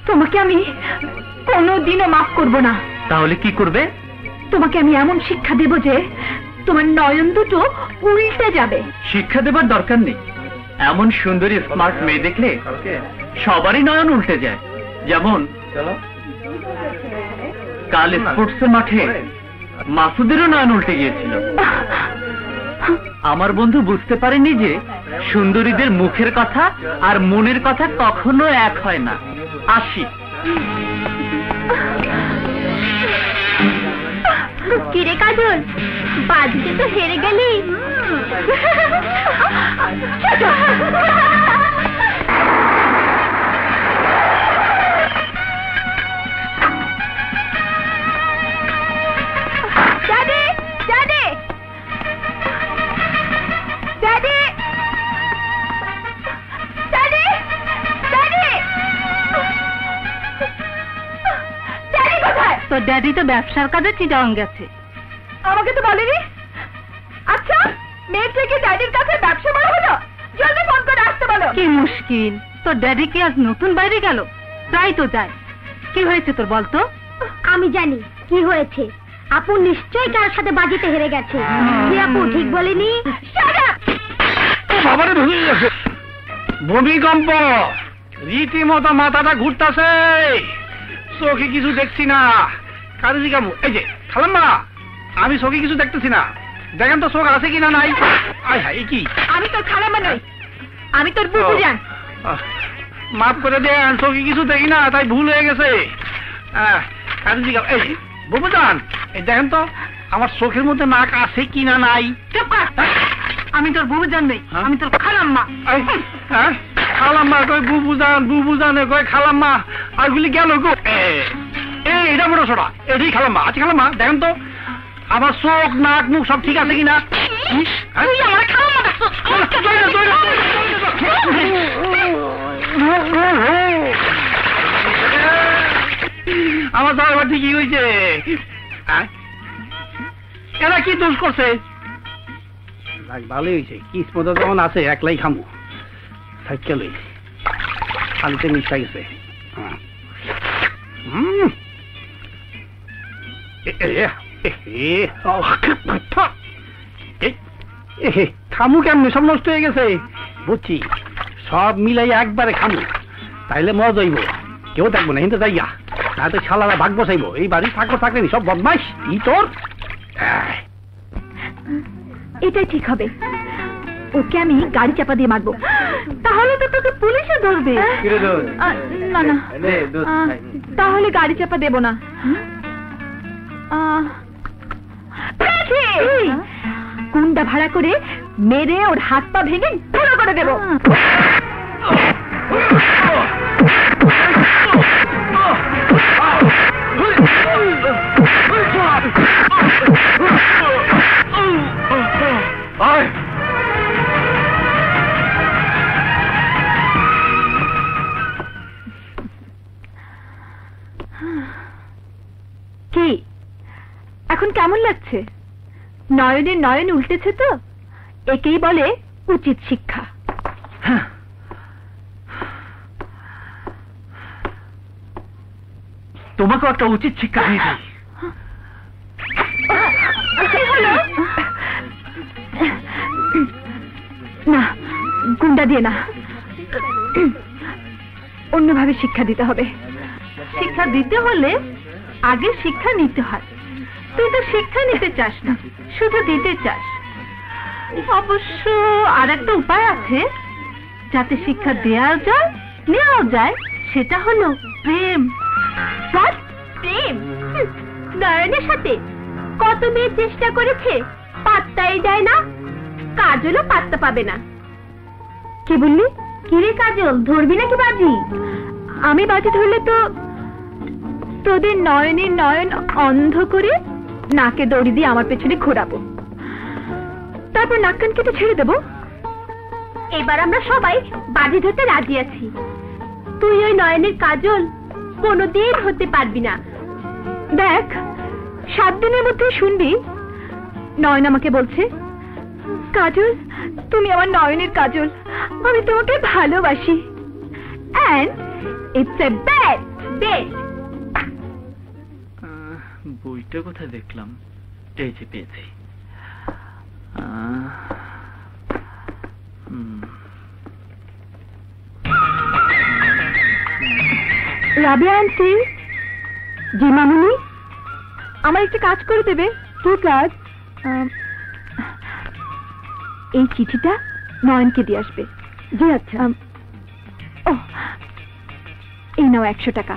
তোমাকে আমি কোনোদিনও মাফ করব না। তাহলে কি করবে? তোমাকে আমি এমন শিক্ষা দেব যে তোমার নয়ন দুটো উল্টে যাবে। শিক্ষা দেবার দরকার নেই, এমন সুন্দরী স্মার্ট মেয়ে দেখলে সবারই নয়ন উল্টে যায়। যেমন কাল স্পোর্টসের মাঠে মাসুদেরও নয়ন উল্টে গিয়েছিল। আমার বন্ধু বুঝতে পারেনি যে সুন্দরীদের মুখের কথা আর মনের কথা কখনো এক হয় না। আসি। কিরে কাজল, বাজিতে তো হেরে গেলি। তোর ড্যাডি তো ব্যবসার কাজে চিটাগাং গেছে। আমাকে তো বলেনি। আচ্ছা, মেয়ে থেকে ড্যাডির কাছে ব্যবসা বড় হলো, জলদি ফোন করে আসতে বলো। কি মুশকিল, তোর ড্যাডি কি আজ নতুন বাইরে গেল? প্রায় তো যায়। কি হয়েছে তোর বলতো? আমি জানি কি হয়েছে। আপু নিশ্চয়ই কার সাথে বাজিতে হেরে গেছে। কি আপু ঠিক বলেনি? ভূমিকম্প, রীতিমতো মাথাটা ঘুরতেছে, চোখে কিছু দেখছি না। কাজী কামু, এই যে খালাম্মা, আমি চোখে কিছু দেখতেছি না, দেখেন তো চোখ আছে কিনা নাই। আয় হাই, কি আমি তোর খালাম্মা নই, আমি তোর বুবু জান। মাফ করে দেন, চোখে কিছু দেখি না, তাই ভুল হয়ে গেছে। কাজী কামু, এই বুবু জান, এই দেখেন তো আমার চোখের মধ্যে নাক আছে কিনা নাই। আমি তোর বুবু জান নই, আমি তোর খালাম্মা। খালাম্মা কই বুবু জান, বুবু জানে কই খালাম্মা, আর গুলি গেল গো। এটা বড় ছোটা, এটাই খালাম্মা। আচ্ছা খালাম্মা, দেখেন তো আমার চোখ নাক মুখ সব ঠিক আছে কিনা। আমার তো এবার ঠিকই হয়েছে। এরা কি দোষ করছে? ভালোই হয়েছে, কিসমত যখন আছে একলাই খামু। থাকলে খালিতে মিশা গেছে। খামু কেমন সব নষ্ট হয়ে গেছে বুঝছি। সব মিলাই একবারে খামু, তাইলে মজা হইব, কেউ থাকবো না। কিন্তু যাইয়া না তো শালারা ভাগ বসাইব। এই বাড়ি থাকবো থাকলেনি সব বদমাইশ। ই তোর এটাই ঠিক হবে। ওকে আমি গাড়ি চাপা দিয়ে মারবো, তাহলে তো তোকে পুলিশে ধরবে। না না, তাহলে গাড়ি চাপা দেব না। গুন্ডা ভাড়া করে মেরে ওর হাত পা ভেঙে ধরা করে দেব। কি এখন কেমন লাগছে? নয়নের নয়ন উল্টেছে তো, একেই বলে উচিত শিক্ষা। তোমাকে একটা উচিত শিক্ষা দিয়ে দিই। না, গুন্ডা দিয়ে না, অন্যভাবে শিক্ষা দিতে হবে। শিক্ষা দিতে হলে আগে শিক্ষা নিতে হয়। তুই তো শিক্ষা নিতে চাস না, শুধু দিতে চাস। অবশ্য আর একটা উপায় আছে যাতে শিক্ষা দেওয়া যায় নেওয়া যায়, সেটা হলো প্রেম। প্রেম? নয়নের সাথে কত মেয়ে চেষ্টা করেছে, পাত্তাই দেয় না। কাজলও পাত্তা পাবে না। কি বললি? কিরে কাজল, ধরবি নাকি বাজি? আমি বাজি ধরলে তো তোদের নয়নের নয়ন অন্ধ করে নাকে দড়ি দিয়ে আমার পেছনে ঘোরাবো, তারপর নাক কান কেটে ছেড়ে দেবো। এবার আমরা সবাই বাজি ধরতে রাজি আছি। তুই ওই নয়নের কাজল কোনোদিন হতে পারবি না। দেখ, 7 দিনের মধ্যে শুনবি নয়ন আমাকে বলছে, কাজল তুমি আমার নয়নের কাজল, আমি তোমাকে ভালোবাসি। And it's a bet. বেশ, বইটা কোথায় দেখলাম? এই যে পেয়েছি। রাবিয়া আন্টি। জি মামুনি, আমার একটা কাজ করে দেবে? কি কাজ? এই চিঠিটা নয়নকে দিয়ে আসবে। জি আচ্ছা। ও, এই নাও 100 টাকা,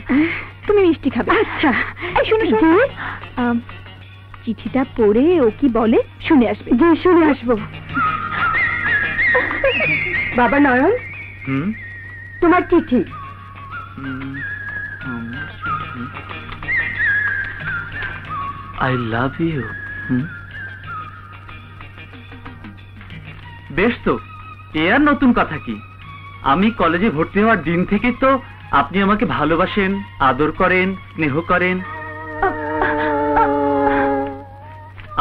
তুমি মিষ্টি খাবে। আচ্ছা। এই শুনো শুনো, চিঠিটা পড়ে ও কি বলে শুনে আসবে। জি শুনে আসবো। বাবা নয়ন, তোমার চিঠি। I love you. বেশ তো, এ আর নতুন কথা কি? আমি কলেজে ভর্তি হওয়ার দিন থেকে তো আপনি আমাকে ভালোবাসেন, আদর করেন, স্নেহ করেন।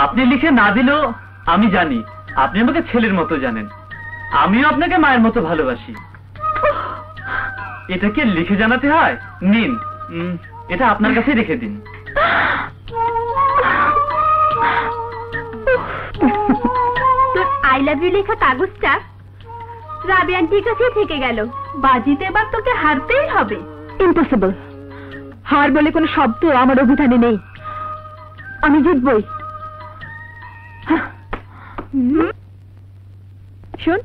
আপনি লিখে না দিলেও আমি জানি আপনি আমাকে ছেলের মতো জানেন। আমিও আপনাকে মায়ের মতো ভালোবাসি। এটা কি লিখে জানাতে হয়? নিন, এটা আপনার কাছে রেখে দিন। তোর আই লাভ ইউ লেখা কাগজটা রাবিয়া আন্টির কাছেই থেকে গেল। বাজিতে এবার তোকে হারতেই হবে। ইম্পসিবল। হার বলে কোনো শব্দ আমার অভিধানে নেই। আমি জিতবই। শোন,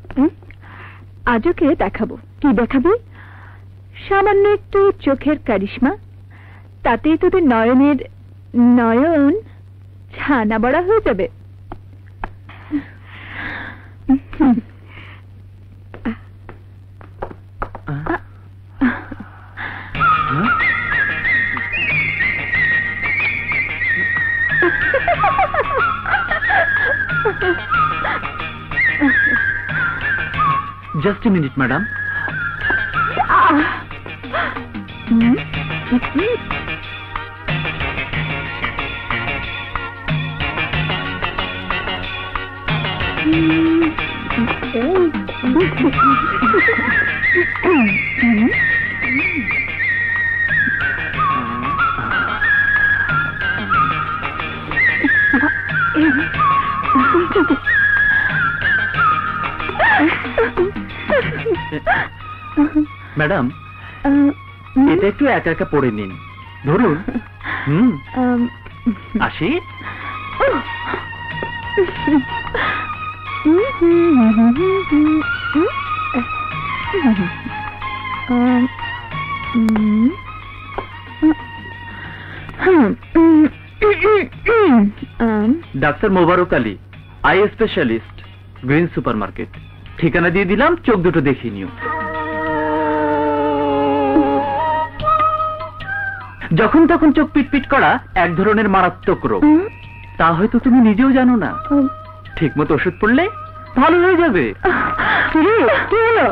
আজ ওকে দেখাবো। কি দেখাবি? সামান্য একটু চোখের কারিশমা, তাতেই তোদের নয়নের নয়ন ছানা বড়া হয়ে যাবে। Just a minute, madam. Madam, এটা একটু একা একা পড়ে নিন। ধরুন। আসি। Doctor Mobarak Ali, eye specialist, green super market. ঠিকানা দিয়ে দিলাম, চোখ দুটো দেখিয়ে নিও। যখন তখন চোখ পিটপিট করা এক ধরনের মারাত্মক রোগ। তা হয়তো তুমি নিজেও জানো না। ঠিক মতো ওষুধ পড়লে ভালো হয়ে যাবে। কি হলো?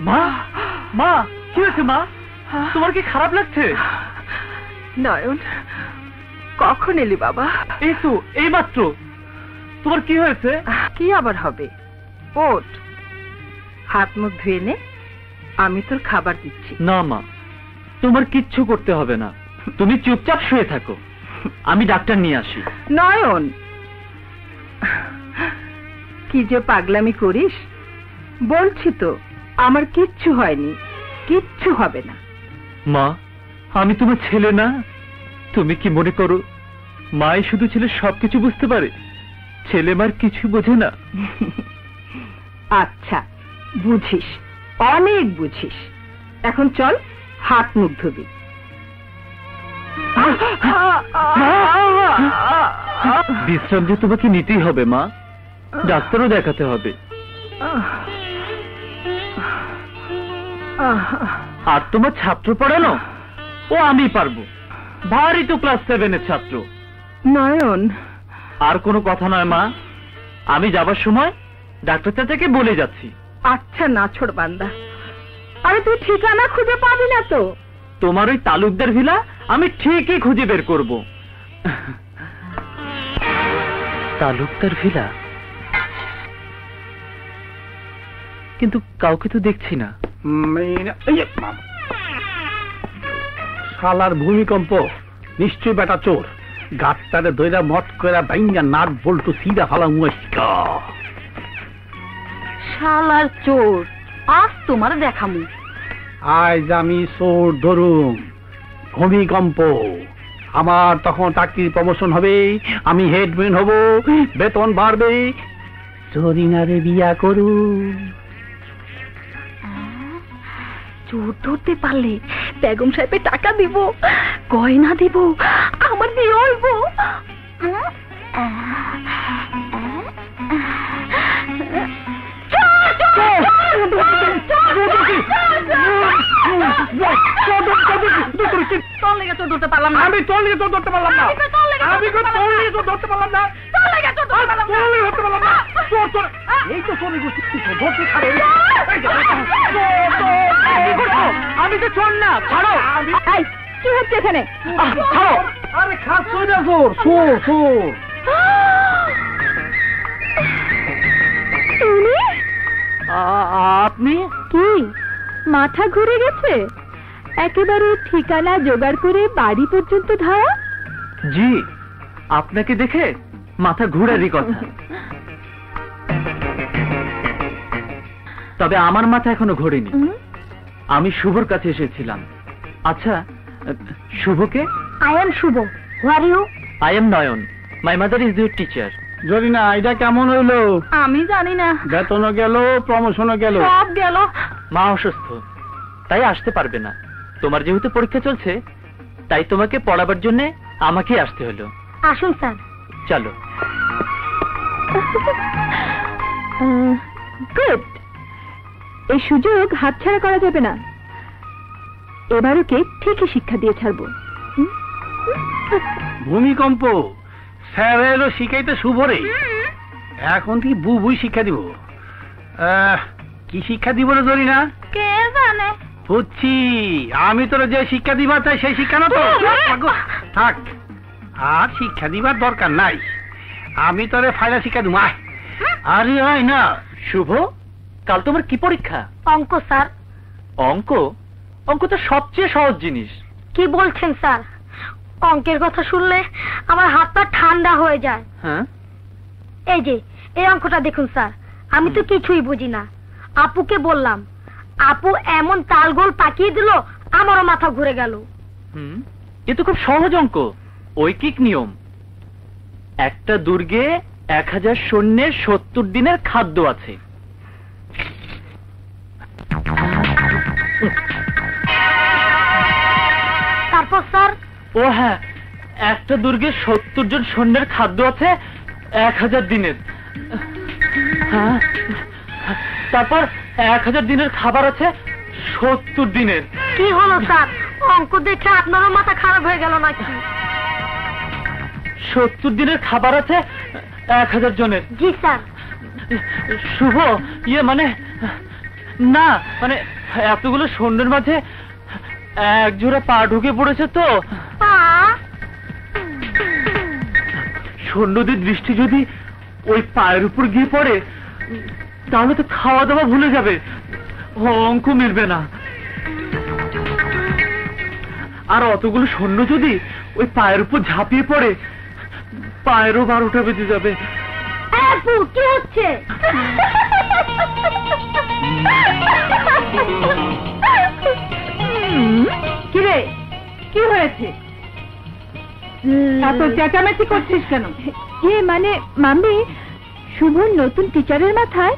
মা, মা কি হয়েছে মা? তোমার কি খারাপ লাগছে? নয়ন, কখন এলি বাবা? এই তো এই মাত্র। তোমার কি হয়েছে? কি আবার হবে? ওঠ, হাত মুখ ধুয়ে নে, আমি তোর খাবার দিচ্ছি। না মা, তোমার কিচ্ছু করতে হবে না। তুমি চুপচাপ শুয়ে থাকো, আমি ডাক্তার নিয়ে আসি। নয়ন, কি যে পাগলামি করিস। বলছি তো আমার কিচ্ছু হয়নি, কিচ্ছু হবে না। মা, আমি তোমার ছেলে না? তুমি কি মনে করো মাই শুধু ছেলের সবকিছু বুঝতে পারে? ছেলে মার কিছু বোঝে না। আচ্ছা, বুঝিস, অনেক বুঝিস। এখন চল, হাত মুখ ধুবি। বিশ্রাম যে তোমাকে নিতেই হবে মা, ডাক্তারও দেখাতে হবে। আর তোমার ছাত্র পড়ানো ও আমি পারবো। ভারী তো ক্লাস 7 এর ছাত্র। নয়ন, আর কোনো কথা নয় মা, আমি যাবার সময় ডাক্তার চাচাকে বলে যাচ্ছি। আচ্ছা নাছোড় বান্দা। আরে তুই ঠিকানা খুঁজে পাবি না তো? তোমার ওই তালুকদার ভিলা আমি ঠিকই খুঁজে বের করব। তালুকদার ভিলা, কিন্তু কাউকে তো দেখছি না। শালার ভূমিকম্প, নিশ্চয়ই বেটা চোর। গাছটারে দইরা মত করে ভাইঙ্গা নাট বল্টু সিধা ফালা মুস্কা। শালার চোর, আজ তোমার দেখামু। আজ আমি চোর ধরুম। ভূমিকম্প, আমার তখন চাকরির প্রমোশন হবে, আমি হেডম্যান হব, বেতন বাড়বে, জরিনারে বিয়া করু। চোর ধরতে পারলে বেগম সাহেবের টাকা দিব, গয়না দিব, আমার বিয়ে হইব। আমি তোর লিগে তোর ধরতে পারলাম না। আমি তোর লিগে তোর ধরতে পারলাম না। এই তো চলে গেছি, ধরতে ছাড়ে। আমি তো চোর না, ছাড়ো। কি হচ্ছে এখানে? ছাড়ো। আরে খাচ্ছ না চোর, চোর চোর। আপনি কি মাথা ঘুরে গেছে? একেবারে ঠিকানা জোগাড় করে বাড়ি পর্যন্ত ধারা? জি, আপনাকে দেখে মাথা ঘুরারই কথা। তবে আমার মাথা এখনো ঘোরেনি। আমি শুভর কাছে এসেছিলাম। আচ্ছা, শুভকে? I am Shubho. Who are you? I am Nayan. My mother is your teacher. Zarina, এটা কেমন হইলো? আমি জানি না, বেতনও গেল, প্রমোশনও গেল। সব গেল। মা অসুস্থ, তাই আসতে পারবে না। তোমার যেহেতু পরীক্ষা চলছে, তাই তোমাকে পড়াবার জন্য আমাকেই আসতে হলো। আসুন স্যার। চলো। গুড। এই সুযোগ হাতছাড়া করা যাবে না। এবার ওকে ঠিকই শিক্ষা দিয়ে ছাড়বো। ভূমিকম্প, স্যার এলো শিখাইতে শুভরে। এখন কি বুই শিক্ষা দিব? কি শিক্ষা দিব রে জরিনা? কে জানে? বুঝছি, আমি তোর যে শিক্ষা দিবার চাই সেই শিক্ষা না তো। থাক, আর শিক্ষা দিবার দরকার নাই। আমি তোরে ফায়দা শিক্ষা দিব। আরে হয় না। শুভ, কাল তোমার কি পরীক্ষা? অঙ্ক স্যার। অঙ্ক? অঙ্ক তো সবচেয়ে সহজ জিনিস। কি বলছেন স্যার? অঙ্কের কথা শুনলে আমার হাতটা ঠান্ডা হয়ে যায়। হ্যাঁ, এই যে এই অঙ্কটা দেখুন স্যার, আমি তো কিছুই বুঝি না। আপুকে বললাম, আপু এমন তালগোল পাকিয়ে দিল, আমারও মাথা ঘুরে গেল। এ তো খুব সহজ অঙ্ক, ঐকিক নিয়ম। একটা দুর্গে 1000 সৈন্যের 70 দিনের খাদ্য আছে। তারপর স্যার? ও হ্যাঁ, একটা দুর্গে 70 জন সৈন্যের খাদ্য আছে 1000 দিনের। হ্যাঁ, তারপর 1000 দিনের খাবার আছে 70 দিনের। কি হলো স্যার? অঙ্ক দেখে আপনারও মাথা খারাপ হয়ে গেল নাকি? 70 দিনের খাবার আছে 1000 জনের। জি স্যার। শুভ, ইয়ে মানে না, মানে এতগুলো সৈন্যের মাঝে এক জোড়া পা ঢুকে পড়েছে তো। পা? সৈন্যদের দৃষ্টি যদি ওই পায়ের উপর গিয়ে পড়ে, তাহলে তো খাওয়া দাওয়া ভুলে যাবে, অঙ্ক মিলবে না। আর অতগুলো সৈন্য যদি ওই পায়ের উপর ঝাঁপিয়ে পড়ে, পায়েরও 12টা বেজে যাবে। আপু কি হচ্ছে? কিরে, কি হয়েছে? এত চেঁচামেচি করছিস কেন? মানে মাম্মি, শুভর নতুন টিচারের মাথায়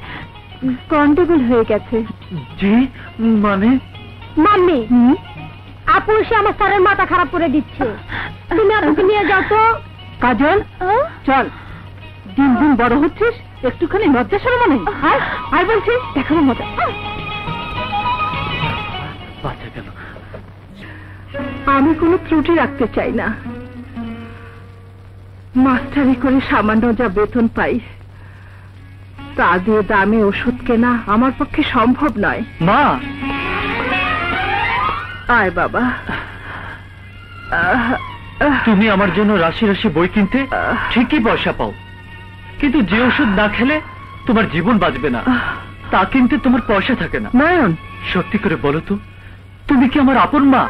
গন্ডগোল হয়ে গেছে। জি, মানে? মাম্মি, আপু এসে আমার স্যারের মাথা খারাপ করে দিচ্ছে। তুমি আপুকে নিয়ে যাও তো। কাজল, চল। দিন দিন বড় হচ্ছিস, একটুখানি লজ্জা শরম নেই? আয় বলছি, দেখাবো মজা। বাচ্চা গেল। আমি কোনো ত্রুটি রাখতে চাই না। মাস্টারি করে সামান্য যা বেতন পাই, তা দিয়ে দামে ওষুধ কেনা আমার পক্ষে সম্ভব নয়। মা, আয় বাবা। তুমি আমার জন্য রাশি রাশি বই কিনতে ঠিকই পয়সা পাও, কিন্তু যে ওষুধ না খেলে তোমার জীবন বাঁচবে না তা কিনতে তোমার পয়সা থাকে না। নয়ন, সত্যি করে বলো তো, তুমি কি আমার আপন মা?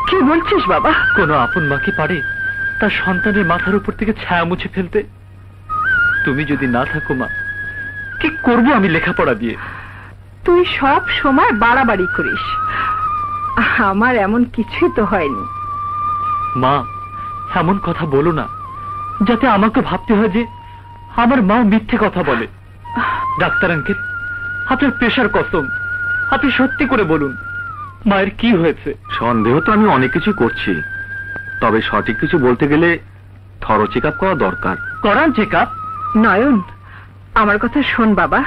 কি বলছিস বাবা? কোনো আপন মা কি পারে তার সন্তানের মাথার উপর থেকে ছায়া মুছে ফেলতে? তুমি যদি না থাকো মা, কি করব আমি লেখাপড়া দিয়ে? তুই সব সময় বাড়াবাড়ি করিস, আমার এমন কিছুই তো হয়নি। মা, এমন কথা বলো না যাতে আমাকে ভাবতে হয় যে আমার মা মিথ্যে কথা বলে। ডাক্তার আঙ্কেল, আপনার প্রেশার কসম, আপনি সত্যি করে বলুন মায়ের কি হয়েছে? সন্দেহ তো আমি অনেক কিছু করছি, তবে সঠিক কিছু বলতে গেলে থরো চেক আপ করা দরকার। করান চেক আপ। নয়ন, আমার কথা শোন বাবা,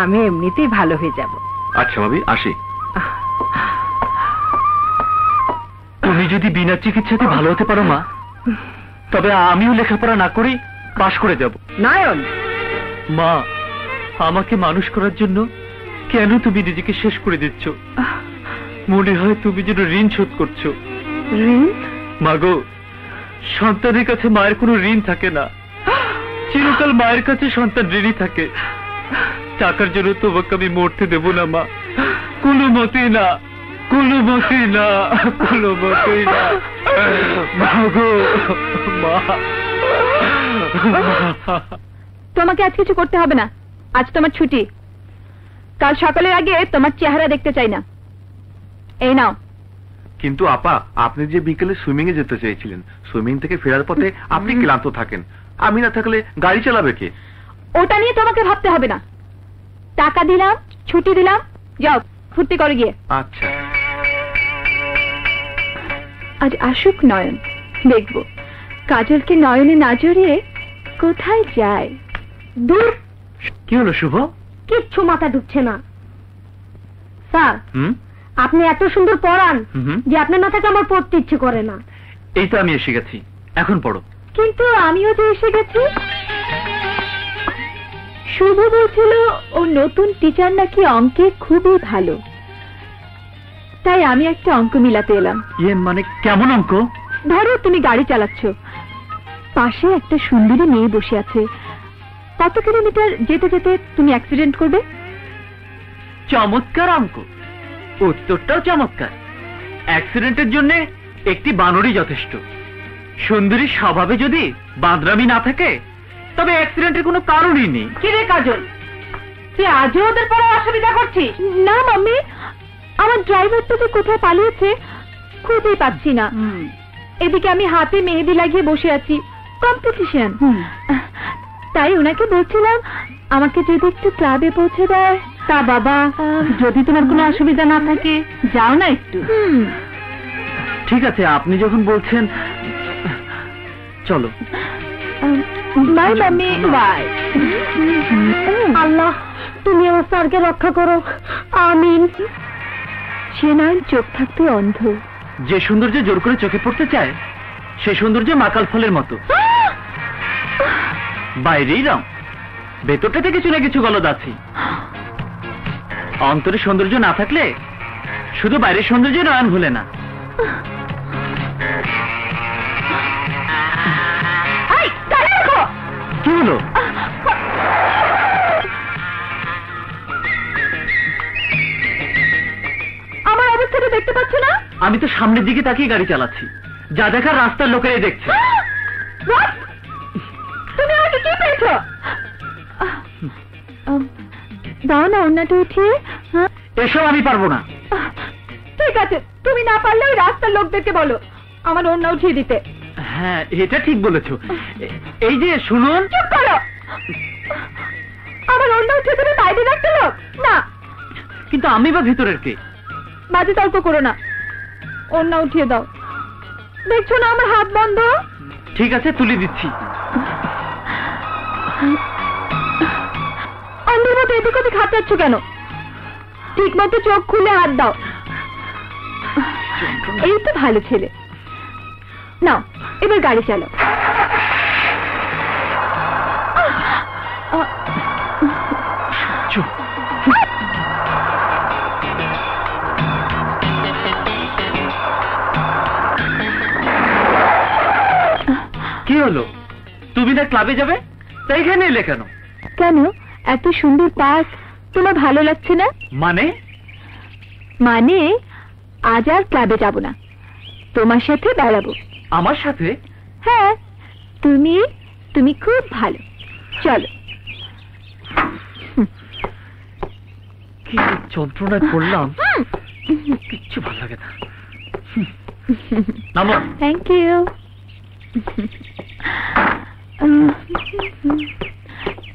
আমি এমনিতেই ভালো হয়ে যাব। আচ্ছা ভাবি, আসি। তুমি যদি বিনা চিকিৎসাতে ভালো হতে পারো মা, তবে আমিও লেখাপড়া না করেই পাশ করে যাব। নয়ন, মা, আমাকে মানুষ করার জন্য কেন তুমি নিজেকে শেষ করে দিচ্ছ? মনে হয় তুমি যেন ঋণ শোধ করছো। ঋণ? মাগো, সন্তানের কাছে মায়ের কোনো ঋণ থাকে না, চিরকাল মায়ের কাছে সন্তান ঋণই থাকে। টাকার জন্য তোমাকে আমি মরতে দেব না মা, কোনো মতেই না, কোনো মতেই না, কোনো মতেই না। মাগো, মা। তোমাকে আজ কিছু করতে হবে না, আজ তোমার ছুটি। কাল সকালের আগে তোমার চেহারা দেখতে চাই না। এই নাও। কিন্তু আপা, আপনি যে বিকেলে সুইমিং এ যেতে চেয়েছিলেন, সুইমিং থেকে ফেরার পথে আপনি ক্লান্ত থাকেন, আমি না থাকলে গাড়ি চালাবে কে? ওটা নিয়ে তোমাকে ভাবতে হবে না। টাকা দিলাম, ছুটি দিলাম, যাও ফুর্তি করে গিয়ে। আচ্ছা। আজ আসুক নয়ন, দেখবো কাজলকে নয়নে না জড়িয়ে কোথায় যায়। দূর। কি হলো শুভ? কিচ্ছু মাথা ঢুকছে না। স্যার, হুম, আপনি এত সুন্দর পড়ান হুম, যে আপনার না থাকলে আমার পড়তে ইচ্ছে করে না। এই তো আমি এসে গেছি, এখন পড়ো। কিন্তু আমিও তো এসে গেছি। শুভ বলছিল ও নতুন টিচার নাকি অঙ্কে খুবই ভালো, তাই আমি একটা অঙ্ক মিলাতে এলাম। ইয়ে মানে কেমন অঙ্ক? ধরো তুমি গাড়ি চালাচ্ছ, পাশে একটা সুন্দরী মেয়ে বসে আছে, কত কিলোমিটার যেতে যেতে তুমি অ্যাক্সিডেন্ট করবে? চমৎকার অঙ্ক, উত্তরটাও চমৎকার। অ্যাক্সিডেন্টের জন্য একটি বানরই যথেষ্ট। সুন্দরী স্বভাবে যদি বাঁদরামি না থাকে তবে অ্যাক্সিডেন্টের কোনো কারণই নেই। কি রে কাজল, তুই আজও ওদের পরে অসুবিধা করছিস? না মাম্মি, আমার ড্রাইভারটা যে কোথায় পালিয়েছে খুঁজে পাচ্ছি না। এদিকে আমি হাতে মেহেদি লাগিয়ে বসে আছি, কম্পিটিশন। তাই ওনাকে বলছিলাম আমাকে যদি একটু ক্লাবে পৌঁছে দেয়। তা বাবা, যদি তোমার কোনো অসুবিধা না থাকে যাও না একটু। ঠিক আছে, আপনি যখন বলছেন চলো। By mummy, by. আল্লাহ, তুমি আমার স্যারকে রক্ষা করো, আমিন। সে নয় চোখ থাকতে অন্ধ। যে সৌন্দর্য জোর করে চোখে পড়তে চায় সে সৌন্দর্য মাকাল ফলের মতো, বাইরেই রং, ভেতরটা থেকে কিছু না কিছু গলদ আছে। অন্তরে সৌন্দর্য না থাকলে শুধু বাইরের সৌন্দর্য নয়ন ভুলে না। কি হলো? আমার অবস্থাটা দেখতে পাচ্ছ না? আমি তো সামনের দিকে তাকিয়ে গাড়ি চালাচ্ছি, যা দেখার রাস্তার লোকেরাই দেখছে। তুমি আমাকে কি পেয়েছো? দাও না অন্যটা উঠিয়ে। এসব আমি পারবো না। ঠিক আছে, তুমি না পারলে ওই রাস্তার লোকদেরকে বলো আমার অন্য উঠিয়ে দিতে। হ্যাঁ, এটা ঠিক বলেছো। এই যে শুনুন। চুপ করো। আমার অন্য উঠিয়ে দেবে বাইরে রাখতে লোক না। কিন্তু আমি বা ভিতরের কে? বাজে তর্ক করো না, অন্য উঠিয়ে দাও। দেখছো না আমার হাত বন্ধ? ঠিক আছে, তুলে দিচ্ছি। অন্ধের মতো এদিক ওদিক হাত যাচ্ছ কেন? ঠিক মতো চোখ খুলে হাত দাও। এই তো ভালো ছেলে। নাও এবার গাড়ি চালাও। হলো, তুমি না ক্লাবে যাবে, তাই এখানে এলে কেন? কেন, এত সুন্দর পার্ক তোমার ভালো লাগছে না? মানে? মানে আজ আর ক্লাবে যাব না, তোমার সাথে বেড়াবো। আমার সাথে? হ্যাঁ, তুমি খুব ভালো, চলো। কি যন্ত্রণায় পড়লাম, কিচ্ছু ভালো লাগে না। নামো। Thank you.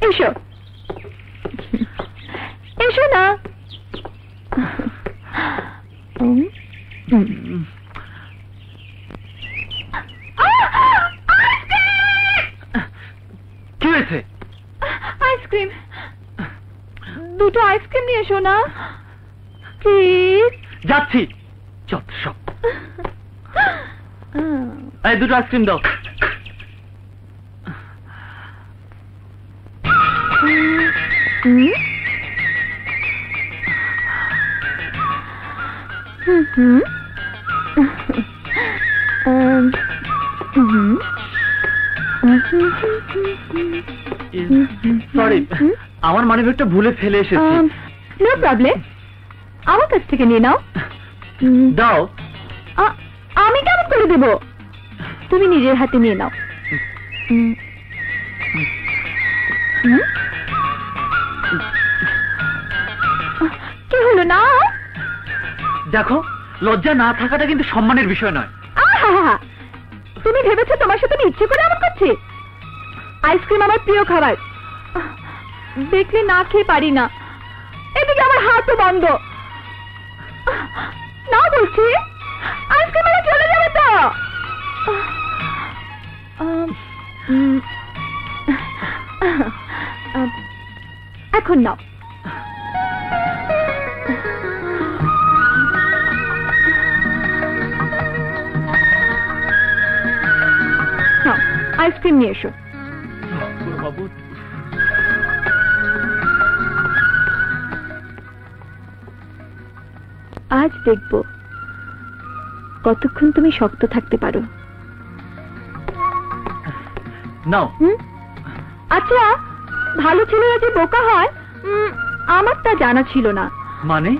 এসো এসো না। কি হয়েছে? আইসক্রিম, দুটো আইসক্রিম নিয়ে এসো না প্লিজ। যাচ্ছি, চল সব। এই দুটো আইসক্রিম দাও। সরি, আমার মানিব্যাগটা ভুলে ফেলে এসেছি। নো প্রবলেম, আমার কাছ থেকে নিয়ে নাও। দাও। আমি কেমন করে দেব, তুমি নিজের হাতে নিয়ে নাও। কি হলো না? দেখো, লজ্জা না থাকাটা কিন্তু সম্মানের বিষয় নয়। আহা, তুমি ভেবেছো তোমার সাথে আমি ইচ্ছে করে এমন করছি? আইসক্রিম আমার প্রিয় খাবার, দেখলে না খেয়ে পারি না। এদিকে আমার হাতও বন্ধ। না বলছি, আইসক্রিম আমার চলে যাবে তো। এখন নাও। আইসক্রিম নিয়ে এসো। বাবু, আজ দেখব কতক্ষণ তুমি শক্ত থাকতে পারো। নাও। আচ্ছা, ভালো ছেলেরা যে বোকা হয় আমার তা জানা ছিল না। মানে?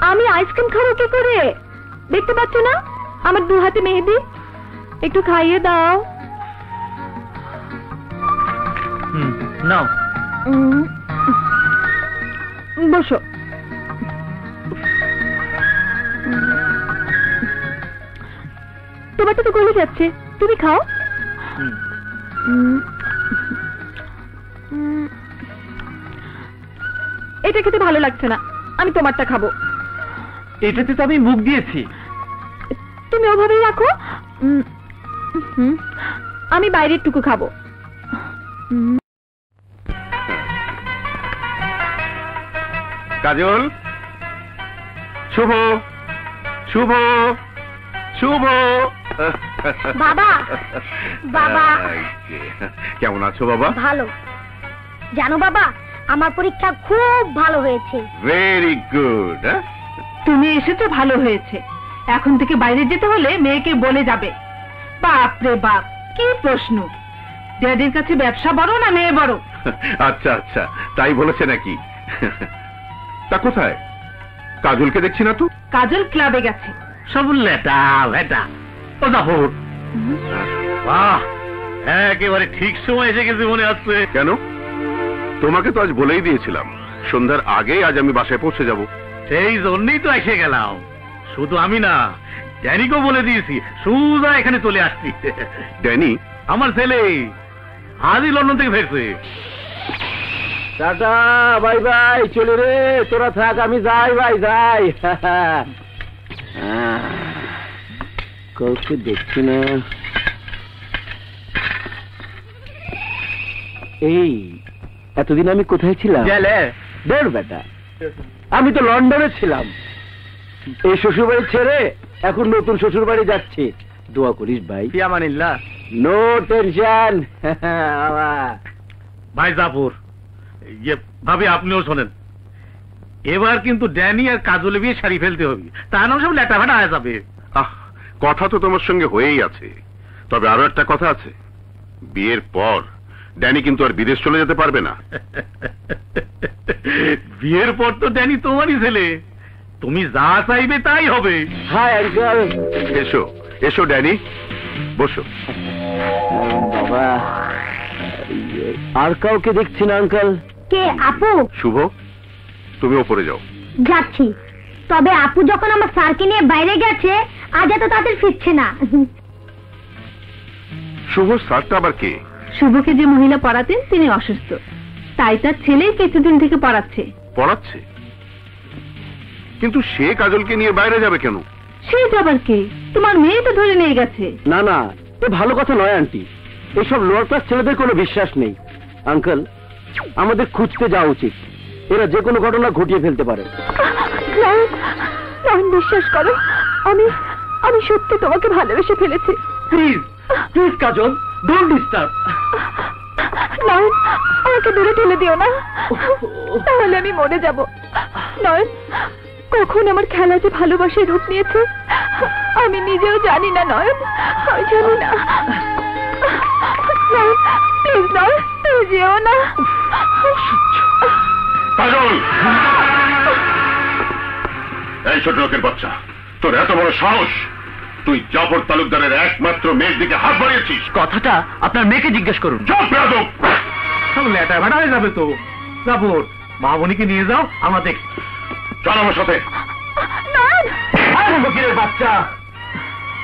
আমি আইসক্রিম খাবো কি করে? দেখতে পাচ্ছ না আমার দু হাতে মেহেদি? একটু খাইয়ে দাও। নাও। বসো। তোমারটা তো গলে যাচ্ছে, তুমি খাও। এটা খেতে ভালো লাগছে না, আমি তোমারটা খাবো। এটাতে তো আমি মুখ দিয়েছি। তুমি ওভাবেই রাখো, আমি বাইরের টুকু খাবো। কাজল, শুভ, শুভ, শুভ। বাবা, বাবা। কেমন আছো বাবা? ভালো। জানো বাবা, আমার পরীক্ষা খুব ভালো হয়েছে। Very good. তুমি এসেছো ভালো হয়েছে। এখন থেকে বাইরে যেতে হলে মেয়েকে বলে যাবে। বাপ রে বাপ, কি প্রশ্ন! ড্যাডির কাছে ব্যবসা বড় না মেয়ে বড়? আচ্ছা আচ্ছা, তাই বলেছে নাকি? তা কোথায়? কাজলকে দেখছি না তো। কাজল ক্লাবে গেছে। সব লেটা ভেটা। ও জাফর, বাহ, একেবারে ঠিক সময় এসে গেছে মনে হচ্ছে। কেন? তোমাকে তো আজ বলেই দিয়েছিলাম সন্ধ্যার আগেই আজ আমি বাসায় পৌঁছে যাব। সেই জন্যই তো এসে গেলাম। শুধু আমি না, ড্যানিকেও বলে দিয়েছি সুজা এখানে চলে আসছি। ড্যানি? আমার ছেলে আজই লন্ডন থেকে ফিরছে। টাটা, বাই বাই, চলে রে, তোরা থাক, আমি যাই ভাই, যাই। কাউকে দেখছি না। এই এতদিন আমি কোথায় ছিলাম? দৌড় বেটা, আমি তো লন্ডনে ছিলাম। এই শ্বশুর বাড়ি ছেড়ে এখন নতুন শ্বশুর বাড়ি যাচ্ছি। দোয়া করিস ভাই। ফিয়ামানিল্লাহ। No tension. ভাই জাফর, ভাবি আপনিও শোনেন, এবার কিন্তু ড্যানি আর কাজলে বিয়ে সারি ফেলতে হবে, তা না সব লেটা ফেটা হয়ে যাবে। আহ, কথা তো তোমার সঙ্গে হয়েই আছে। তবে আরো একটা কথা আছে, বিয়ের পর ড্যানি কিন্তু আর বিদেশ চলে যেতে পারবে না। বিয়ের পর তো ড্যানি তোমারই ছেলে, তুমি যা চাইবে তাই হবে। Hi uncle. এসো এসো ড্যানি, বসো। বাবা, আর কাউকে দেখছি না আঙ্কেল। কে? আপু? শুভ, তুমি ওপরে যাও। যাচ্ছি। তবে আপু যখন আমার স্যারকে নিয়ে বাইরে গেছে, আজ এত তাদের ফিরছে না। শুভ স্যারটা আবার কে? শুভকে যে মহিলা পড়াতেন তিনি অসুস্থ, তাই তার ছেলে কিছুদিন থেকে পড়াচ্ছে। পড়াচ্ছে? কিন্তু সে কাজলকে নিয়ে বাইরে যাবে কেন? সে যাবার কে? তোমার মেয়ে তো ধরে নিয়ে গেছে। না না, এ ভালো কথা নয় আন্টি। এসব লোয়ার ক্লাস ছেলেদের কোনো বিশ্বাস নেই। আঙ্কেল, আমাদের খুঁজতে যাওয়া উচিত। এরা যে কোনো ঘটনা ঘটিয়ে ফেলতে পারে। বিশ্বাস করো, আমি সত্যি তোমাকে ভালোবেসে ফেলেছি। Please please Kajal, don't disturb. Nayan, আমাকে দূরে ঠেলে দিও না, তাহলে আমি মরে যাব। নয়ন, কখন আমার খেলা যে ভালোবাসার রূপ নিয়েছে আমি নিজেও জানি না। নয়ন, আমি জানি না। নয়ন, প্লিজ নয়ন, তুই যেও না। কাজল, এই ছোট লোকের বাচ্চা, তোর এত বড় সাহস! তুই জাফর তালুকদারের একমাত্র মেয়ের দিকে হাত বাড়িয়েছিস। কথাটা আপনার মেয়েকে জিজ্ঞেস করুন। চুপ বেয়াদব! লেটা ভাড়া হয়ে যাবে তো। জাফর, মামনিকে নিয়ে যাও, আমরা দেখ। চল আমার সাথে। ফকিরের বাচ্চা,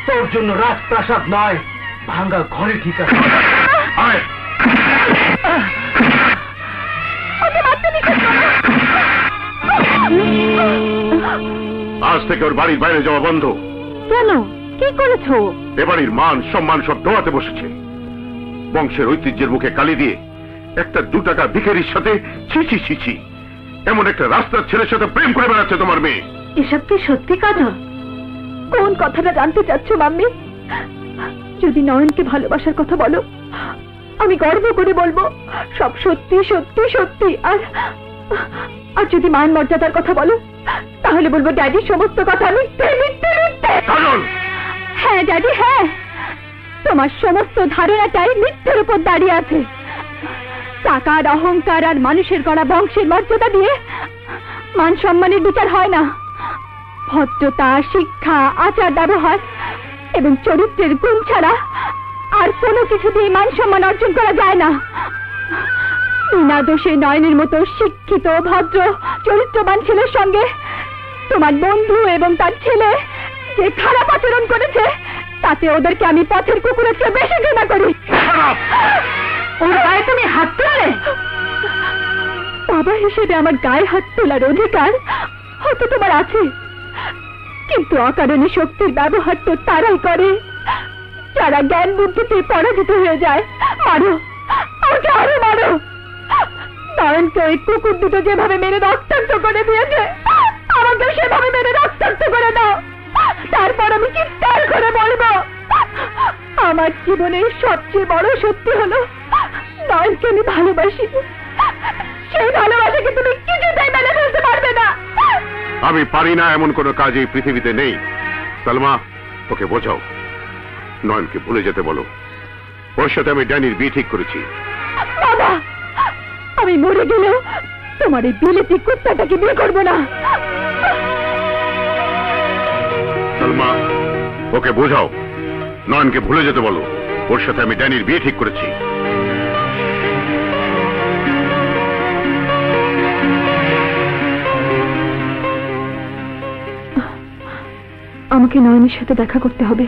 তোর জন্য রাজপ্রাসাদ নয়, ভাঙ্গা ঘরে ঠিক আছে। আয়। আজ থেকে ওর বাড়ির বাইরে যাওয়া বন্ধ। কেন? কি করেছো? এ বাড়ির মান সম্মান সব ডোবাতে বসেছে। বংশের ঐতিহ্যের মুখে কালি দিয়ে একটা 2 টাকা ভিখারির সাথে ছিছি ছিছি, এমন একটা রাস্তার ছেলের সাথে প্রেম করে বেড়াচ্ছে তোমার মেয়ে। এসব কি সত্যি কাজল? কোন কথাটা জানতে চাচ্ছ মাম্মি? যদি নয়নকে ভালোবাসার কথা বলো, আমি গর্ব করে বলবো সব সত্যি সত্যি সত্যি। আর যদি মান মর্যাদার কথা বলো, তাহলে বলবো ড্যাডির সমস্ত কথা মিথ্যে মিথ্যে মিথ্যে। হ্যাঁ ড্যাডি, হ্যাঁ, তোমার সমস্ত ধারণাটাই মিথ্যের উপর দাঁড়িয়ে আছে। টাকার অহংকার আর মানুষের গড়া বংশের মর্যাদা দিয়ে মান সম্মানের বিচার হয় না। ভদ্রতা, শিক্ষা, আচার ব্যবহার এবং চরিত্রের গুণ ছাড়া আর কোনো কিছু দিয়ে মান সম্মান অর্জন করা যায় না। বিনা দোষে নয়নের মতো শিক্ষিত, ভদ্র, চরিত্রবান ছেলের সঙ্গে তোমার বন্ধু এবং তার ছেলে যে খারাপ আচরণ করেছে, তাতে ওদেরকে আমি পথের কুকুরের চেয়ে বেশি ঘৃণা করি। ওর গায়ে তুমি হাত তোলে? বাবা হিসেবে আমার গায়ে হাত তোলার অধিকার হয়তো তোমার আছে, কিন্তু অকারণে শক্তির ব্যবহার তো তারাই করে যারা জ্ঞান বুদ্ধিতে পরাজিত হয়ে যায়। মারো, আমাকে আরো মারো। নয়নকে ওই কুকুর দুটো যেভাবে মেরে রক্তাক্ত করে দিয়েছে, আমাকে সেভাবে মেরে রক্তাক্ত করে দাও। তারপর আমি চিৎকার করে বলবো, আমার জীবনের সবচেয়ে বড় সত্যি হলো নয়নকে আমি ভালোবাসি। সেই ভালোবাসাকে তুমি কিছুতেই মেনে ফেলতে পারবে না। আমি পারি না এমন কোন কাজ এই পৃথিবীতে নেই। সালমা, ওকে বোঝাও, নয়নকে ভুলে যেতে বলো। ওর সাথে আমি ড্যানির বিয়ে ঠিক করেছি। বাবা, আমি মরে গেলেও তোমার এই বিলেতি কুত্তাটাকে বিয়ে করবো না। সালমা, ওকে বোঝাও, নয়নকে ভুলে যেতে বলো। ওর সাথে আমি ড্যানির বিয়ে ঠিক করেছি। আমাকে নয়নের সাথে দেখা করতে হবে।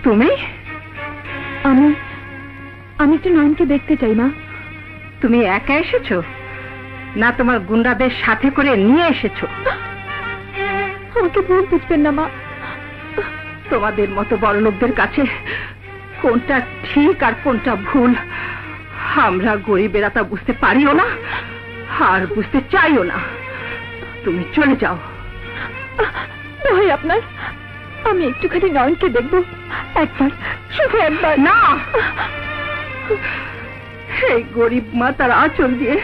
তুমি? আমি একটু নয়নকে দেখতে চাই মা। তুমি একা এসেছো না তোমার গুন্ডাদের সাথে করে নিয়ে এসেছো? আমাকে ভুল বুঝবেন না মা। তোমাদের মতো বড় লোকদের কাছে কোনটা ঠিক আর কোনটা ভুল আমরা গরিবেরা তা বুঝতে পারিও না, আর বুঝতে চাইও না। তুমি চলে যাও। ভাই আপনার, আমি একটুখানি নয়নকে দেখবো, একবার, শুধু একবার। না, এই গরিব মা তার আঁচল দিয়ে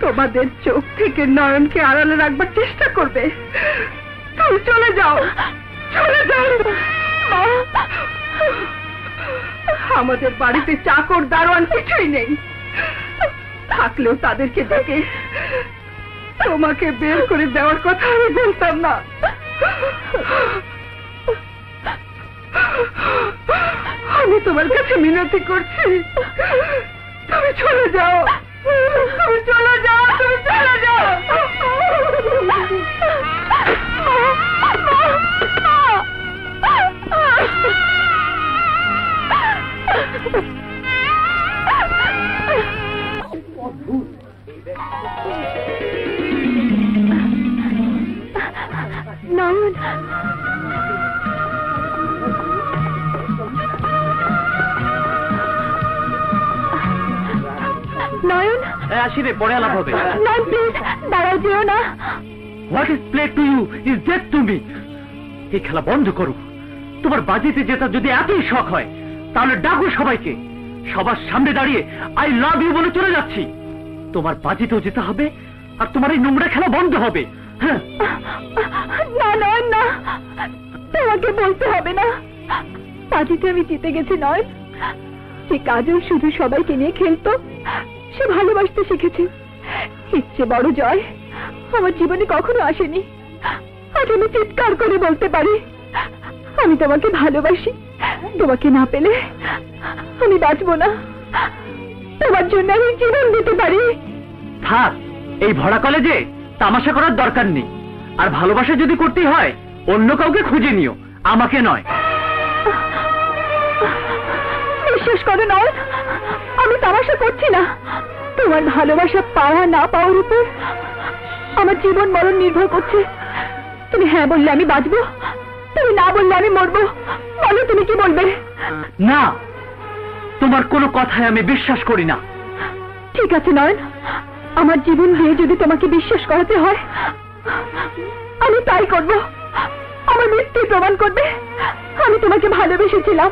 তোমাদের চোখ থেকে নয়নকে আড়ালে রাখবার চেষ্টা করবে। তুমি চলে যাও, চলে যাও। আমাদের বাড়িতে চাকর দারোয়ান কিছুই নেই, থাকলেও তাদেরকে ডেকে তোমাকে বের করে দেওয়ার কথা আমি বলতাম না। আমি তোমার কাছে মিনতি করছি, তুমি চলে যাও, তুমি চলে যাও, তুমি চলে যাও। নয়ন, নয়ন, আসি রে, পরে আলাপ হবে। নয়ন প্লিজ দাঁড়াও, যেও না। What is play to you is death to me. এই খেলা বন্ধ করো। তোমার বাজিতে যেটা যদি এতই শখ হয় তাহলে ডাকো সবাইকে। সবার সামনে দাঁড়িয়ে আই লাভ ইউ বলে চলে যাচ্ছি। তোমার বাজিতেও যেতে হবে আর তোমার এই নোংরা খেলা বন্ধ হবে। হ্যাঁ, না নয়ন না, তোমাকে বলতে হবে না। বাজিতে আমি জিতে গেছি নয়ন। যে কাজল শুধু সবাইকে নিয়ে খেলতো, সে ভালোবাসতে শিখেছে। ইচ্ছে বড় জয় আমার জীবনে কখনো আসেনি। আজ আমি চিৎকার করে বলতে পারি, আমি তোমাকে ভালোবাসি। তোমাকে না পেলে আমি বাঁচবো না। তোমার জন্য আমি জীবন দিতে পারি। থাক, এই ভরা কলেজে তামাশা করার দরকার নেই। আর ভালোবাসা যদি করতে হয় অন্য কাউকে খুঁজে নিও, আমাকে নয়। বিশ্বাস করো নয়ন, আমি তামাশা করছি না। তোমার ভালোবাসা পাওয়া না পাওয়ার উপর আমার জীবন মরণ নির্ভর করছে। তুমি হ্যাঁ বললে আমি বাঁচবো, তুমি না বললে আমি মরবো। বলো তুমি কি বলবে? না, তোমার কোনো কথায় আমি বিশ্বাস করি না। ঠিক আছে নয়ন, আমার জীবন দিয়ে যদি তোমাকে বিশ্বাস করাতে হয় আমি তাই করব। আমার মৃত্যু প্রমাণ করবে আমি তোমাকে ভালোবেসেছিলাম।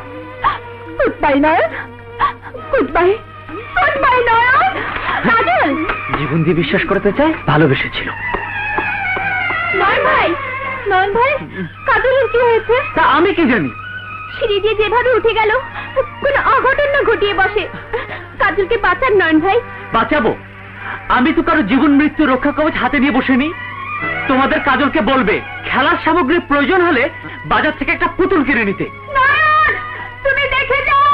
গুড বাই নয়ন, গুড বাই, গুড বাই নয়ন। কাজল জীবন দিয়ে বিশ্বাস করতে চাই, ভালোবেসেছিল। নয়ন ভাই, নয়ন ভাই, কাজলের কি হয়েছে? তা আমি কি জানি? সিঁড়ি দিয়ে যেভাবে উঠে গেল, কোন অঘটন না ঘটিয়ে বসে। কাজলকে বাঁচান নয়ন ভাই। বাঁচাবো? আমি তো কারো জীবন মৃত্যু রক্ষা কবচ হাতে নিয়ে বসে নি। তোমাদের কাজলকে বলবে খেলার সামগ্রীর প্রয়োজন হলে বাজার থেকে একটা পুতুল কিনে নিতে। নয়ন, তুমি দেখে যাও,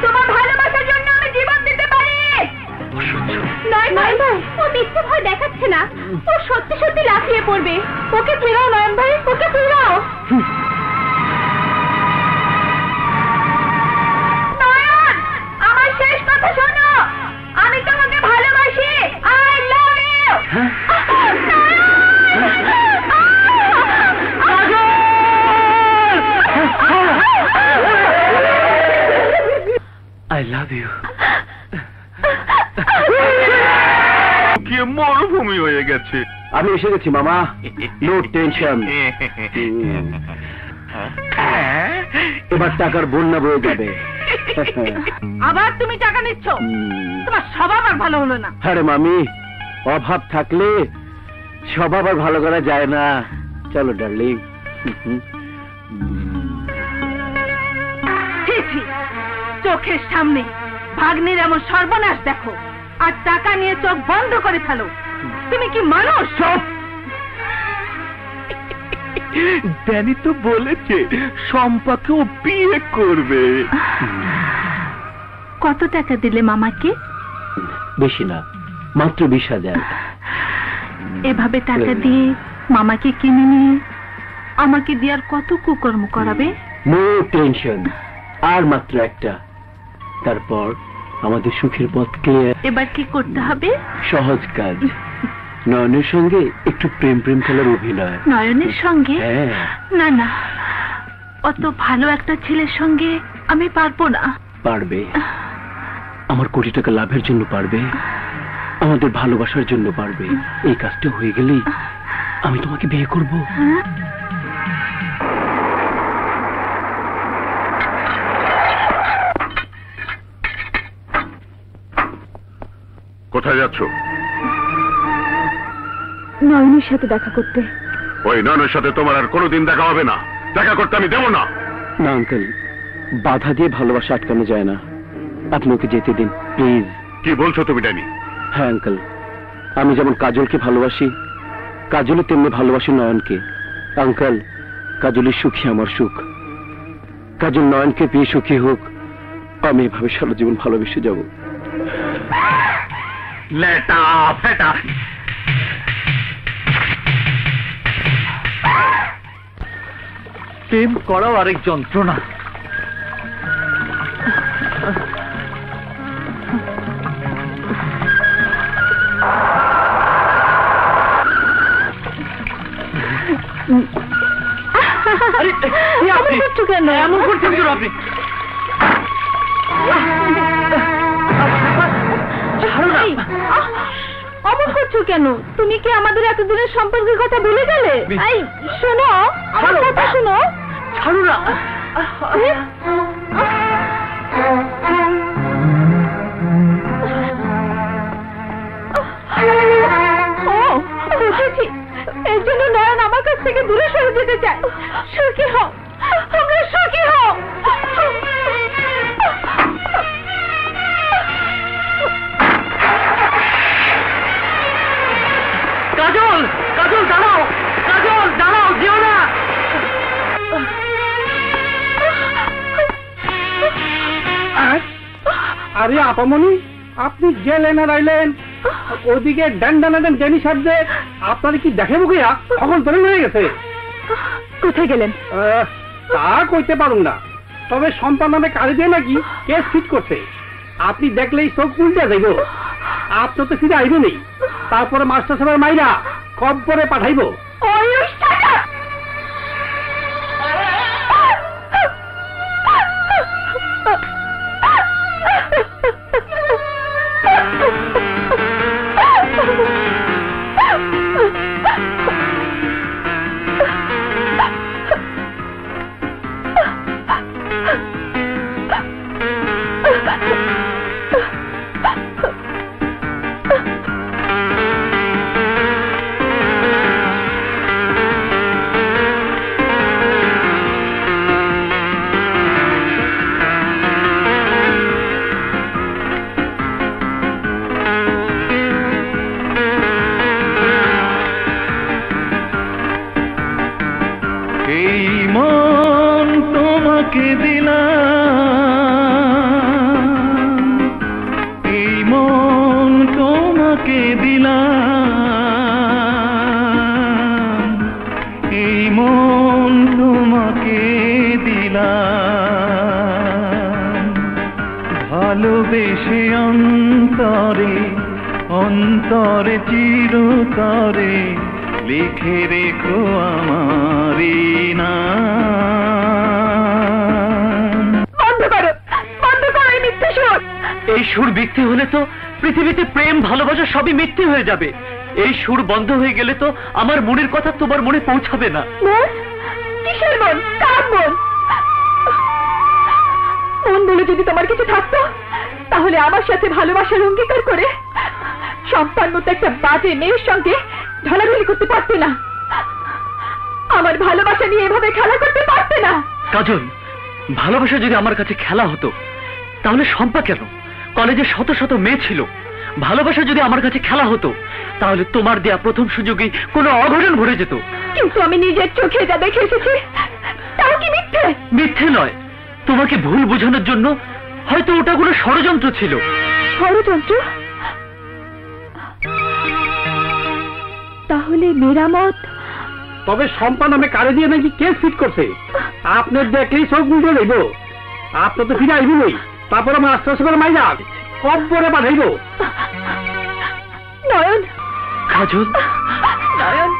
তোমার ভালোবাসার জন্য আমি জীবন দিতে পারি। নয়ন ভাই, ও মিথ্যে ভয় দেখাচ্ছে না, ও সত্যি সত্যি লাফিয়ে পড়বে। ওকে ফেরাও নয়ন ভাই, ওকে ফেরাও। নয়ন, আমার শেষ কথা শোনো, আমি তোমাকে ভালোবাসি। I love you. I love you. কি মরুভূমি হয়ে গেছে। আমি এসে গেছি মামা, নো টেনশন। এবার টাকার বন্যা বয়ে যাবে। আবার তুমি টাকা নিচ্ছ? তোমার স্বভাব আর ভালো হলো না। আরে মামি, অভাব থাকলে স্বভাব আর ভালো করা যায় না। চলো ডার্লিং। ছি ছি, চোখের সামনে ভাগ্নির এমন সর্বনাশ দেখো আর টাকা নিয়ে চোখ বন্ধ করে ফেলো। তুমি কি মানুষ? ড্যানি তো বলেছে শম্পাকেও বিয়ে করবে। কত টাকা দিলে মামাকে? বেশি না, মাত্র 20,000। এভাবে টাকা দিয়ে মামাকে কিনে নিয়ে আমাকে দেওয়ার কত কুকর্ম করাবে? নো টেনশন, আর মাত্র একটা। তারপর আমাদের সুখের পথ ক্লিয়ার। এবার কি করতে হবে? সহজ কাজ, নয়নের সঙ্গে একটু প্রেম প্রেম খেলার অভিনয়। নয়নের সঙ্গে? হ্যাঁ। না না, অত ভালো একটা ছেলের সঙ্গে আমি পারবো না। পারবে, আমার কোটি টাকা লাভের জন্য পারবে, আমাদের ভালোবাসার জন্য পারবে। এই কাজটা হয়ে গেলেই আমি তোমাকে বিয়ে করব। হ্যাঁ? কোথায় যাচ্ছ? নয়নের সাথে দেখা করতে। ওই নয়নের সাথে তোমার আর কোনোদিন দেখা হবে না। দেখা করতে আমি দেব না। না আঙ্কেল, বাধা দিয়ে ভালোবাসা আটকানো যায় না। আপনি ওকে যেতে দিন প্লিজ। কি বলছো তুমি ড্যানি? হ্যাঁ আঙ্কেল, আমি যেমন কাজলকে ভালোবাসি, কাজলও তেমনি ভালোবাসি নয়নকে। আঙ্কেল, কাজলের সুখী আমার সুখ। কাজল নয়নকে পেয়ে সুখী হোক, আমি এভাবে সারা জীবন ভালোবেসে যাব। লেটা ফেটা। প্রেম করাও আরেক যন্ত্রণা। আরে, কি আপনি? এমন করছেন কেন আপনি? ছাড়ো না। অমন করছো কেন? তুমি কি আমাদের এতদিনের সম্পর্কের কথা ভুলে গেলে? এই শোনো, আমার কথা শোনো। ছাড়ো না। বুঝেছি, এর জন্য নয়ন আমার কাছ থেকে দূরে সরে যেতে চায়। সুখী হও, আমরা সুখী হও। কাজল, কাজল দাঁড়াও, কাজল দাঁড়াও, যেও না। আরে আপামনি, আপনি গেলেন আর আইলেন, ওদিকে ড্যান্ডানাডেন ড্যানি সাহেবদে আপনার কি দেখে মুখিয়া সকল ধরে হয়ে গেছে। কোথায় গেলেন? তা কইতে পারুন না, তবে সম্পান নামে কাজে দিয়ে নাকি কেস ফিট করছে। আপনি দেখলেই চোখ উল্টে যাইব। আপনি তো ফিরে আইব নেই, তারপরে মাস্টার সাহেবের মাইরা কব্বরে পাঠাইব। ভালোবেসে অন্তরে অন্তরে চিরতরে লিখে রেখো আমারি নাম। বন্ধ করো, বন্ধ করো এই মিথ্যে সুর। এই সুর মিথ্যে হলে তো পৃথিবীতে প্রেম ভালোবাসা সবই মিথ্যে হয়ে যাবে। এই সুর বন্ধ হয়ে গেলে তো আমার মনের কথা তোমার মনে পৌঁছাবে না। মন? কিসের মন? কার মন? মন বলে যদি তোমার কিছু থাকতো, তাহলে আমার সাথে ভালোবাসার অঙ্গীকার করে সম্পার মতো একটা বাজে মেয়ের সঙ্গে ঢলাঢলি করতে পারতে না। আমার ভালোবাসা নিয়ে এভাবে খেলা করতে পারতে না। কাজল, ভালোবাসা যদি আমার কাছে খেলা হতো, তাহলে শম্পা কেন? কলেজে শত শত মেয়ে ছিল। ভালোবাসা যদি আমার কাছে খেলা হতো, তাহলে তোমার দেয়া প্রথম সুযোগেই কোনো অঘটন ঘটে যেত। কিন্তু আমি নিজের চোখে যা দেখে এসেছি, তাও কি মিথ্যে? মিথ্যে নয়, তোমাকে ভুল বোঝানোর জন্য হয়তো ওটা কোনো ষড়যন্ত্র ছিল। ষড়যন্ত্র? তাহলে মেরামত? তবে সম্পা নামে কারে দিয়ে নাকি কেস ফিট করছে। আপনার দেখলেই চোখ উল্টে যাইব। আপনি তো ফিরে আইব নেই, তারপরে মাস্টার সাহেবের মাইরা কব্বরে পাঠাইব। নয়ন, কাজল, নয়ন,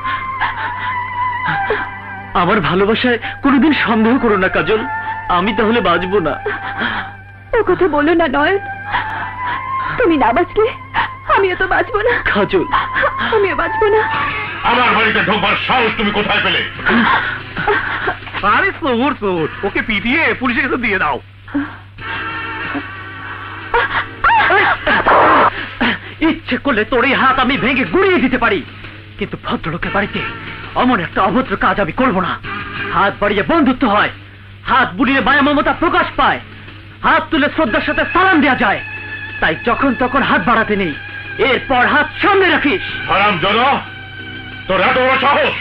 আমার ভালোবাসায় কোনোদিন সন্দেহ করো না কাজল। আমি তাহলে বাঁচবো না। ও কথা বলো না নয়ন। তুমি না বাঁচলে আমিও তো বাঁচবো না। কাজল, আমিও বাঁচবো না। আমার বাড়িতে ঢোকবার সাহস তুমি কোথায় পেলে? আরে সৌর সৌর, ওকে পিটিয়ে পুলিশের কাছে দিয়ে দাও। ইচ্ছে করলে তোর এই হাত আমি ভেঙে গুড়িয়ে দিতে পারি, কিন্তু ভদ্রলোকের বাড়িতে অমন একটা অভদ্র কাজ আমি করব না। হাত বাড়িয়ে বন্ধুত্ব হয়, হাত বুলিয়ে মায়া মমতা প্রকাশ পায়, হাত তুলে শ্রদ্ধার সাথে সালাম দেওয়া যায়। তাই যখন তখন হাত বাড়াতে নেই, এরপর হাত সামনে রাখিস। হারামজাদা, তোর এত বড় সাহস!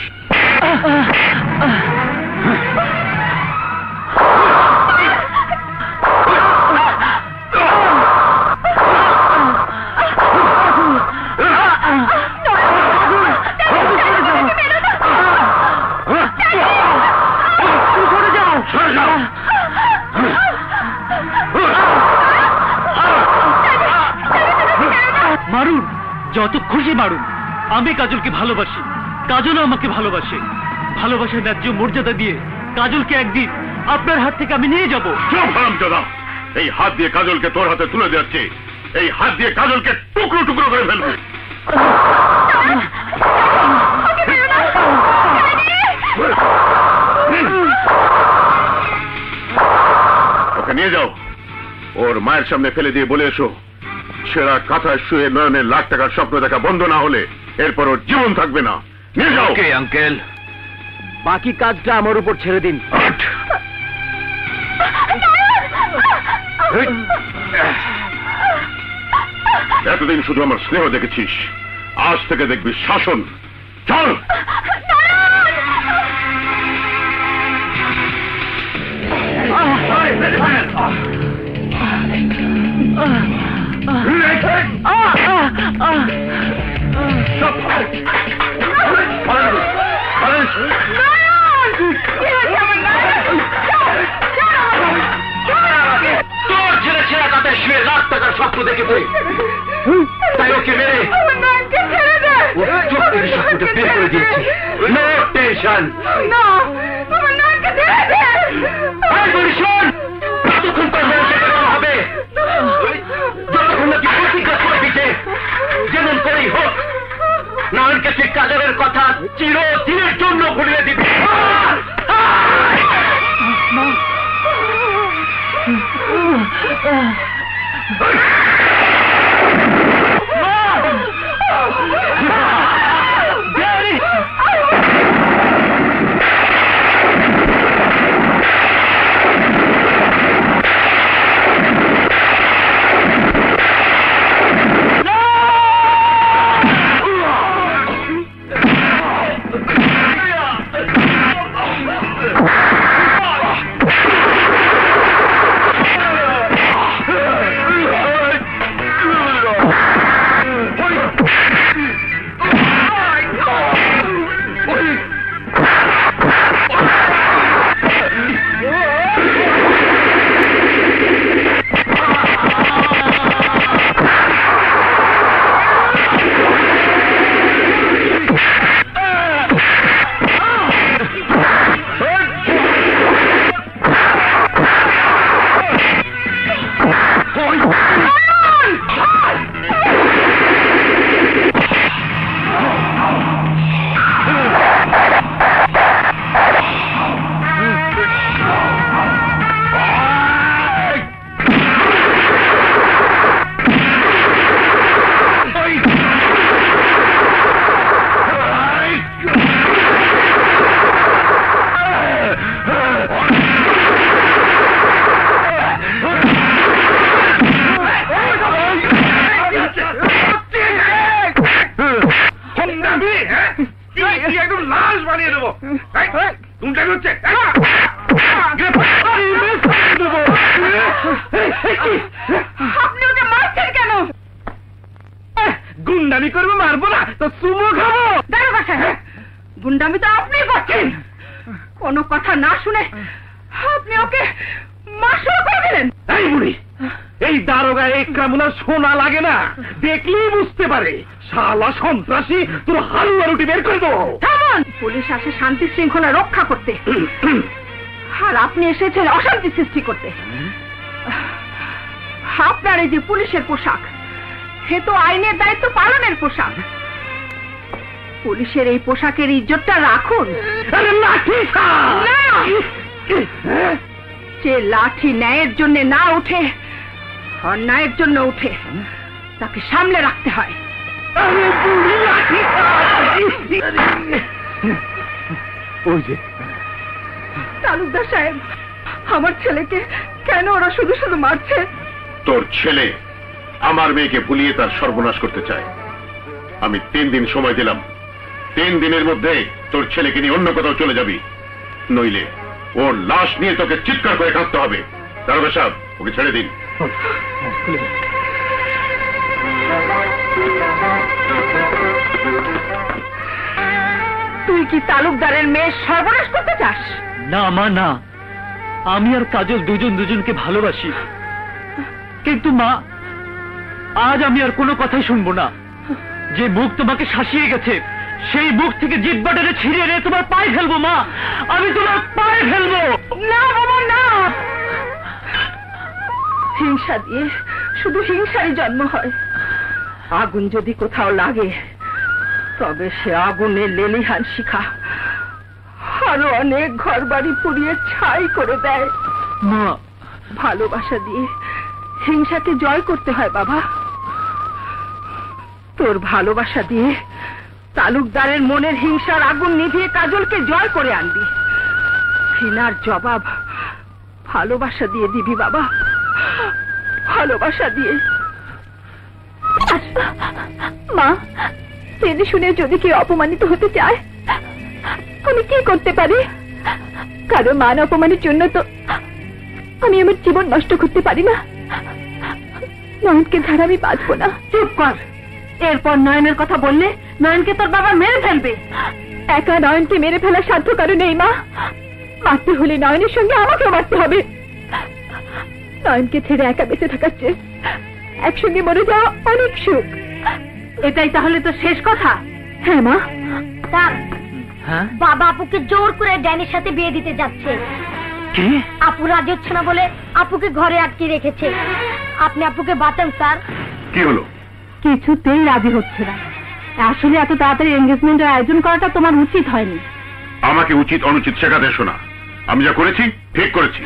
মারুন, যত খুশি মারুন, আমি কাজলকে ভালোবাসি, কাজলও আমাকে ভালোবাসে। ভালোবাসার ন্যায্য মর্যাদা দিয়ে কাজলকে একদিন আপনার হাত থেকে আমি নিয়ে যাব। চুপ হারামজাদা! এই হাত দিয়ে কাজলকে তোর হাতে তুলে যাচ্ছে, এই হাত দিয়ে কাজলকে টুকরো টুকরো করে ফেলবে। ওকে নিয়ে যাও, ওর মায়ের সামনে ফেলে দিয়ে বলে এসো, ছেঁড়া কাঁথায় শুয়ে নয়নের লাখ টাকার স্বপ্ন দেখা বন্ধ না হলে এরপর ওর জীবন থাকবে না। নিয়ে যাও। ওকে আঙ্কেল, বাকি কাজটা আমার উপর ছেড়ে দিন। এতদিন শুধু আমার স্নেহ দেখেছিস, আজ থেকে দেখবি শাসন। চল। তোর ছেলে ছেঁড়া কাঁথায় শুয়ে লাখ টাকার স্বপ্ন দেখেছে, তাই ওকে মেরে চোখ থেকে স্বপ্নটা বের করে দিয়েছি। No tension. যতক্ষণ তোর মর্যাদা দেওয়া হবে, যতক্ষণ নাকি প্রতিজ্ঞা করে দিতে, যেমন করেই হোক নারায়ণকে তুই কাজলের কথা চিরদিনের জন্য ভুলিয়ে দিবি। একদম লাশ বানিয়ে দেবো। তুমি হচ্ছে আপনি ওকে মারছেন কেন? গুন্ডামি করবো, মারবো না তো চুমো খাবো। দারোগা সাহেব, গুন্ডামি তো আপনি করছেন। কোনো কথা না শুনে আপনি ওকে মারশোর করে দিলেন। এই বুড়ি, এই দারোগা একরামুলার সোনা লাগে না, দেখলেই বুঝতে পারে শালা সন্ত্রাসী। তোর হালুয়া রুটি বের করে দেবো। থামুন, পুলিশ আসে শান্তি শৃঙ্খলা রক্ষা করতে, আর আপনি এসেছেন অশান্তি সৃষ্টি করতে। আপনার এই যে পুলিশের পোশাক, সে তো আইনের দায়িত্ব পালনের পোশাক। পুলিশের এই পোশাকের ইজ্জতটা রাখুন। যে লাঠি ন্যায়ের জন্য না উঠে, অন্যায়ের জন্য উঠে, তাকে সামলে রাখতে হয়। ওই যে তালুকদার সাহেব, আমার ছেলেকে কেন ওরা শুধু শুধু মারছে? তোর ছেলে আমার মেয়েকে ভুলিয়ে তার সর্বনাশ করতে চায়। আমি 3 দিন সময় দিলাম, 3 দিনের মধ্যে তোর ছেলেকে নিয়ে অন্য কোথাও চলে যাবি, নইলে ওর লাশ নিয়ে তোকে চিৎকার করে কাঁদতে হবে। দারোগা সাহেব, ওকে ছেড়ে দিন। তুই কি তালুকদারের মেয়ের সর্বনাশ করতে চাস? না মা, না। আমি আর কাজল দুজনকে ভালোবাসি, কিন্তু মা, আজ আমি আর কোনো কথাই শুনবো না। যে মুখ তোমাকে শাসিয়ে গেছে, সেই মুখ থেকে জিহ্বা টেনে ছিঁড়ে এনে তোমার পায়ে ফেলবো মা, আমি তোমার পায়ে ফেলবো। না বাবা, না। হিংসা দিয়ে শুধু হিংসারই জন্ম হয়। আগুন যদি কোথাও লাগে, তবে সে আগুনের লেলিহান শিখা আরো অনেক ঘর বাড়ি পুড়িয়ে ছাই করে দেয়। মা, ভালোবাসা দিয়ে হিংসাকে জয় করতে হয় বাবা। তোর ভালোবাসা দিয়ে তালুকদারের মনের হিংসার আগুন নিভিয়ে কাজলকে জয় করে আনবি। ঘৃণার জবাব ভালোবাসা দিয়ে দিবি বাবা, ভালোবাসা দিয়ে। মা, জেনে শুনে যদি কেউ অপমানিত হতে চায়, আমি কি করতে পারি? কারো মান অপমানের জন্য তো আমি আমার জীবন নষ্ট করতে পারি না। নয়নকে ছাড়া আমি বাঁচবো না। চুপ কর। এরপর নয়নের কথা বললে নয়নকে তোর বাবা মেরে ফেলবে। একা নয়নকে মেরে ফেলার সাধ্য কারো নেই মা। মারতে হলে নয়নের সঙ্গে আমাকেও মারতে হবে। নয়নকে ছেড়ে একা বেঁচে থাকার চেয়ে একসঙ্গে মরে যাওয়া অনেক সুখ। এটাই তাহলে তো শেষ কথা? হ্যাঁ মা। হ্যাঁ? বাবা আপুকে জোর করে ড্যানির সাথে বিয়ে দিতে যাচ্ছে। কি? আপু রাজি হচ্ছে না বলে আপুকে ঘরে আটকে রেখেছে। আপনি আপুকে বাঁচান স্যার। কি হলো? কিছুতেই রাজি হচ্ছে না। আসলে এত তাড়াতাড়ি এনগেজমেন্টের আয়োজন করাটা তোমার উচিত হয়নি। আমাকে উচিত অনুচিত শেখাতে শোনা। আমি যা করেছি ঠিক করেছি।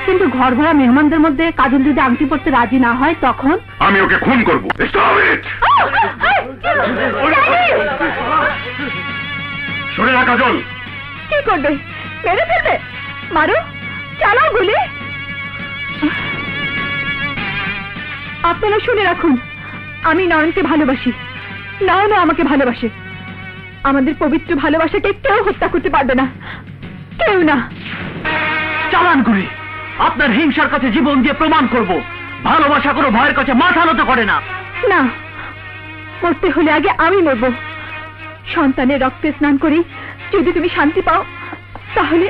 কিন্তু ঘর ভরা মেহমানদের মধ্যে কাজল যদি আংটি পড়তে রাজি না হয়, তখন আমি ওকে খুন করবো। শুনে না কাজল, কি করবে? মেরে ফেলবে? মারো, চালাও গুলি। আপনারা শুনে রাখুন, আমি নয়নকে ভালোবাসি, নয়নও আমাকে ভালোবাসে। আমাদের পবিত্র ভালোবাসাকে কেউ হত্যা করতে পারবে না, কেউ না। চালান গুলি। আপনার হিংসার কাছে জীবন দিয়ে প্রমাণ করব, ভালোবাসা কোনো ভয়ের কাছে মাথা নত করে না। না, মরতে হলে আগে আমি মরবো। সন্তানের রক্তে স্নান করি যদি তুমি শান্তি পাও, তাহলে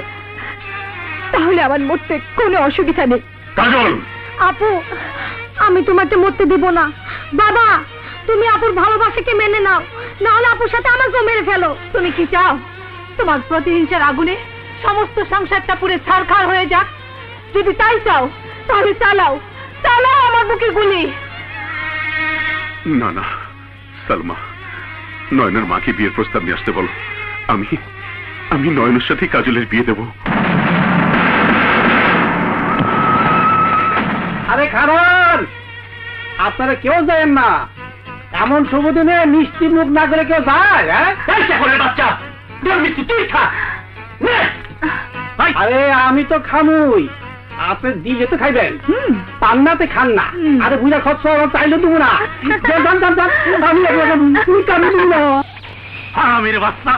তাহলে আমার মরতে কোনো অসুবিধা নেই। কাজল, আপু, আমি তোমাকে মরতে দিব না। বাবা, তুমি আপুর ভালোবাসাকে মেনে নাও, নাহলে আপুর সাথে আমাকেও মেরে ফেলো। তুমি কি চাও তোমার প্রতিহিংসার আগুনে সমস্ত সংসারটা পুড়ে ছারখার হয়ে যাক? যদি তাই চাও, তাহলে চালাও, চালাও আমার বুকে গুলি। না না সালমা, নয়নের মাকে বিয়ের প্রস্তাব নিয়ে আসতে বলো। আমি নয়নের সাথে কাজলের বিয়ে দেব। আরে খারাপ, আপনারা কেউ যায়েন না। এমন শুভ দিনে মিষ্টি মুখ না করে কেউ যায়? বাচ্চা তুই খা। আরে আমি তো খামুই, আপনি দিলে তো খাইবেন, পান্নাতে খান না। আরে বুঝা খরচ চাইলে দেবো না। আমির বাচ্চা,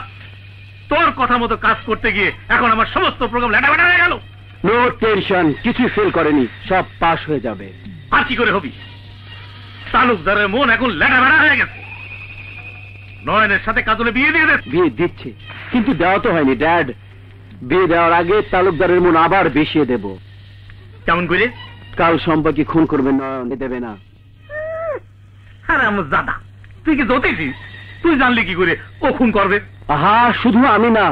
তোর কথা মতো কাজ করতে গিয়ে এখন আমার সমস্ত প্রোগ্রাম লেটাবেটা হয়ে গেল। নো টেনশন, কিছু ফেল করেনি, সব পাস হয়ে যাবে। আর কি করে হবি? তালুকদারের মন এখন লেটাবেটা হয়ে গেছে। নয়নের সাথে কাজলে বিয়ে দিয়ে দে। বিয়ে দিচ্ছে, কিন্তু দেওয়া তো হয়নি ড্যাড। বিয়ে দেওয়ার আগে তালুকদারের মন আবার বেশিয়ে দেব। কেমন করে? কাল সম্পর্কে খুন করবেন, নয়ন দেবে না। আরে আমার দাদা, তুই কি জ্যোতিষী? তুই জানলি কি করে ও খুন করবে? আহা, শুধু আমি না,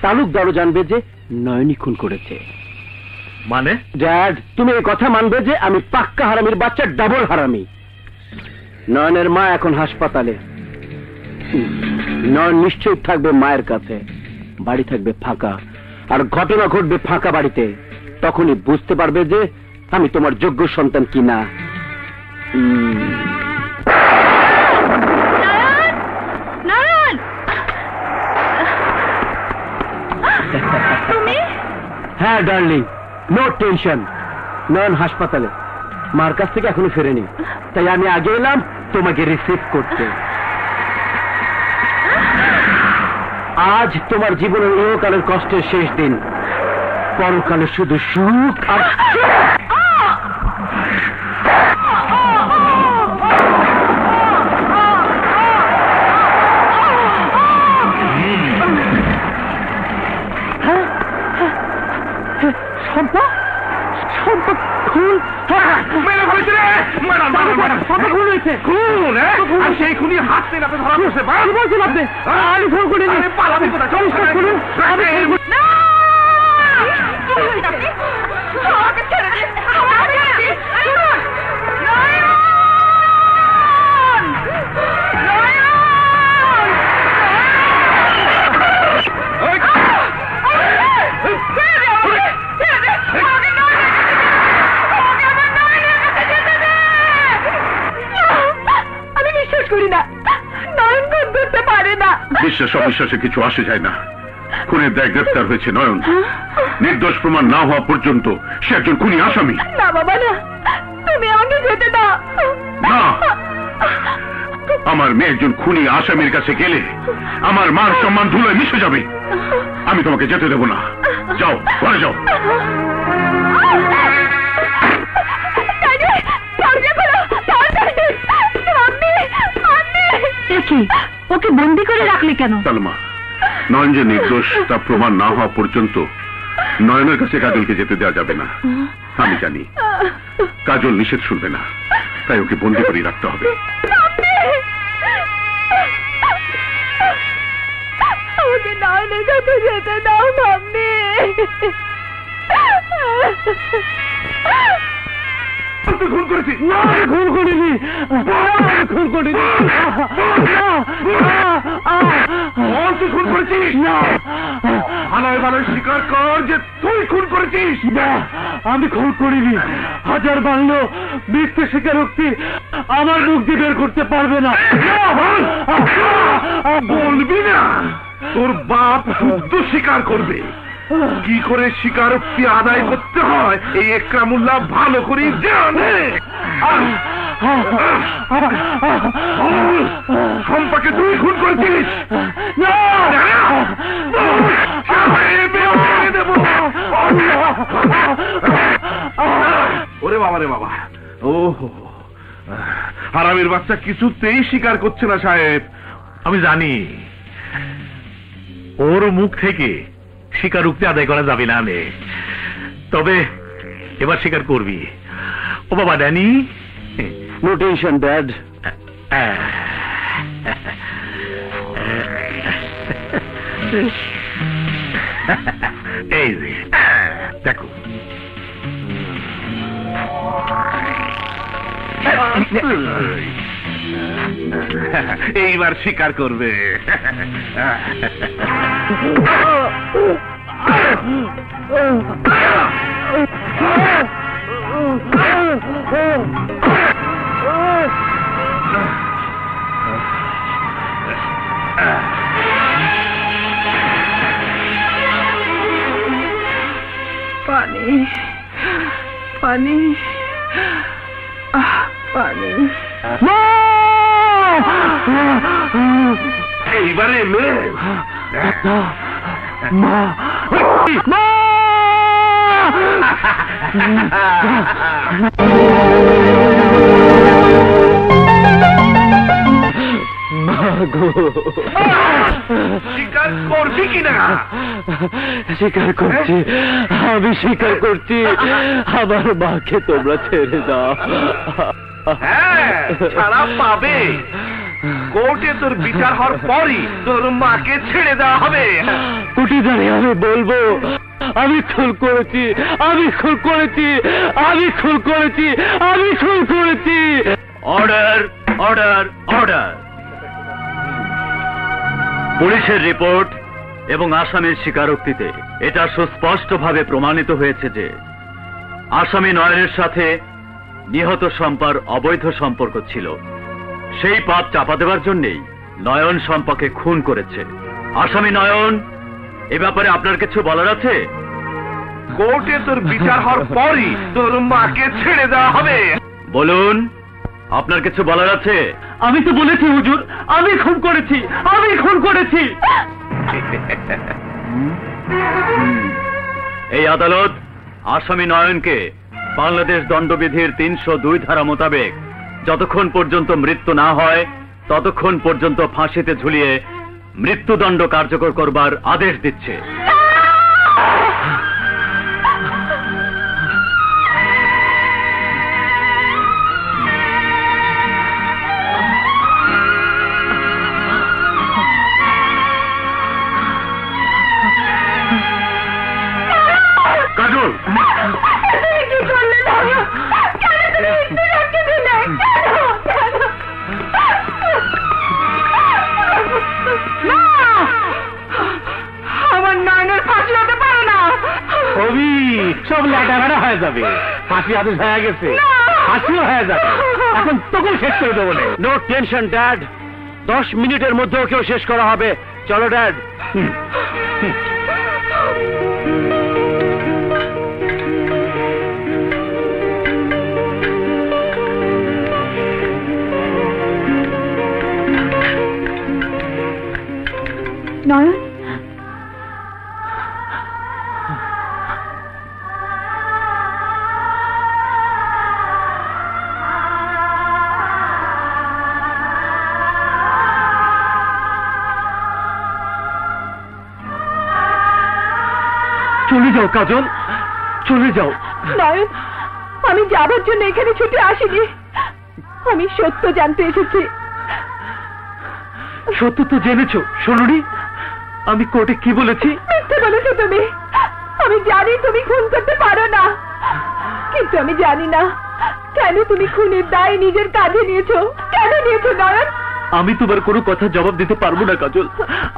তালুকদারও জানবে যে নয়নই খুন করেছে। মানে? ড্যাড, তুমি এই কথা মানবে যে আমি পাক্কা হারামির বাচ্চা, ডাবল হারামি। নয়নের মা এখন হাসপাতালে। নয়ন নিশ্চয় থাকবে মায়ের কাছে, বাড়ি থাকবে ফাঁকা, আর ঘটনা ঘটবে ফাঁকা বাড়িতে। তখনই বুঝতে পারবে যে আমি তোমার যোগ্য সন্তান কিনা। হ্যাঁ ডার্লিং, নো টেনশন। নয়ন হাসপাতালে, মার কাছ থেকে এখনো ফেরেনি, তাই আমি আগে এলাম তোমাকে রিসিভ করতে। আজ তোমার জীবনের ইহকালের কষ্টের শেষ দিন, পরকালে শুধু সুখ আর সেই খুনি হাসতে না ধরা পড়ছে। আমি ফোন করিনি, পালাবি কোথায়? আমি বিশ্বাস করি না, নয়ন খুন করতে পারে না। বিশ্বাস অবিশ্বাসে কিছু আসে যায় না। খুনের দায় গ্রেফতার হয়েছে নয়ন। নির্দোষ প্রমাণ না হওয়া পর্যন্ত সে একজন খুনি আসামি। না বাবা না, তুমি আমাকে যেতে দাও না, আমার মেয়ে একজন খুনি আসামির কাছে গেলে আমার মার সম্মান ধুলোয় মিশে যাবে। আমি তোমাকে যেতে দেব না। যাও, ঘরে যাও। ওকে বন্দি করে রাখলি কেন? সালমা, নয়ন যে নির্দোষ তা প্রমাণ না হওয়া পর্যন্ত নয়নের কাছে কাজলকে যেতে দেওয়া যাবে না। আমি জানি কাজল নিষেধ শুনবে না, তাই ওকে বন্দি করে রাখতে হবে। আমাকে নয়নের কাছে যেতে দাও মাম্মি। খুন করেছি? না, খুন করিনি, খুন করিনি। তুই খুন করেছিস? না, ভালোই ভালো স্বীকার কর যে তুই খুন করেছিস। না, আমি খুন করিনি। হাজার বাংলো মিথ্যে স্বীকারোক্তি আমার মুখ দিয়ে বের করতে পারবে না। বলবি না? তোর বাপ শুদ্ধ স্বীকার করবে। কি করে স্বীকারোক্তি আদায় করতে হয় এই একরামুল্লাহ ভালো করে জানে। সম্পাকে তুই খুন করেছিস? না, ওরে বাবা রে বাবা, ও হারামের বাচ্চা কিছুতেই স্বীকার করছে না সাহেব। আমি জানি ওর মুখ থেকে স্বীকারোক্তি আদায় করা যাবে না, তবে এবার স্বীকার করবি। ও বাবা ড্যানি, নো টেনশন ড্যাড। এই যে দেখো, এইবার স্বীকার করবে। পানি, পানি, পানি। এইবারে মেয়ে মা, মা, স্বীকার করবি কিনা? স্বীকার করছি, আমি স্বীকার করছি, আমার মাকে তোমরা ছেড়ে দাও। হ্যাঁ, ছাড়া পাবে। কোর্টে তোর বিচার হওয়ার পরই তোর মাকে ছেড়ে দেওয়া হবে। উঠে দাঁড়িয়ে আমি বলবো আমি খুন করেছি, আমি খুন করেছি, আমি খুন করেছি, আমি খুন করেছি। Order, order, order. পুলিশের রিপোর্ট এবং আসামির স্বীকারোক্তিতে এটা সুস্পষ্টভাবে প্রমাণিত হয়েছে যে আসামি নয়নের সাথে নিহত শম্পার অবৈধ সম্পর্ক ছিল। সেই পাপ চাপা দেওয়ার জন্যই নয়ন শম্পাকে খুন করেছে। আসামি নয়ন, এ ব্যাপারে আপনার কিছু বলার আছে? কোর্টে তোর বিচার হওয়ার পরই তোর মাকে ছেড়ে দেওয়া হবে। বলুন, আপনার কিছু বলার আছে? আমি তো বলেছি হুজুর, আমি খুন করেছি, আমি খুন করেছি। এই আদালত আসামি নয়নকে বাংলাদেশ দণ্ডবিধির 302 ধারা মোতাবেক যতক্ষণ পর্যন্ত মৃত্যু না হয় ততক্ষণ পর্যন্ত ফাঁসিতে ঝুলিয়ে মৃত্যুদণ্ড কার্যকর করবার আদেশ দিচ্ছে। কাজল, কি করলে নয়ন? কেন তুমি ইন্দিরাকে দিলে? না, আমার নয়নের ফাঁসি হতে পারে না। ছবি সব লেটাঘাটা হয়ে যাবে। ফাঁসি আদেশ হয়ে গেছে, ফাঁসিও হয়ে যাবে। এখন তোকে শেষ করে দেবো। নো টেনশন ড্যাড, 10 মিনিটের মধ্যে ওকেও শেষ করা হবে। চলো ড্যাড। নয়ন, চলে যাও কাজল, চলে যাও। নয়ন, আমি যাবার জন্য এখানে ছুটে আসিনি। আমি সত্য জানতে এসেছি। সত্য তো জেনেছো সোনালি? আমি কোর্টে কি বলেছি? মিথ্যে বলেছো তুমি। আমি জানি তুমি খুন করতে পারো না, কিন্তু আমি জানি না কেন তুমি খুনের দায় নিজের কাঁধে নিয়েছো। কেন নিয়েছো নয়ন? আমি তোমার কোনো কথা জবাব দিতে পারবো না কাজল।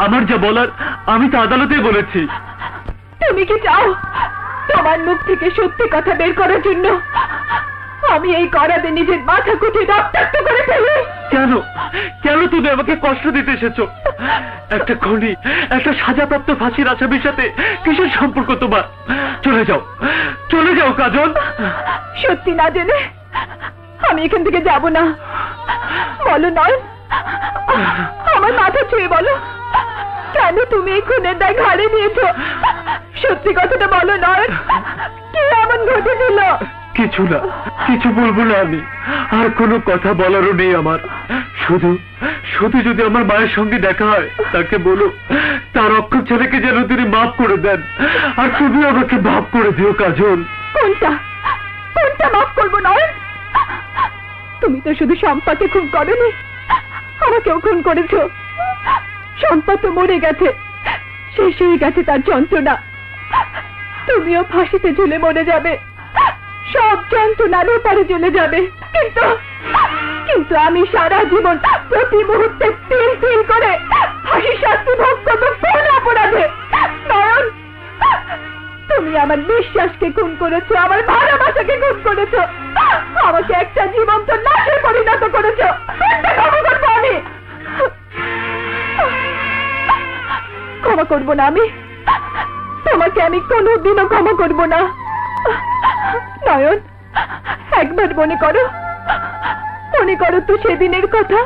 আমার যা বলার আমি তো আদালতে বলেছি। তুমি কি চাও তোমার মুখ থেকে সত্যি কথা বের করার জন্য আমি এই করাতে নিজের মাথা কুটে রক্তাক্ত করে ফেলি? কেন কেন তুমি আমাকে কষ্ট দিতে এসেছো? একটা খুনি, একটা সাজাপ্রাপ্ত ফাঁসির আসামির সাথে কিসের সম্পর্ক তোমার? চলে যাও, চলে যাও কাজল। সত্যি না জেনে আমি এখান থেকে যাব না। বলো নয়ন, আমার মাথা ছুঁয়ে বলো, কেন তুমি এই খুনের দায় ঘাড়ে নিয়েছো? সত্যি কথাটা বলো নয়ন, কি এমন ঘটেছিল? কিছু না, কিছু বলবো না আমি। আর কোনো কথা বলারও নেই আমার। শুধু শুধু যদি আমার মায়ের সঙ্গে দেখা হয় তাকে বলো তার অক্ষর ছেলেকে যেন তিনি মাফ করে দেন। আর তুমি আমাকে মাফ করে দিও কাজল। কোনটা কোনটা মাফ করবো নয়ন? তুমি তো শুধু শম্পাকে খুন করোনি, আমাকেও খুন করেছো। শম্পা তো মরে গেছে, শেষ হয়ে গেছে তার যন্ত্রণা। তুমিও ফাঁসিতে ঝুলে মরে যাবে, সব যন্ত্রণার ওপারে চলে যাবে। কিন্তু কিন্তু আমি সারা জীবন প্রতি মুহূর্তে তিল তিল করে ফাঁসির শাস্তি ভোগ করবো কোন অপরাধে? নয়ন, তুমি আমার বিশ্বাসকে খুন করেছো, আমার ভালোবাসাকে খুন করেছো, আমাকে একটা জীবন্ত লাশে পরিণত করেছো। ক্ষমা করবো আমি? ক্ষমা করবো না আমি তোমাকে, আমি কোনোদিনও ক্ষমা করবো না। নয়ন, একবার মনে করো তো সেদিনের কথা।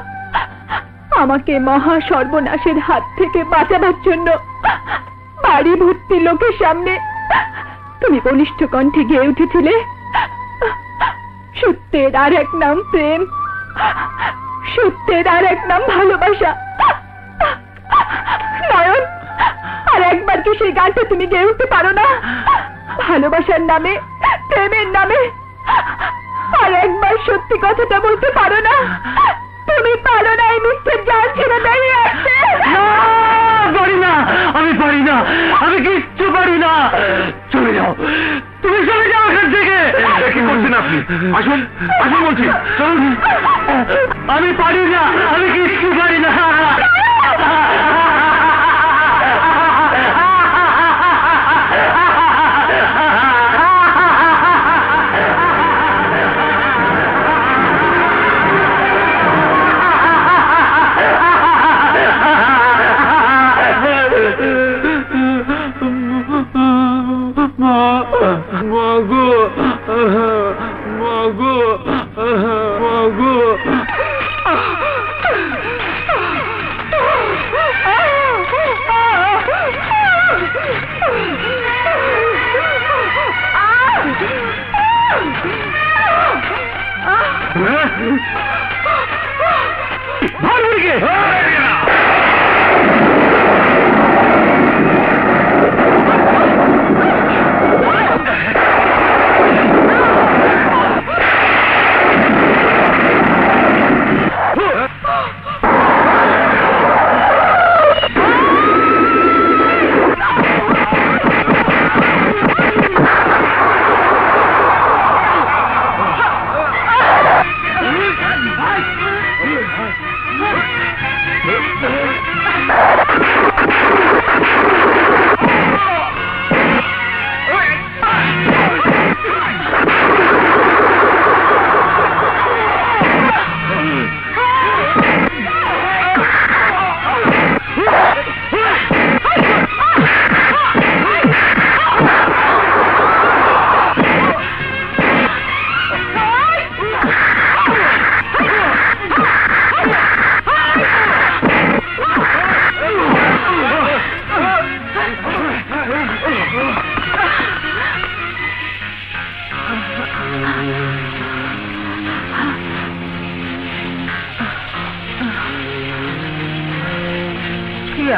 আমাকে মহা সর্বনাশের হাত থেকে বাঁচাবার জন্য বাড়ি ভর্তি লোকের সামনে তুমি বলিষ্ঠ কণ্ঠে গেয়ে উঠেছিলে, সত্যের আর এক নাম প্রেম, সত্যের আর এক নাম ভালোবাসা। নয়ন, আর একবার কি সেই গানটা তুমি গেয়ে উঠতে পারো না? ভালোবাসার নামে, প্রেমের নামে আর একবার সত্যি কথাটা বলতে পারো না? তুমি পারো না এই মিথ্যের জাল ছেড়ে দাঁড়িয়ে আসতে? পারি না, আমি পারি না, আমি কিচ্ছু পারি না। চলে যাও, তুমি চলে যাও এখান থেকে। কি করছেন আপনি? আসুন আসুন বলছি, চলুন। আমি পারি না, আমি কিচ্ছু পারি না। মা মাগো মাগো মাগো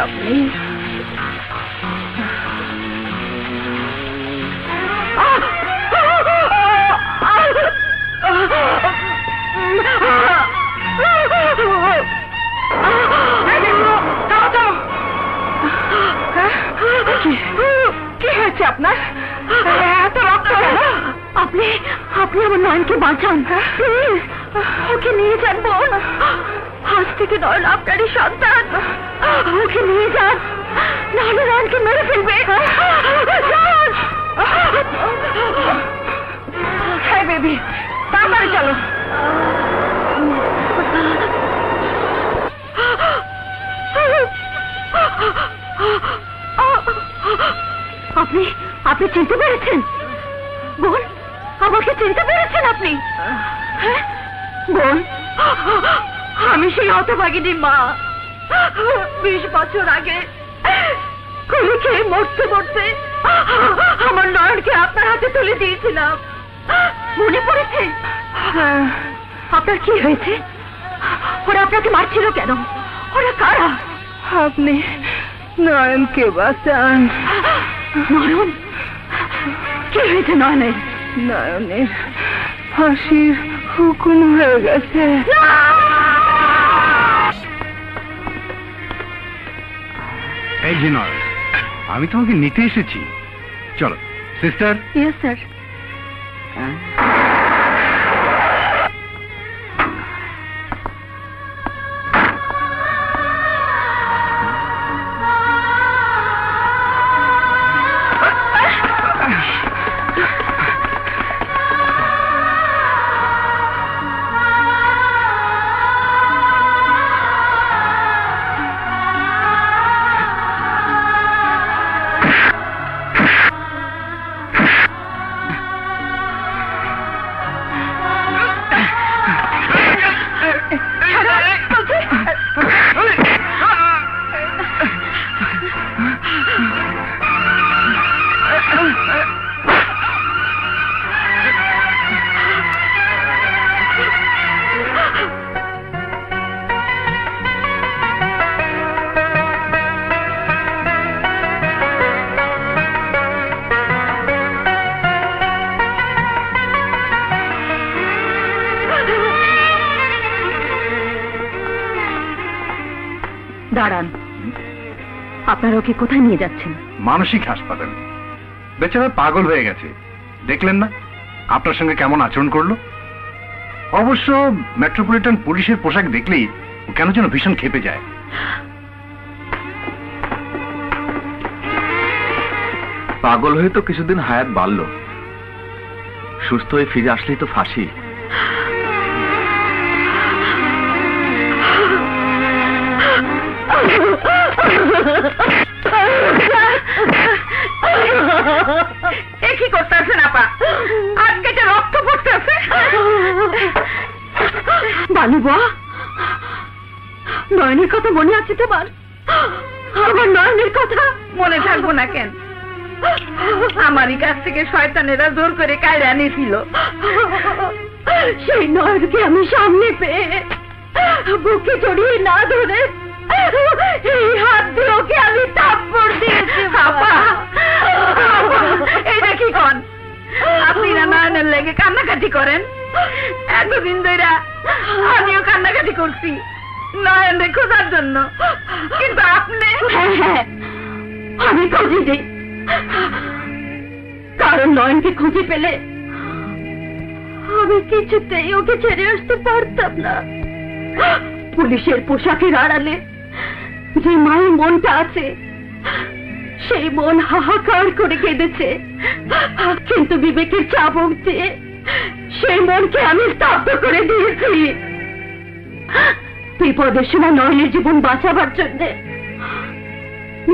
আপনি কি হয়েছে আপনার? এত রক্ত? আপনি আপনি আমার নয়নকে বাঁচান, ওকে নিয়ে যান বোন। আজ থেকে নয়ন আপনারই সন্তান, ওকে নিয়ে যান, নাহলে নয়নকে মেরে ফেলবে। হ্যাঁ বেবি, তাড়াতাড়ি চলো। আপনি আপনি চিনতে পেরেছেন বোন? আমাকে চিনতে পেরেছেন আপনি? হ্যাঁ বোন, আমি সেই হতভাগিনী মা, 20 বছর আগে গুলি খেয়ে মরতে মরতে আমার নয়নকে আপনার হাতে তুলে দিয়েছিলাম, মনে পড়েছে? আপনার কি হয়েছে? ওরা আপনাকে মারছিল কেন? ওরা কারা? আপনি নয়নকে বাঁচান। নয়ন? কি হয়েছে নয়নের? নয়নের ফাঁসির হুকুম হয়ে গেছে। এই যে নয়, আমি তোমাকে নিতে এসেছি, চলো। সিস্টার। Yes sir. দাঁড়ান, আপনারা ওকে কোথায় নিয়ে যাচ্ছেন? মানসিক হাসপাতাল। বেচারা পাগল হয়ে গেছে, দেখলেন না আপনার সঙ্গে কেমন আচরণ করলো? অবশ্য মেট্রোপলিটন পুলিশের পোশাক দেখলেই ও কেন যেন ভীষণ ক্ষেপে যায়। পাগল হয়ে তো কিছুদিন হায়াত বাড়ল, সুস্থ হয়ে ফিরে আসলেই তো ফাঁসি। কি করতে বুয়া, নয়নের কথা মনে আছে তোমার? আমার নয়নের কথা মনে থাকবো না কেন? আমারই কাছ থেকে শয়তানেরা জোর করে কায়রা আনিছিল। সেই নয়নকে আমি সামনে পেয়ে বুকে জড়িয়ে না ধরে এই হাত দিয়ে ওকে আমি থাপ্পড় দিয়েছি। আপা, এটা কি কন? আপনি না নয়নের লেগে কান্নাকাটি করেন? এতদিন ধরে আমিও কান্নাকাটি করছি নয়নের খোঁজার জন্য, কিন্তু আপনি? হ্যাঁ, আমি খুঁজে দিই, কারণ নয়নকে খুঁজে পেলে আমি কিছুতেই ওকে ছেড়ে আসতে পারতাম না। পুলিশের পোশাকের আড়ালে যে মায়ের মনটা আছে, সেই মন হাহাকার করে কেঁদেছে, কিন্তু বিবেকের চাবুক দিয়ে সেই মনকে আমি স্তব্ধ করে দিয়েছি। বিপদের সময় নয়নের জীবন বাঁচাবার জন্য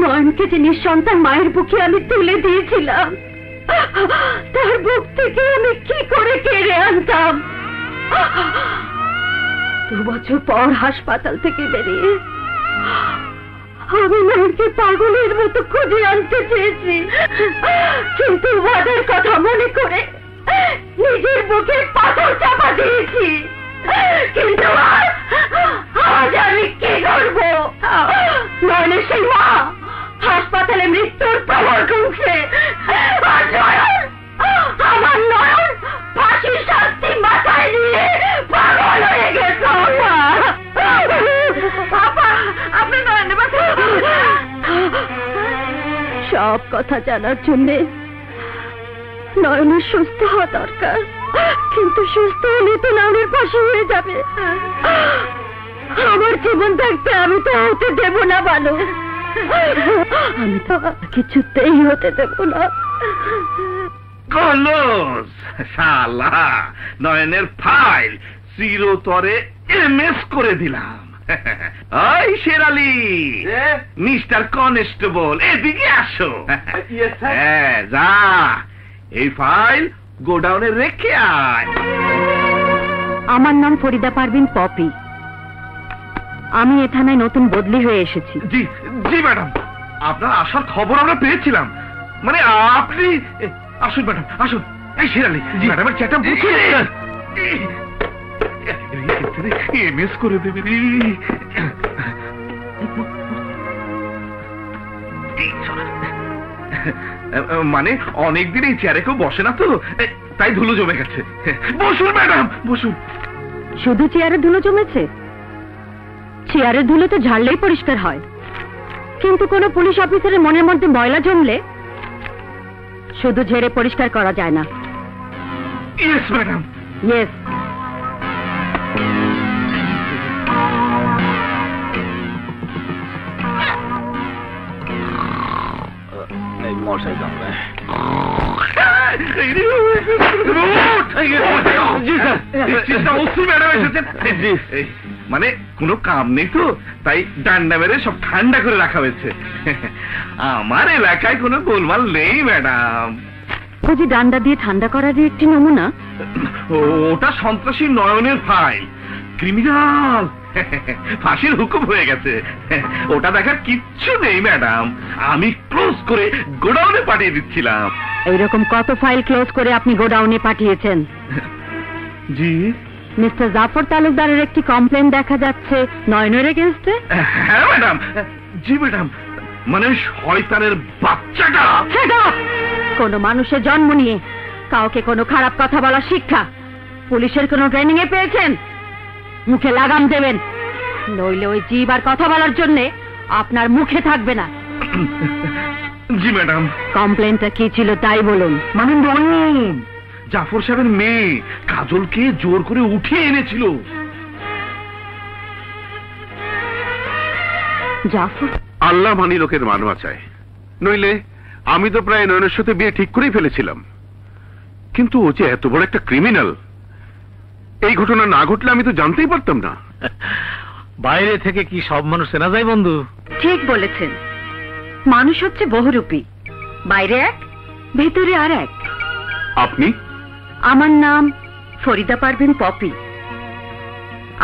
নয়নকে যে নিঃসন্তান মায়ের বুকে আমি তুলে দিয়েছিলাম, তার বুক থেকে আমি কি করে কেড়ে আনতাম? 2 বছর পর হাসপাতাল থেকে বেরিয়ে আমি নয়নকে পাগলের মতো খুঁজে আনতে চেয়েছি, কিন্তু ওদের কথা মনে করে নিজের বুকে পাথর চাপা দিয়েছি। কিন্তু আজ আমি কি করবো? নয়নের সেই মা হাসপাতালে মৃত্যুর প্রহর গুনছে, আর নয়ন, আমার নয়ন ফাঁসির শাস্তি মাথায় নিয়ে পাগল হয়ে গেছে। আপনি নয়নের বাচ্চা সব কথা জানার জন্যে নয়নের সুস্থ হওয়া দরকার, কিন্তু সুস্থ হলে তো নয়নের ফাঁসি হয়ে যাবে। আমার জীবন থাকতে আমি তো হতে দেব না ভালো, আমি তো কিছুতেই হতে দেব না। কলস শালা নয়নের ফাইল চিরতরে এমএস করে দিলাম। ওই শেরালি, মিস্টার কনস্টেবল, এদিকে আসো। হ্যাঁ, যা এই ফাইল গোডাউনে রেখে আয়। আমার নাম ফরিদা পারভিন পপি, আমি এ থানায় নতুন বদলি হয়ে এসেছি। জি জি ম্যাডাম, আপনার আসার খবর আমরা পেয়েছিলাম। মানে আপনি আসুন ম্যাডাম, আসুন। এই শেরালি, ম্যাডামের চ্যাটা বুঝুন, এমএস করে দেবে রে। মানে অনেকদিন এই চেয়ারে কেউ বসে না তো, তাই ধুলো জমে গেছে। বসুন ম্যাডাম, বসুন। শুধু চেয়ারে ধুলো জমেছে? চেয়ারের ধুলো তো ঝাড়লেই পরিষ্কার হয়, কিন্তু কোনো পুলিশ অফিসারের মনের মধ্যে ময়লা জমলে শুধু ঝেড়ে পরিষ্কার করা যায় না। Yes madam, yes. মশাই কামড়ায়। মানে কোনো কাম নেই তো, তাই ডান্ডা মেরে সব ঠান্ডা করে রাখা হয়েছে। আমার এলাকায় কোনো গোলমাল নেই ম্যাডাম। বুঝি ডান্ডা দিয়ে ঠান্ডা করার একটি নমুনা? ওটা সন্ত্রাসী নয়নের ফাইল, ক্রিমিনাল, ফাঁসির হুকুম হয়ে গেছে। ওটা দেখার কিচ্ছু নেই ম্যাডাম, আমি ক্লোজ করে গোডাউনে পাঠিয়ে দিচ্ছিলাম। এইরকম কত ফাইল ক্লোজ করে আপনি গোডাউনে পাঠিয়েছেন? জি মিস্টার জাফর তালুকদারের একটি কমপ্লেন দেখা যাচ্ছে নয়নের এগেইনস্টে। হ্যাঁ ম্যাডাম। জি ম্যাডাম, মানে শয়তানের বাচ্চাটা। কোন মানুষের জন্ম নিয়ে কাউকে কোনো খারাপ কথা বলার শিক্ষা পুলিশের কোনো ট্রেনিং এ পেয়েছেন? মুখে লাগাম দেবেন, নইলে ওই জীব আর কথা বলার জন্য আপনার মুখে থাকবে না। জি ম্যাডাম। কমপ্লেনটা কি ছিল তাই বলুন। মানে নয়ন জাফর সাহেবের মেয়ে কাজলকে জোর করে উঠিয়ে এনেছিল। জাফর? আল্লাহ মানি লোকের মান বাঁচায়, নইলে আমি তো প্রায় নয়নের সাথে বিয়ে ঠিক করেই ফেলেছিলাম। কিন্তু ও যে এত বড় একটা ক্রিমিনাল, এই ঘটনা না ঘটলে আমি তো জানতেই পারতাম না। বাইরে থেকে কি সব মানুষ চেনা যায় বন্ধু? ঠিক বলেছেন, মানুষ হচ্ছে বহুরূপী, বাইরে এক ভেতরে আর এক। আপনি? আমার নাম ফরিদা পারভিন পপি।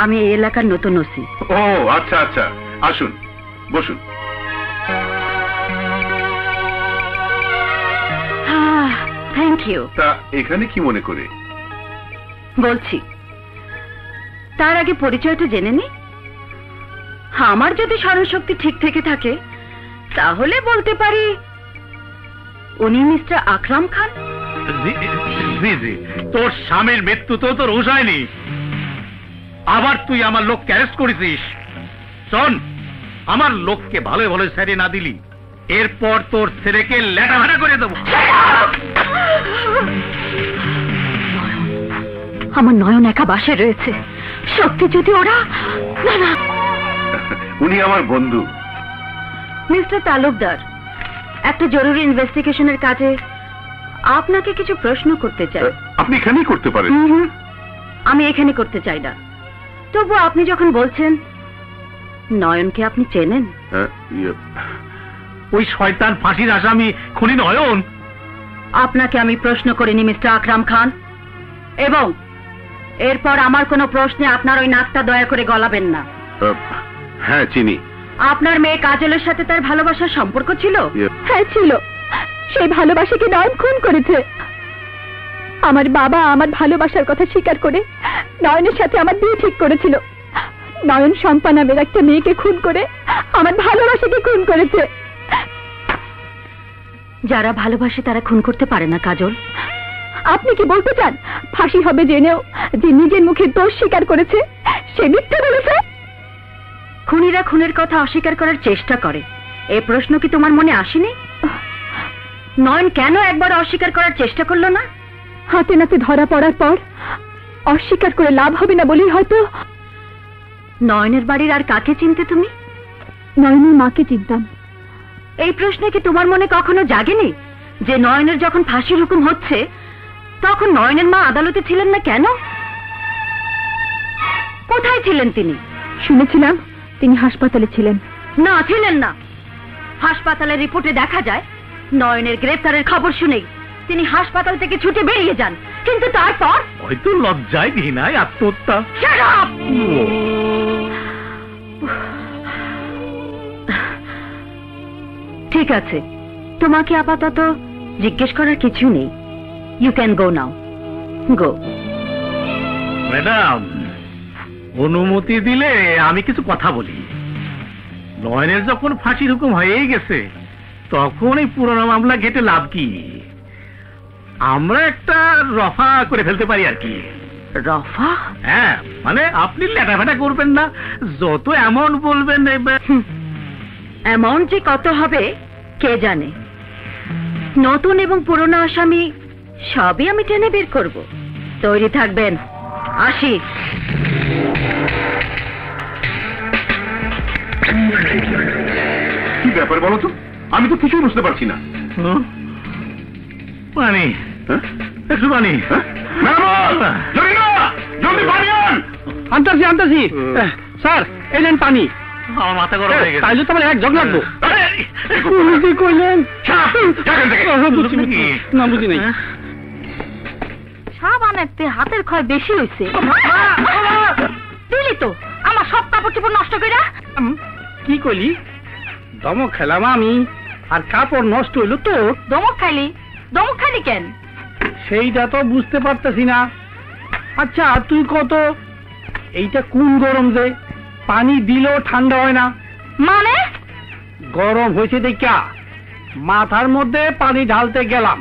আমি এই এলাকার নতুন ওসি। ও আচ্ছা আচ্ছা, আসুন বসুন। Thank you. তা এখানে কি মনে করে? বলছি, তার আগে পরিচয়টা জেনে নি। আমার যদি স্মরণশক্তি ঠিক থেকে থাকে তাহলে বলতে পারি উনি মিস্টার আকরাম খান। জি জি, তোর স্বামীর মৃত্যু তো তোর উসায়নি, আবার তুই আমার লোককে অ্যারেস্ট করেছিস। শোন, আমার লোককে ভালো ভালো ছেড়ে না দিলি এরপর তোর ছেলেকে লেটাভাটা করে দেবো। আমার নয়ন একা বাসে রয়েছে, সত্যি যদি ওরা। না না, উনি আমার বন্ধু। মিস্টার তালুকদার, একটা জরুরি ইনভেস্টিগেশনের কাজে আপনাকে কিছু প্রশ্ন করতে চাই। আপনি এখানেই করতে পারেন। আমি এখানে করতে চাই না, তবু আপনি যখন বলছেন নয়নকে আপনি চেনেন। ওই শয়তান ফাঁসির আসামি খুনি নয়ন। আপনাকে আমি প্রশ্ন করিনি মিস্টার আকরাম খান, এবং এরপর আমার কোনো প্রশ্নে আপনার ওই নাকটা দয়া করে গলাবেন না। হ্যাঁ চিনি। আপনার মেয়ে কাজলের সাথে তার ভালোবাসার সম্পর্ক ছিল? হ্যাঁ ছিল। সেই ভালোবাসাকে নয়ন খুন করেছে। আমার বাবা আমার ভালোবাসার কথা স্বীকার করে নয়নের সাথে আমার বিয়ে ঠিক করেছিল। নয়ন শম্পা নামের একটা মেয়েকে খুন করে আমার ভালোবাসাকে খুন করেছে। যারা ভালোবাসে তারা খুন করতে পারে না কাজল। আপনি কি বলতে চান ফাঁসি হবে জেনেও যে নিজের মুখে দোষ স্বীকার করেছে সে মিথ্যে বলেছে? খুনিরা খুনের কথা অস্বীকার করার চেষ্টা করে, এই প্রশ্ন কি তোমার মনে আসেনি? নয়ন কেন একবার অস্বীকার করার চেষ্টা করলো না? হাতে নাতে ধরা পড়ার পর অস্বীকার করে লাভ হবে না বলেই হয়তো। নয়নের বাড়ির আর কাকে চিনতে তুমি? নয়নের মাকে চিনতাম। এই প্রশ্নে কি তোমার মনে কখনো জাগেনি যে নয়নের যখন ফাঁসির হুকুম হচ্ছে তখন নয়নের মা আদালতে ছিলেন না কেন? কোথায় ছিলেন তিনি? শুনেছিলাম তিনি হাসপাতালে ছিলেন। না, ছিলেন না। হাসপাতালের রিপোর্টে দেখা যায় নয়নের গ্রেফতারের খবর শুনেই তিনি হাসপাতাল থেকে ছুটে বেরিয়ে যান, কিন্তু তারপর হয়তো লজ্জায় ঘৃণায় আত্মহত্যা। Shut up! ঠিক আছে, তোমাকে আপাতত জিজ্ঞেস করার কিছু নেই। You can go now, go. Madam, অনুমতি দিলে আমি কিছু কথা বলি। নয়নের যখন ফাঁসির হুকুম হয়েই গেছে তখন এই পুরোনো মামলা ঘেটে লাভ কি? আমরা একটা রফা করে ফেলতে পারি আর কি। রফা? হ্যাঁ, মানে আপনি লেটাফেটা করবেন না, যত অ্যামাউন্ট বলবেন। অ্যামাউন্ট যে কত হবে কে জানে। নতুন এবং পুরনো আসামি সবই আমি টেনে বের করব। তৈরি থাকবেন, আসি। কি ব্যাপার বলো তো, আমি তো কিছুই বুঝতে পারছি না। পানি, একটু পানি। আনতাছি আনতাছি। স্যার এই নেন পানি। আমার মাথা গরম হয়ে গেছে। তাইলে তো আমার এক জগ লাগবো। কি কইলেন? না বুঝি নাই। সাবানেতে হাতের ক্ষয় বেশি হয়েছে। দিলি তো আমার সব কাপড় চোপড় নষ্ট কইরা। কি কইলি? দমক খেলাম আমি, আর কাপড় নষ্ট হইলো তো। দমক খাইলি? দমক খাইলি কেন? সেইটা তো বুঝতে পারতেছি না। আচ্ছা তুই কত, এইটা কোন গরম যে পানি দিলেও ঠান্ডা হয় না? মানে গরম হয়েছে দেখা মাথার মধ্যে পানি ঢালতে গেলাম,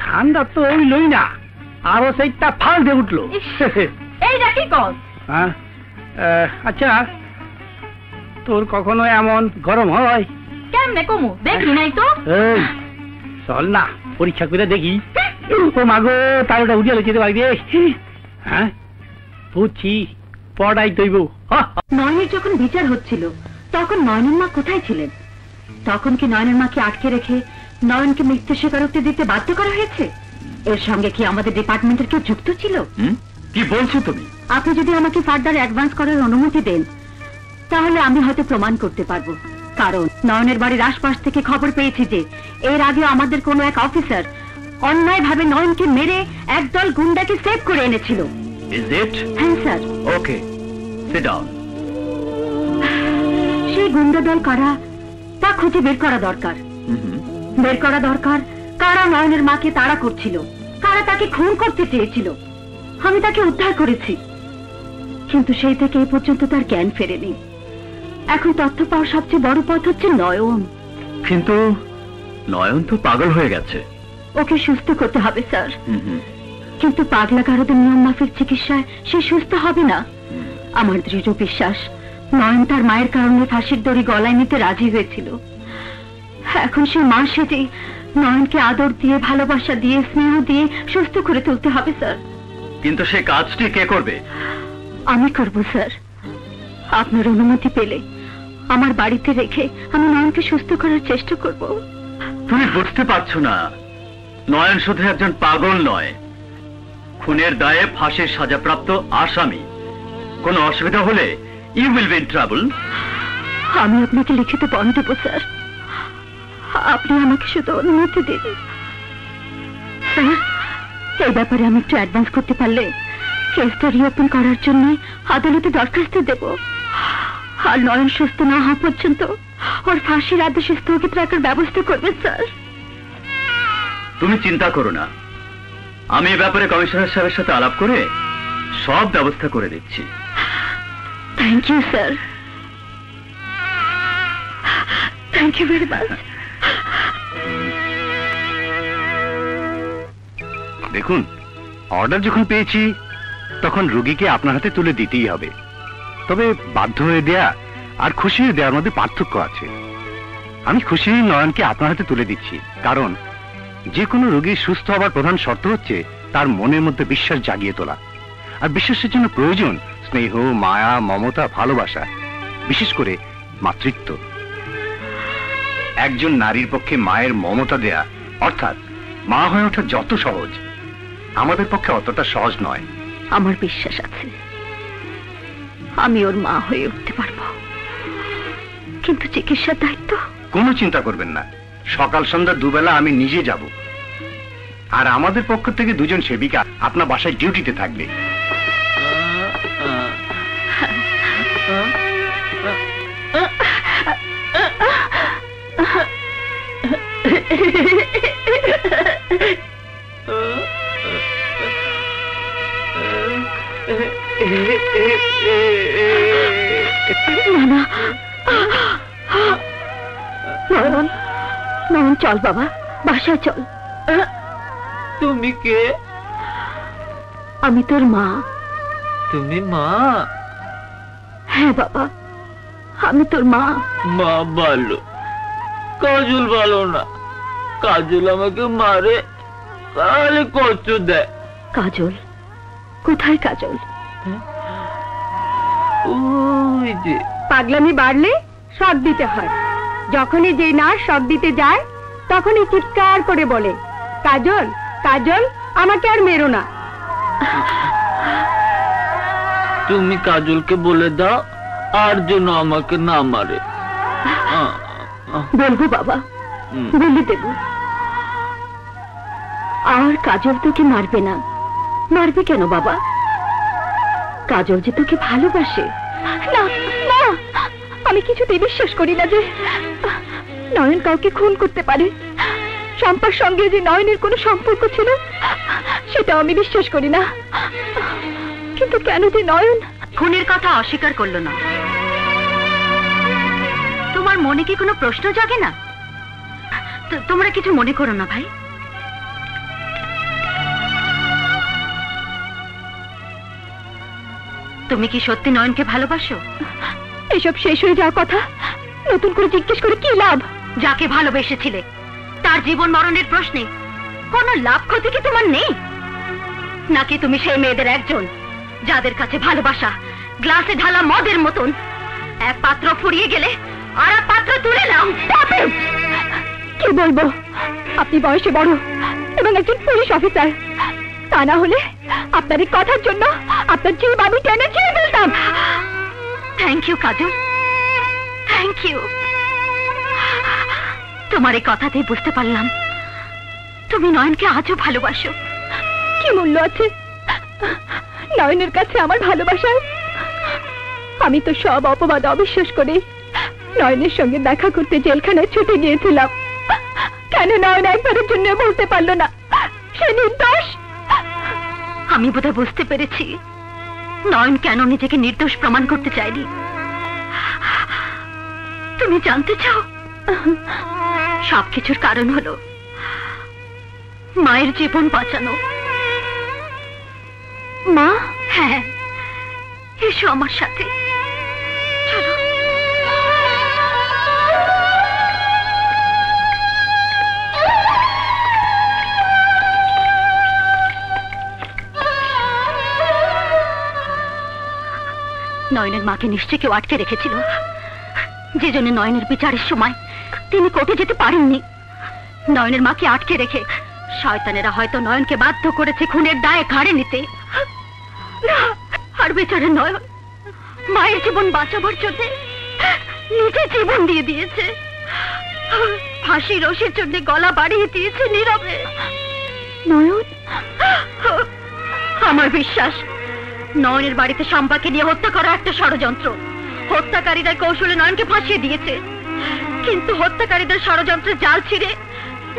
ঠান্ডা তো হইলই না, আরো সেইটা ফাল দিয়ে উঠলো। এইটা কি কর? হ্যাঁ, আচ্ছা তোর কখনো এমন গরম হয়? কেমনে কমু দেখি নাই তো। এই চল না পরীক্ষা করে দেখি। ও মাগো, তারটা উঠিয়ে লেগে বাড়ি রে। হ্যাঁ বুঝছি, পড়াই তৈব। নয়নের যখন বিচার হচ্ছিল তখন নয়নের মা কোথায় ছিলেন? তখন কি নয়নের মাকে আটকে রেখে নয়নকে মৃত্যু স্বীকারোক্তি দিতে বাধ্য করা হয়েছে? এর সঙ্গে কি আমাদের ডিপার্টমেন্টের কেউ যুক্ত ছিল? কি বলছো তুমি? আপনি যদি আমাকে ফার্দার অ্যাডভান্স করার অনুমতি দেন তাহলে আমি হয়তো প্রমাণ করতে পারবো। কারণ নয়নের বাড়ির আশপাশ থেকে খবর পেয়েছি যে এর আগে আমাদের কোনো এক অফিসার অন্যায়ভাবে নয়নকে মেরে একদল গুন্ডাকে সেভ করে এনেছিল। Is it? হ্যাঁ স্যার। ওকে, Sit down. সেই গুন্ডা দল কারা তা খুঁজে বের করা দরকার। বের করা দরকার কারা নয়নের মাকে তাড়া করছিল, কারা তাকে খুন করতে চেয়েছিল। আমি তাকে উদ্ধার করেছি, কিন্তু সেই থেকে এই পর্যন্ত তার জ্ঞান ফেরেনি। এখন তথ্য পাওয়ার সবচেয়ে বড় পথ হচ্ছে নয়ন। কিন্তু নয়ন তো পাগল হয়ে গেছে। ওকে সুস্থ করতে হবে স্যার, কিন্তু পাগলা কারোদের নিয়ম মাফিক চিকিৎসায় সে সুস্থ হবে না। আমার দৃঢ় বিশ্বাস নয়ন তার মায়ের কারণে ফাঁসির দড়ি গলায় নিতে রাজি হয়েছিল। এখন সে মা সেজে নয়নকে আদর দিয়ে, ভালোবাসা দিয়ে, স্নেহ দিয়ে সুস্থ করে তুলতে হবে স্যার। কিন্তু সে কাজটি কে করবে? আমি করব স্যার। আপনার অনুমতি পেলে আমার বাড়িতে রেখে আমি নয়নকে সুস্থ করার চেষ্টা করব। তুমি বুঝতে পারছো না, নয়ন শুধু একজন পাগল নয়, খুনের দায়ে ফাঁসির সাজাপ্রাপ্ত আসামি। কোনো অসুবিধা হলে you will be in trouble. আমি আপনাকে লিখিত বন্ড দেব স্যার, আপনি আমাকে শুধু অনুমতি দিন স্যার। এই ব্যাপারে আমি একটু অ্যাডভান্স করতে পারলে কেসটা রিওপেন করার জন্য আদালতে দরখাস্ত দেব। আর নয়ন সুস্থ না হওয়া পর্যন্ত ওর ফাঁসির আদেশ স্থগিত রাখার ব্যবস্থা করবেন স্যার। তুমি চিন্তা করো না, আমি এ ব্যাপারে কমিশনার সাহেবের সাথে আলাপ করে সব ব্যবস্থা করে দিচ্ছি। Thank you sir, thank you very much. দেখুন, অর্ডার যখন পেয়েছি তখন রোগীকে আপনার হাতে তুলে দিতেই হবে। তবে বাধ্য হয়ে দেয়া আর খুশি হয়ে দেওয়ার মধ্যে পার্থক্য আছে। আমি খুশি হয়ে নয়নকে আপনার হাতে তুলে দিচ্ছি, কারণ যে কোনো রোগীর সুস্থ হবার প্রধান শর্ত হচ্ছে তার মনের মধ্যে বিশ্বাস জাগিয়ে তোলা। আর বিশ্বাসের জন্য প্রয়োজন স্নেহ, মায়া, মমতা, ভালোবাসা, বিশেষ করে মাতৃত্ব। একজন নারীর পক্ষে মায়ের মমতা দেয়া অর্থাৎ মা হয়ে ওঠা যত সহজ, আমাদের পক্ষে অতটা সহজ নয়। আমার বিশ্বাস আছে আমি ওর মা হয়ে উঠতে পারবো, কিন্তু চিকিৎসার দায়িত্ব। কোনো চিন্তা করবেন না, সকাল সন্ধ্যা দুবেলা আমি নিজে যাব। আর আমাদের পক্ষ থেকে দুজন সেবিকা আপনার বাসায় ডিউটিতে থাকবে। নয়ন, নয়ন চল বাবা, বাসায় চল। তুমি কে? আমি তোর মা। তুমি মা? হ্যাঁ বাবা, আমি তোর মা। মা ভালো, কাজল ভালো না। কাজল আমাকে মারে, তাহলে কষ্ট দেয়। কাজল কোথায়? কাজল ওই যে। পাগলামি বাড়লে শক দিতে হয়। যখনই যে না শক দিতে যায় তখনই চিৎকার করে বলে, কাজল কাজল আমাকে আর মেরো না। তুমি কাজলকে বলে দাও আর যেন আমাকে না মারে। বলবো বাবা, বলে দেব। আর কাজল তোকে মারবে না। মারবে কেন বাবা? কাজল যে তোকে ভালোবাসে। না না, আমি কিছুতেই বিশ্বাস করি না যে নয়ন কাউকে খুন করতে পারে। শম্পার সঙ্গে যে নয়নের কোনো সম্পর্ক ছিল সেটাও আমি বিশ্বাস করি না। কিন্তু কেন যে নয়ন খুনের কথা অস্বীকার করলো না? তোমার মনে কি কোনো প্রশ্ন জাগে না? তোমরা কিছু মনে করো না ভাই। তুমি কি সত্যি নয়নকে ভালোবাসো? এসব শেষ হয়ে যাওয়ার কথা নতুন করে জিজ্ঞেস করে কি লাভ? যাকে ভালোবেসেছিলে তার জীবন মরণের প্রশ্নে কোনো লাভ ক্ষতি কি তোমার নেই? নাকি তুমি সেই মেয়েদের একজন যাদের কাছে ভালোবাসা গ্লাসে ঢালা মদের মতন, এক পাত্র ফুরিয়ে গেলে আর এক পাত্র তুলে নাও? কি বলবো, আপনি বয়সে বড় এবং একজন পুলিশ অফিসার। তা না হলে আপনার এই কথার জন্য আপনার জীব আমি টেনে ছেড়ে ফেলতাম। Thank you Kajal, thank you. তোমার এই কথাতেই বুঝতে পারলাম তুমি নয়নকে আজও ভালোবাসো। কি মূল্য আছে নয়নের কাছে আমার ভালোবাসার? আমি তো সব অপবাদ অবিশ্বাস করে নয়নের সঙ্গে দেখা করতে জেলখানায় ছুটে গিয়েছিলাম। কেন নয়ন একবারের জন্য বলতে পারলো না সে নির্দোষ? আমি বোধহয় বুঝতে পেরেছি নয়ন কেন নিজেকে নির্দোষ প্রমাণ করতে চায়নি। তুমি জানতে চাও? সবকিছুর কারণ হলো মায়ের জীবন বাঁচানো। মা? হ্যাঁ, এসো আমার সাথে, চলো। নয়নের মাকে নিশ্চয় কেউ আটকে রেখেছিল, যে জন্য নয়নের বিচারের সময় তিনি কোর্টে যেতে পারেননি। নয়নের মাকে আটকে রেখে শয়তানেরা হয়তো নয়নকে বাধ্য করেছে খুনের দায়ে ঘাড়ে নিতে। আর বেচারা নয়ন মায়ের জীবন বাঁচাবার জন্য নিজে জীবন দিয়ে দিয়েছে। ফাঁসি রশির জন্য গলা বাড়িয়ে দিয়েছে নীরবে। নয়ন? আমার বিশ্বাস নয়নের বাড়িতে শম্পাকে নিয়ে হত্যা করা একটা ষড়যন্ত্র। হত্যাকারীরা কৌশলে নয়নকে ফাঁসিয়ে দিয়েছে, কিন্তু হত্যাকারীদের ষড়যন্ত্রের জাল ছিঁড়ে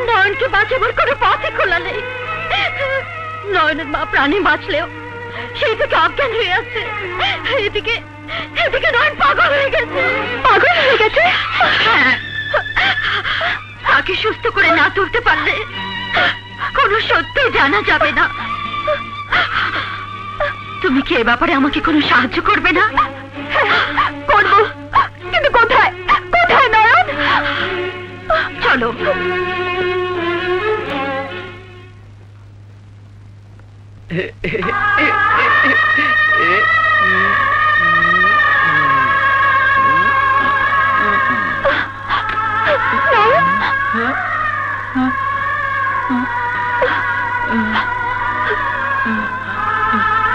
নয়নকে বাঁচাবার কোনো পথই খোলা নেই। নয়নের মা প্রাণে বাঁচলেও সেই থেকে অজ্ঞান হয়ে আছে। এদিকে নয়ন পাগল হয়ে গেছে। পাগল হয়ে গেছে? হ্যাঁ, তাকে সুস্থ করে না তুলতে পারলে কোনো সত্যি জানা যাবে না। তুমি কি এ ব্যাপারে আমাকে কোনো সাহায্য করবে না? করবো, কিন্তু কোথায়? কোথায় নয়ন? চলো।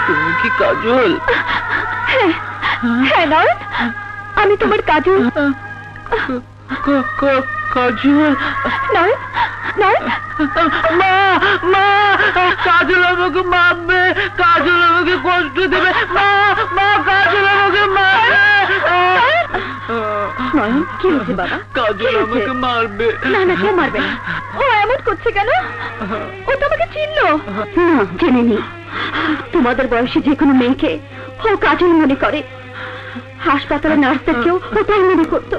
তুমি কি কাজল? হ্যাঁ নয়ন, আমি তোমার কাজল। কাজল? নয়ন, নয়ন, মা, মা, কাজল আমাকে মারবে, কাজল আমাকে কষ্ট দেবে, মা, মা, কাজল আমাকে মারবে। নয়ন, কি হয়েছে বাবা? কাজল আমাকে মারবে। না না, কেউ মারবে না। ও এমন করছে কেন? ও তো আমাকে চিনলো। না, চেনেনি। তোমাদের বয়সী যে কোনো মেয়েকে ও কাজল মনে করে। হাসপাতালে নার্সদেরকেও ওটাই মনে করতো।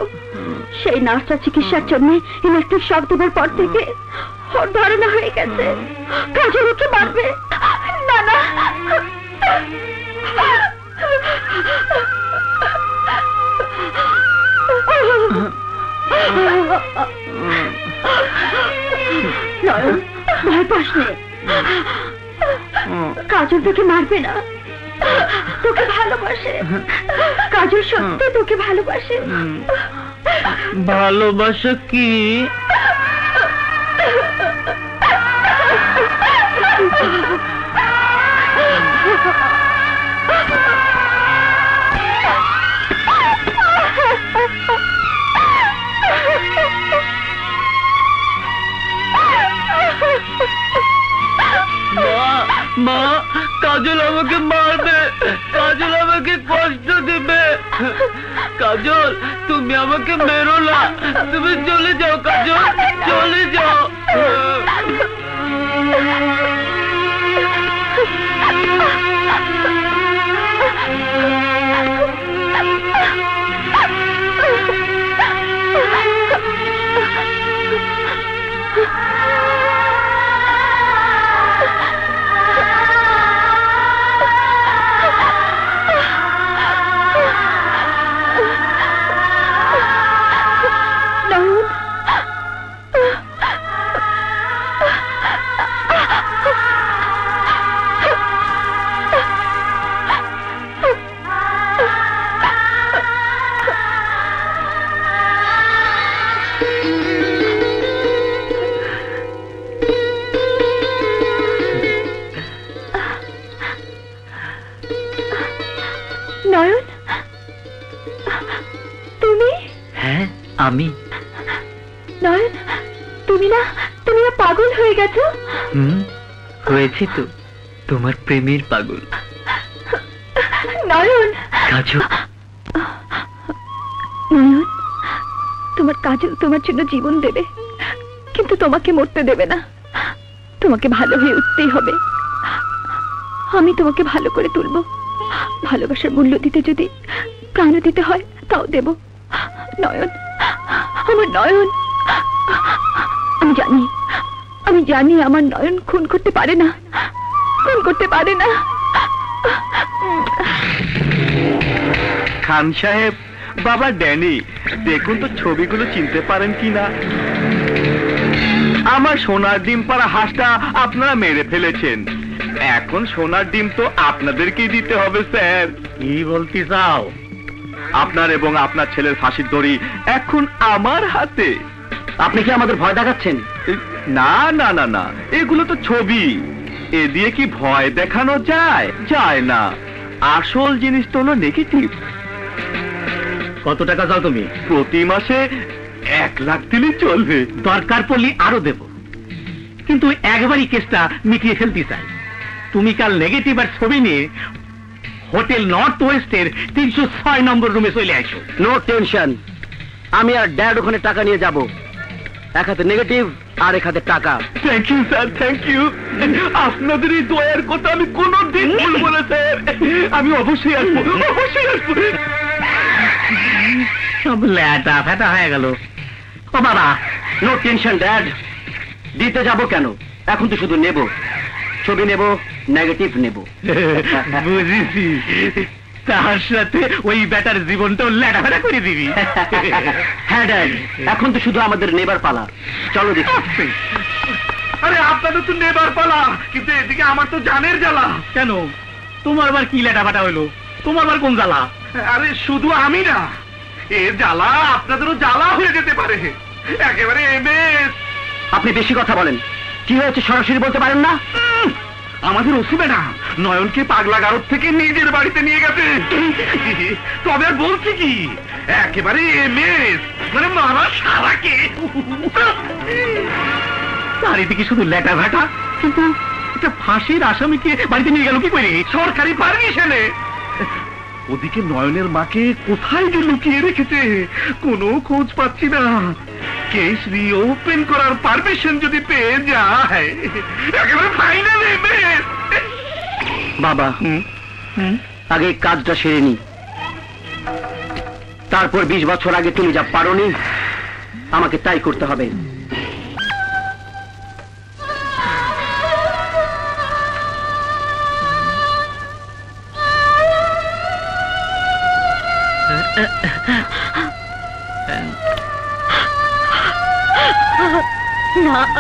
সেই নার্সরা চিকিৎসার জন্য ইলেকট্রিক শক দেবার পর থেকে ওর ধারণা হয়ে গেছে কাজল ওকে মারবে। না না, নয়ন, ভয় পাস নে। কাজল তোকে মারবে না, তোকে ভালোবাসে। কাজল সত্যি তোকে ভালোবাসে। ভালোবাসা কি? মা, কাজল আমাকে মারবে, কাজল আমাকে কষ্ট দিবে। কাজল, তুমি আমাকে মেরো না, তুমি চলে যাও কাজল, চলে যাও। নয়ন, তুমি? হ্যাঁ, আমি। নয়ন, তুমি না পাগল হয়ে গেছো? হয়েছি তো, তোমার প্রেমের পাগল। নয়ন, কাজল, নয়ন, তোমার কাজল তোমার জন্য জীবন দেবে, কিন্তু তোমাকে মরতে দেবে না। তোমাকে ভালো হয়ে উঠতেই হবে। আমি তোমাকে ভালো করে তুলবো। ভালোবাসার মূল্য দিতে যদি প্রাণ দিতে হয় তাও দেব। নয়ন, আমার নয়ন। আমি জানি আমার নয়ন খুন করতে পারে না, খুন করতে পারে না। খান সাহেব, বাবা ড্যানি, দেখুন তো ছবিগুলো চিনতে পারেন কিনা। আমার সোনার ডিম পাড়া হাঁসটা আপনারা মেরে ফেলেছেন, এখন সোনার ডিম তো আপনাদেরকেই দিতে হবে স্যার। কি বলতে চাও? আপনার এবং আপনার ছেলের ফাঁসির দড়ি এখন আমার হাতে। আপনি কি আমাদের ভয় দেখাচ্ছেন? না না না না, এগুলো তো ছবি, এ দিয়ে কি ভয় দেখানো যায়? যায় না। আসল জিনিসটা হলো নেগেটিভ। কত টাকা চাও তুমি? প্রতি মাসে 1 লাখ দিলেই চলবে। দরকার পড়লে আরো দেব, কিন্তু একবারই কেসটা মিটিয়ে ফেলতে চাই। তুমি কাল নেগেটিভ আর ছবি নিয়ে হোটেল নর্থ ওয়েস্টের 306 নম্বর রুমে চলে আসো। নো টেনশন, আমি আর ড্যাড ওখানে টাকা নিয়ে যাব। এক হাতে নেগেটিভ আর এক হাতে টাকা। Thank you sir, thank you. আপনাদের এই দয়ার কথা আমি কোনোদিন ভুলবো না স্যার। আমি অবশ্যই আসবো, অবশ্যই আসবো। সব ল্যাটা ফ্যাটা হয়ে গেল। ও বাবা, নো টেনশন ড্যাড, দিতে যাব কেন, এখন তো শুধু নেব। ছবি নেব, নেগেটিভ নেব। বুঝেছি, তার সাথে ওই ব্যাটার জীবনটাও ল্যাটা ফ্যাটা করে দিবি। হ্যাঁ ড্যাড, এখন তো শুধু আমাদের নেবার পালা। চলো দেখি। আরে আপনাদের তো নেবার পালা, কিন্তু এদিকে আমার তো জানের জ্বালা। কেন, তোমার বার কি ল্যাটা ফ্যাটা হইলো? তোমার বার কোন জ্বালা? আরে শুধু আমি না, এর জ্বালা আপনাদেরও জ্বালা হয়ে যেতে পারে। একেবারে এমএস। আপনি বেশি কথা বলেন, কি হয়েছে সরাসরি বলতে পারেন না? আমাদের ওসি ম্যাডাম নয়নকে পাগলা গারদ থেকে নিজের বাড়িতে নিয়ে গেছে। তবে আর বলছি কি, একেবারে এমএস, মানে মারা সারাকে। চারিদিকে শুধু ল্যাটা ভ্যাটা, কিন্তু একটা ফাঁসির আসামিকে বাড়িতে নিয়ে গেল কি করে? সরকারি পারমিশনে। ওদিকে নয়নের মাকে কোথায় যে লুকিয়ে রেখেছে, কোনো খোঁজ পাচ্ছি না। কেস রিওপেন করার পারমিশন যদি পেয়ে যায়, একেবারে ফাইনাল এমএস। বাবা, আগে কাজটা সেরে নি, তারপর 20 বছর আগে তুমি যা পারোনি আমাকে তাই করতে হবে। না,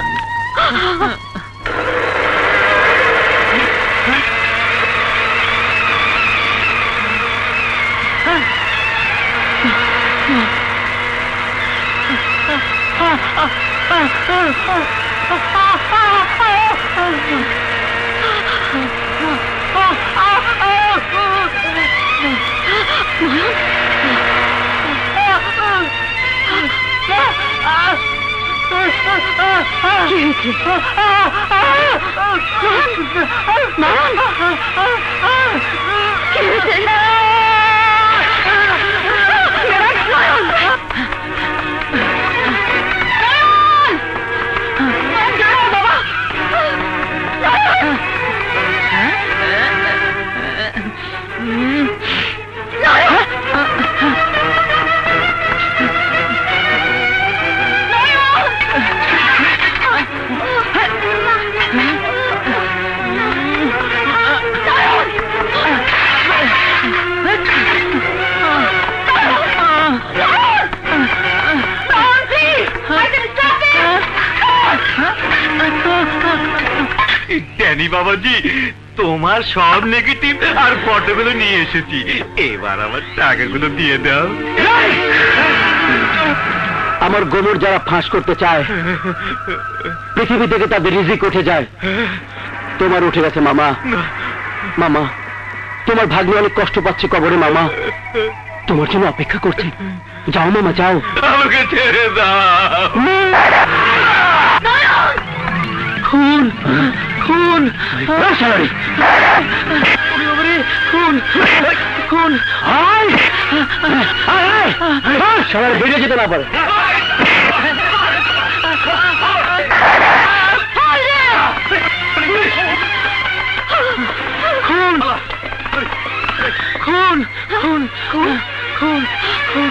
ড্যানি বাবাজি, তোমার সব নেগেটিভ আর ফটোগুলো নিয়ে এসেছি, এবার আমার টাকাগুলো দিয়ে দাও। আমার গোমর যারা ফাঁস করতে চায়, পৃথিবী থেকে তাদের রিজিক উঠে যায়। তোমার উঠে গেছে মামা। মামা, তোমার ভাগ্নে অনেক কষ্ট পাচ্ছে কবরে মামা, তোমার জন্য অপেক্ষা করছে। যাও মামা, যাও। আমাকে ছেড়ে দাও। খুন খুন। খুন সবাই বেরিয়ে যেতে না পারে। খুন খুন খুন খুন খুন খুন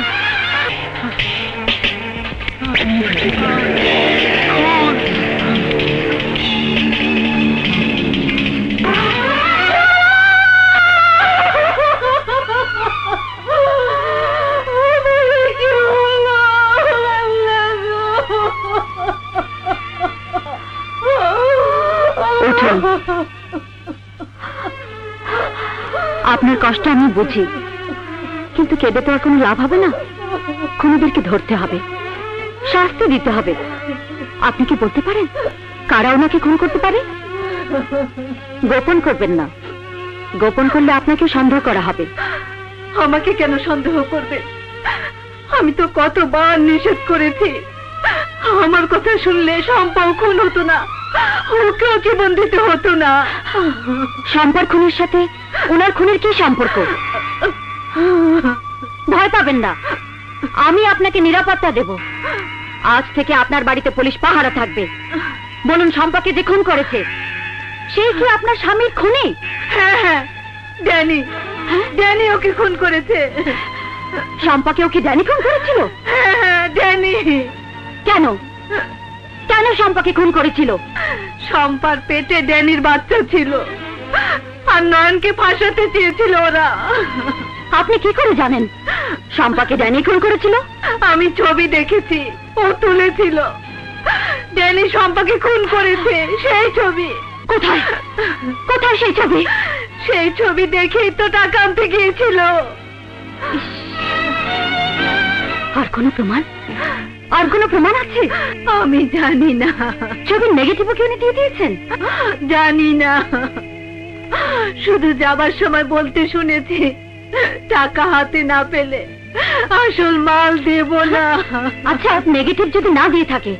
আপনার কষ্ট আমি বুঝি, কিন্তু কেঁদে তো আর কোনো লাভ হবে না। খুনিদেরকে ধরতে হবে, শাস্তি দিতে হবে। আপনি কি বলতে পারেন কারা ওনাকে খুন করতে পারে? গোপন করবেন না, গোপন করলে আপনাকে সন্দেহ করা হবে। আমাকে কেন সন্দেহ করবে? আমি তো কতবার নিষেধ করেছি। আমার কথা শুনলে শম্পাও খুন হতো না, ওকেও জীবন দিতে হতো না। শম্পার খুনের সাথে ওনার খুনের কি সম্পর্ক? ভয় পাবেন না, আমি আপনাকে নিরাপত্তা দেব। আজ থেকে আপনার বাড়িতে পুলিশ পাহারা থাকবে। বলুন, শম্পাকে যে খুন করেছে সে কি আপনার স্বামীর খুনি? হ্যাঁ হ্যাঁ, ড্যানি, ড্যানি ওকে খুন করেছে। শম্পাকেও কি ড্যানি খুন করেছিল? হ্যাঁ হ্যাঁ, ড্যানি। কেন কেন শম্পাকে খুন করেছিল? শম্পার পেটে ড্যানির বাচ্চা ছিল, আর নয়নকে ফাঁসাতে চেয়েছিল ওরা। আপনি কি করে জানেন শম্পাকে ড্যানি খুন করেছিল? আমি ছবি দেখেছি, ও তুলেছিল। ড্যানি শম্পাকে খুন করেছে, সেই ছবি। কোথায় কোথায় সেই ছবি? সেই ছবি দেখেই তো টাকা আনতে গিয়েছিল। আর কোনো প্রমাণ? আর কোনো প্রমাণ আছে? আমি জানি না। ছবির নেগেটিভও কি উনি দিয়ে দিয়েছেন? জানি না, শুধু যাবার সময় বলতে শুনেছি টাকা হাতে না পেলে আসল মাল দেব না। আচ্ছা, নেগেটিভ যদি না দিয়ে থাকে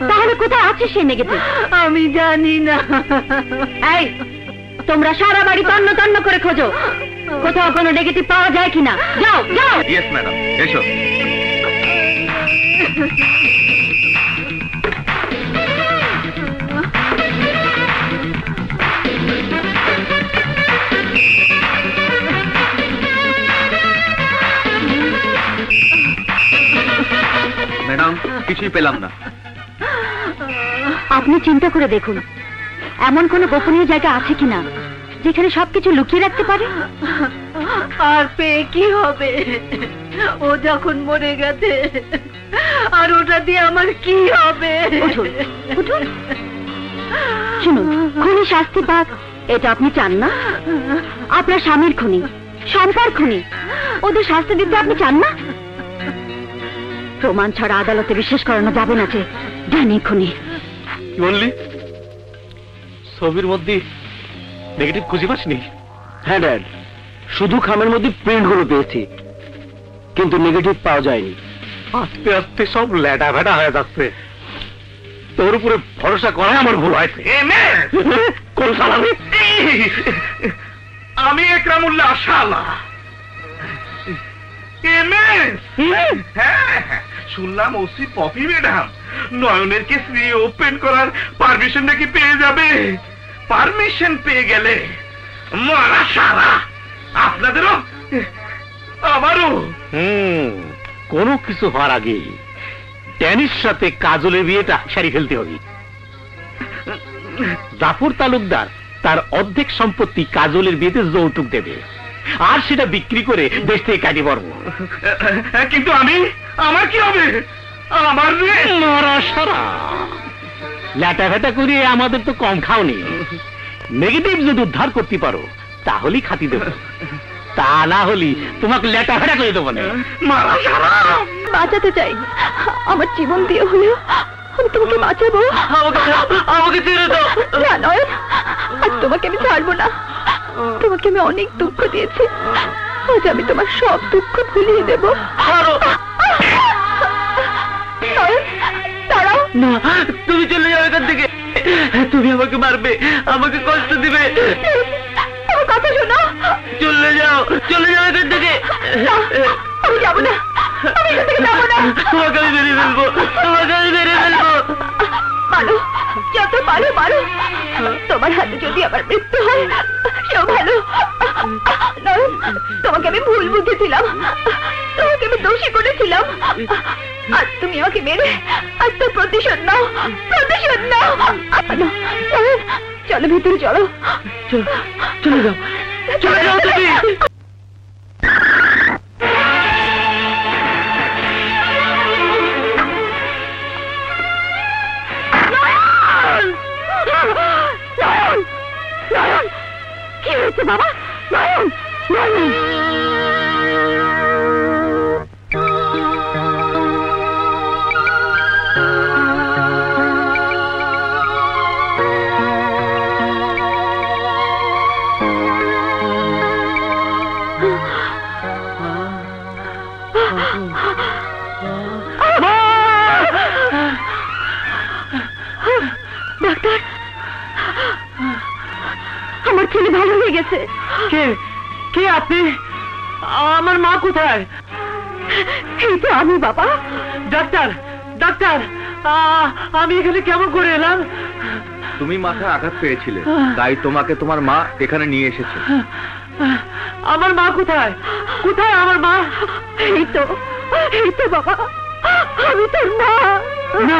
তাহলে কোথায় আছে সেই নেগেটিভ? আমি জানি না। এই, তোমরা সারা বাড়ি তন্ন তন্ন করে খোঁজো, কোথাও কোনো নেগেটিভ পাওয়া যায় কিনা। যাও যাও। ইয়েস ম্যাডাম, এসো। ম্যাডাম, কিছুই পেলাম না। আপনি চিন্তা করে দেখুন এমন কোনো গোপনীয় জায়গা আছে কিনা যেখানে সবকিছু লুকিয়ে রাখতে পারে। আর পেয়ে কি হবে? ও যখন মরে গেছে, আর ওটা দিয়ে আমার কি হবে? উঠুন, উঠুন। শুনুন, খুনি শাস্তি পাক এটা আপনি চান না? আপনার স্বামীর খুনি, শম্পার খুনি, ওদের শাস্তি দিতে আপনি চান না? প্রমাণ ছাড়া আদালতে বিশ্বাস করানো যাবে না যে জানি খুনি। কি বললি? ছবির মধ্যে নেগেটিভ খুঁজে পাসনি? হ্যাঁ ড্যাড, শুধু খামের মধ্যে প্রিন্ট গুলো পেয়েছি, কিন্তু নেগেটিভ পাওয়া যায়নি। আস্তে আস্তে সব ল্যাটা ভেটা হয়ে যাচ্ছে। তোর উপরে ভরসা করাই আমার ভুল হয়েছে। কোন সালামে? আমি একরামুল্লাহ শালা। শুনলাম ওসি পপি ম্যাডাম নয়নের কেস নিয়ে ওপেন করার পারমিশন নাকি পেয়ে যাবে। পারমিশন পেয়ে গেলে মারা সারা আপনাদেরও আমারও। কোনো কিছু হওয়ার আগে ড্যানির সাথে কাজলের বিয়েটা সারি ফেলতে হবে। জাফর তালুকদার তার অর্ধেক সম্পত্তি কাজলের বিয়েতে যৌতুক দেবে, আর সেটা বিক্রি করে দেশ থেকে কাটিয়ে পারবো। কিন্তু আমার কি হবে? আমার ল্যাটা ফ্যাটা করে আমাদের তো কম খাওনি। নেগেটিভ যদি উদ্ধার করতে পারো তাহলেই খাতি দেবো, তা না হলে তোমাকে ল্যাটা ফ্যাটা করে দেবো না। বাঁচাতে চাই, আমার জীবন দিয়ে হলেও আমি তোমাকে বাঁচাবো। আমাকে ছেড়ে দাও। না নয়ন, আজ তোমাকে আমি ছাড়বো না। তোমাকে আমি অনেক দুঃখ দিয়েছি, আজ আমি তোমার সব দুঃখ ভুলিয়ে দেবো। দাঁড়াও না, তুমি চলে যাও এখান থেকে। তুমি আমাকে মারবে, আমাকে কষ্ট দিবে। আমার কথা শোনো। চলে যাও এখান থেকে। না, আমি যাবো না, আমি এখান থেকে যাবো না। তোমাকে আমি মেরে ফেলবো। মারো, যত পারো মারো। তোমার হাতে যদি আমার মৃত্যু হয় সেও ভালো। নয়ন, তোমাকে আমি ভুল বুঝেছিলাম, তোমাকে আমি দোষী করেছিলাম। আর তুমি আমাকে মেরে আর তোর প্রতিশোধ নাও। চলো, চলো ভিতরে চলো। চলে যাও তুমি। কি হয়েছে বাবা? নয়ন, ডাক্তার, আমার ছেলে ভালো হয়ে গেছে। কে আপনি? আমার মা কোথায়? এই তো আমি বাবা। ডাক্তার, আমি এখানে কেমন করে এলাম? তুমি মাথায় আঘাত পেয়েছিলে, তাই তোমাকে তোমার মা এখানে নিয়ে এসেছে। আমার মা কোথায়? আমার মা? এই তো বাবা, আমি তোর মা। না,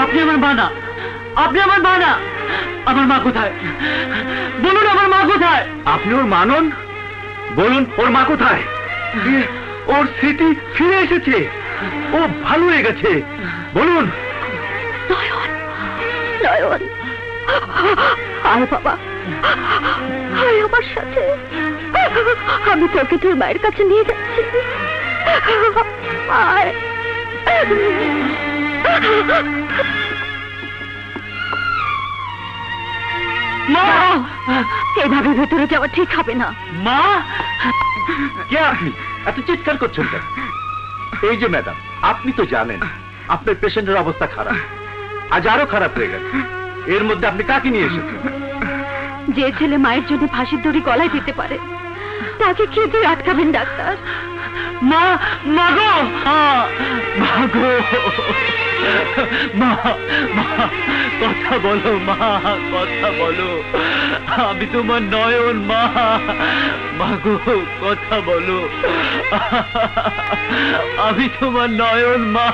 আপনি আমার মা না। আমার মা কোথায়? বলুন আমার মা কোথায়? আপনি ওর মা নন? বলুন ওর মা কোথায়? ওর স্মৃতি ফিরে এসেছে, ও ভালো হয়ে গেছে। বলুন। নয়ন, আয় বাবা, আয় আমার সাথে। আমি তোকে তোর মায়ের কাছে নিয়ে যাচ্ছি। আয়। মা, এভাবে ভেতরে যাওয়া ঠিক হবে না। মা, কে আপনি? এত চিৎকার করছেন কেন? এই যে ম্যাডাম, আপনি তো জানেন আপনার পেশেন্টের অবস্থা খারাপ, আজ আরো খারাপ হয়ে গেছে। এর মধ্যে আপনি কাকে নিয়ে এসেছেন? যে ছেলে মায়ের জন্য ফাঁসির দড়ি গলায় দিতে পারে তাকে কি দিয়ে আটকাবেন ডাক্তার? মা গো, কথা বলো মা, কথা বলো। আমি তোমার নয়ন মা গো, কথা বলো। আমি তোমার নয়ন মা,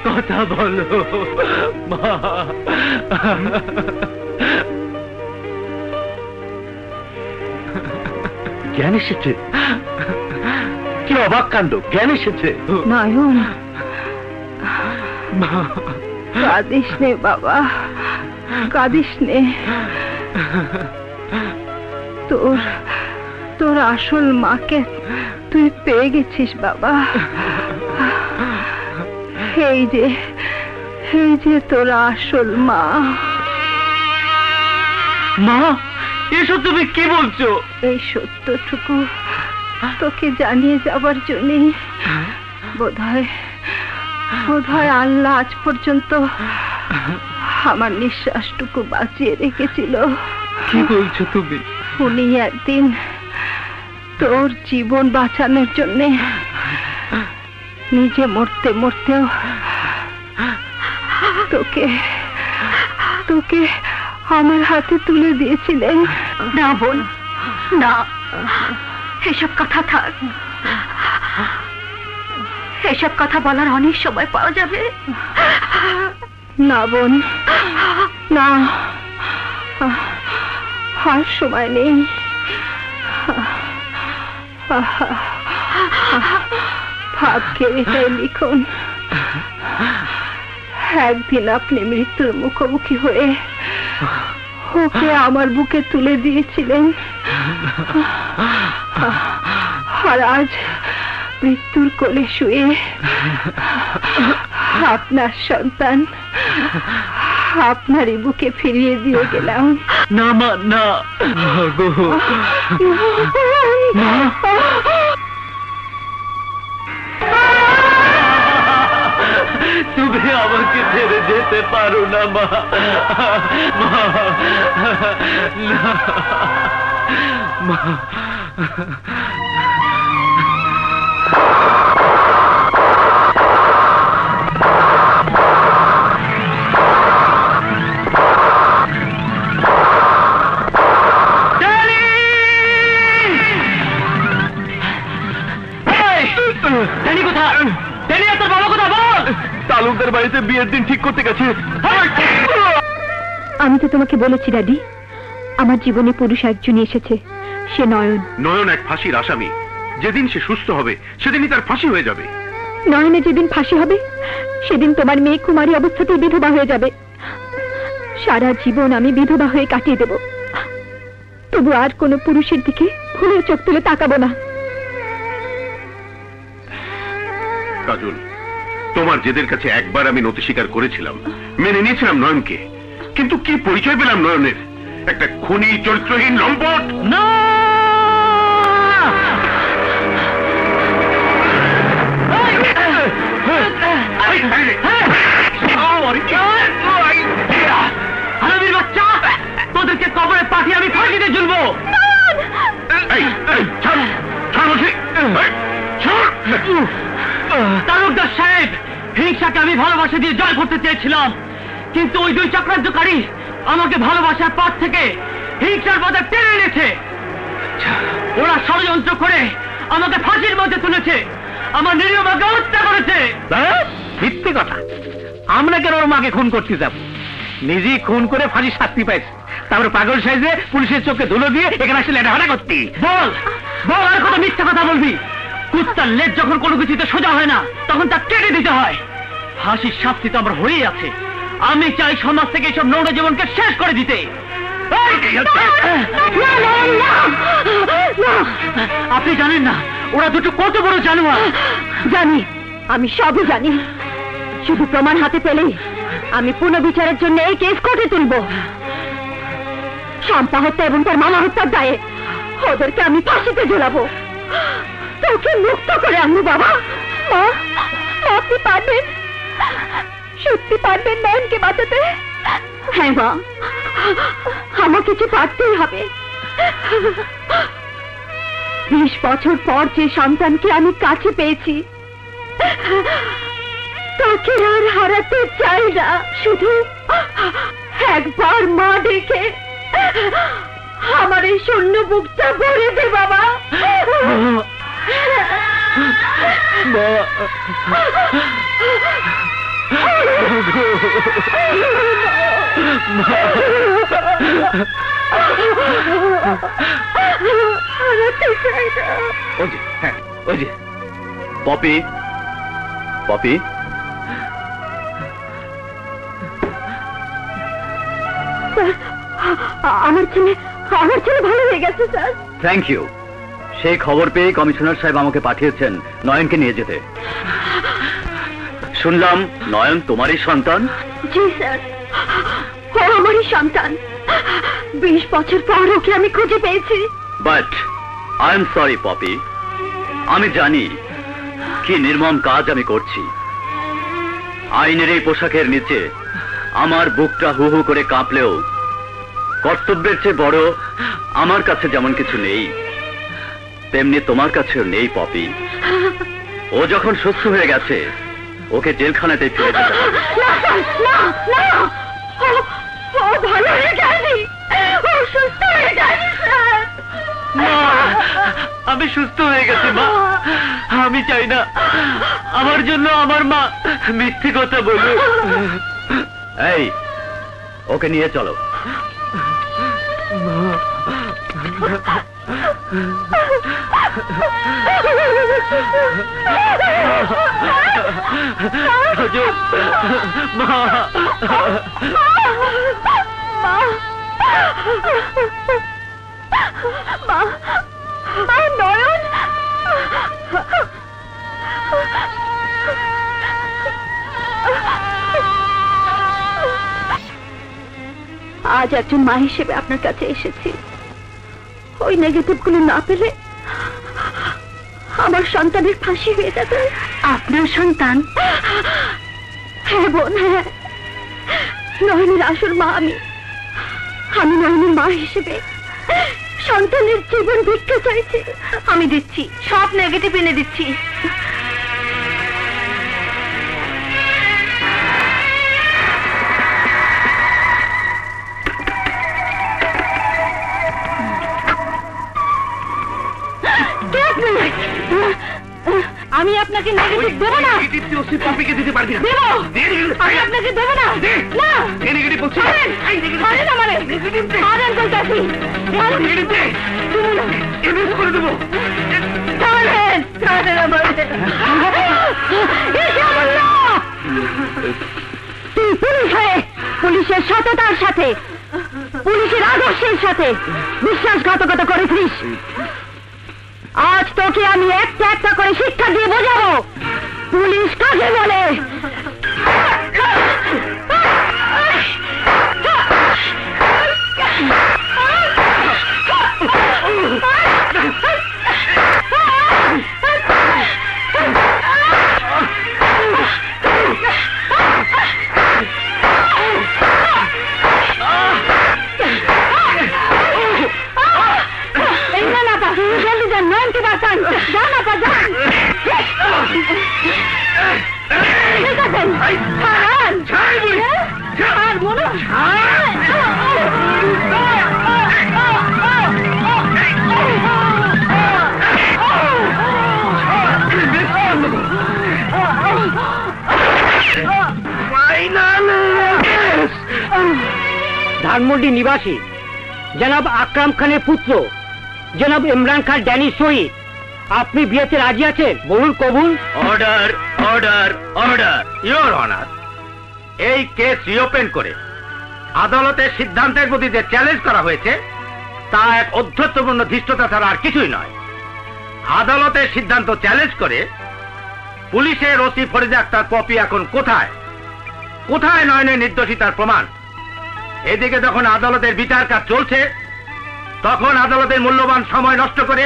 কথা বলো মা। জ্ঞান এসেছে? কি অবাক কাণ্ড, জ্ঞান এসেছে। নয়ন, কাঁদিস নে বাবা, কাঁদিস নে। তোর আসল মাকে তুই পেয়ে গেছিস বাবা। এই যে তোর আসল মা। মা, এসব তুমি কি বলছো? এই সত্যটুকু তোকে জানিয়ে যাবার জন্যই বোধহয় আল্লাহ আজ পর্যন্ত আমার নিঃশ্বাসটুকু বাঁচিয়ে রেখেছিল। কি বলছো তুমি? উনি একদিন তোর জীবন বাঁচানোর জন্যে নিজে মরতেও তোকে আমার হাতে তুলে দিয়েছিলেন। না বোন, না, এসব কথা থাক। এসব কথা বলার অনেক সময় পাওয়া যাবে। না বোন, না, আর সময় নেই। ভাবকে এটাই লিখুন, একদিন আপনি মৃত্যুর মুখোমুখি হয়ে ওকে আমার বুকে তুলে দিয়েছিলেন, আর আজ মৃত্যুর কোলে শুয়ে আপনার সন্তান আপনারই বুকে ফিরিয়ে দিয়ে গেলাম। না মা, না গো, মা। তুমি আমাকে ছেড়ে যেতে পারো না মা, মা তালুকদার বাড়িতে বিয়ের দিন ঠিক করতে গেছে। আমি তো তোমাকে বলেছি ড্যাডি, আমার জীবনে পুরুষ একজনই এসেছে, সে নয়ন। নয়ন এক ফাঁসির আসামি, যেদিন সে সুস্থ হবে সেদিনই তার ফাঁসি হয়ে যাবে। নয়নে যেদিন ফাঁসি হবে সেদিন তোমার মেয়ে কুমারী অবস্থাতেই বিধবা হয়ে যাবে। সারা জীবন আমি বিধবা হয়ে কাটিয়ে দেব, তবু আর কোনো পুরুষের দিকে ভুলে চোখ তুলে তাকাবো না। কাজল, তোমার জেদের কাছে একবার আমি নতি স্বীকার করেছিলাম, মেনে নিয়েছিলাম নয়নকে, কিন্তু কি পরিচয় পেলাম নয়নের? একটা খুনি, চরিত্রহীন লম্পট। না, হারামির বাচ্চা, তোদেরকে কবরে পাঠিয়ে আমি ফাঁসিতে ঝুলবো। তালুকদার সাহেব, হিংসাকে আমি ভালোবাসা দিয়ে জয় করতে চেয়েছিলাম, কিন্তু ওই দুই চক্রান্তকারী আমাকে ভালোবাসার পথ থেকে হিংসার পথে টেনে এনেছে। ওরা ষড়যন্ত্র করে আমাকে ফাঁসির মধ্যে তুলেছে, আমার নিরীহ মাকে হত্যা করেছে। মিথ্যে কথা, আমরা কেন ওর মাকে খুন করতে যাব? নিজেই খুন করে ফাঁসি শাস্তি পাইছে, তারপরে পাগল সাইজে পুলিশের চোখে ধুলো দিয়ে এখানে আসলে লেটাফাটা করতি। বল বল, আর কত মিথ্যা কথা বলবি? কুত্তার লেজ যখন কোনো কিছুতে সোজা হয় না, তখন তা কেটে দিতে হয়। ফাঁসির শাস্তি তো আমার হয়েই আছে, আমি চাই সমাজ থেকে এসব নোংরা জীবনকে শেষ করে দিতে। আপনি জানেন না ওরা দুটো কত বড় জানোয়ার? জানি, আমি সবই জানি। শুধু প্রমাণ হাতে পেলেই আমি পুনর্বিচারের জন্য এই কেস কোর্টে তুলব। শম্পা হত্যা এবং তার মামা হত্যার দায়ে ওদেরকে আমি ফাঁসিতে ঝোলাবো। তোকে মুক্ত করে আনবো বাবা। মা, আপনি পারবেন, সত্যি পারবেন নয়নকে বাঁচাতে? হ্যাঁ মা, আমার কিছু পারতেই হবে। 20 বছর পর যে সন্তানকে আমি কাছে পেয়েছি, তাকে আর হারাতে চাই না। শুধু একবার মা দেখে আমার এই শূন্য বুকটা ভরে দে বাবা। ওই যে পপি, পপি, আমার ছেলে ভালো হয়ে গেছে স্যার। Thank you. সেই খবর পেয়ে কমিশনার সাহেব আমাকে পাঠিয়েছেন নয়নকে নিয়ে যেতে। শুনলাম নয়ন তোমারই সন্তান? জি স্যার, ও আমারই সন্তান। 20 বছর পর ওকে আমি খুঁজে পেয়েছি। But I am sorry Popi, আমি জানি কি নির্মম কাজ আমি করছি। আইনের এই পোশাকের নিচে আমার বুকটা হু হু করে কাঁপলেও কর্তব্যের চেয়ে বড় আমার কাছে যেমন কিছু নেই, তেমনি তোমার কাছেও নেই পপি। ও যখন সুস্থ হয়ে গেছে, ওকে জেলখানাতে ফিরে যেতে হবে। ও ভালো হয়ে গেছে, ও সুস্থ হয়ে গেছে স্যার। আমি সুস্থ হয়ে গেছি মা, আমি চাই না আমার জন্য আমার মা মিথ্যে কথা বলুক। এই, ওকে নিয়ে চলো। নয়ন, আজ একজন মা হিসেবে আপনার কাছে এসেছি। ওই নেগেটিভ গুলো না পেলে আমার সন্তানের ফাঁসি হয়ে যাবে। আপনার সন্তান? হ্যাঁ বোন, হ্যাঁ। নয়নের আসল মা আমি। নয়নের মা হিসেবে সন্তানের জীবন ভিক্ষা চাইছে। আমি দিচ্ছি, সব নেগেটিভ এনে দিচ্ছি। আমি আপনাকে নেগেটিভ দেবো না। পাপিকে দিতে পারবি না। দেবো, আমি আপনাকে দেবো না। না, নেগেটিভ বলছি। ছাড়েন আমারে, ছাড়েন কইতাছি। করে দেবো। ছাড়েন, ছাড়েন আমারে। তুই পুলিশ হয়ে পুলিশের সততার সাথে, পুলিশের আদর্শের সাথে বিশ্বাসঘাতকতা করেছিস। আজ তোকে আমি একটা একটা করে শিক্ষা দিয়ে বোঝাবো পুলিশ কাকে বলে। जल्दी जान, नयन के पास जाना पा जान। ধানমন্ডি নিবাসী জনাব আকরাম খানের পুত্র জনাব ইমরান খান ড্যানি শহীদ, আপনি বিয়েতে রাজি আছেন? বলুন কবুল। Order, order, order. Your honour, এই কেস রিওপেন করে আদালতের সিদ্ধান্তের প্রতি যে চ্যালেঞ্জ করা হয়েছে তা এক অধ্যত্বপূর্ণ ধৃষ্টতা ছাড়া আর কিছুই নয়। আদালতের সিদ্ধান্ত চ্যালেঞ্জ করে পুলিশের ওসি ফরিদা আক্তার পপি এখন কোথায়? কোথায় নয়নের নির্দোষিতার প্রমাণ? এদিকে যখন আদালতের বিচার কাজ চলছে তখন আদালতের মূল্যবান সময় নষ্ট করে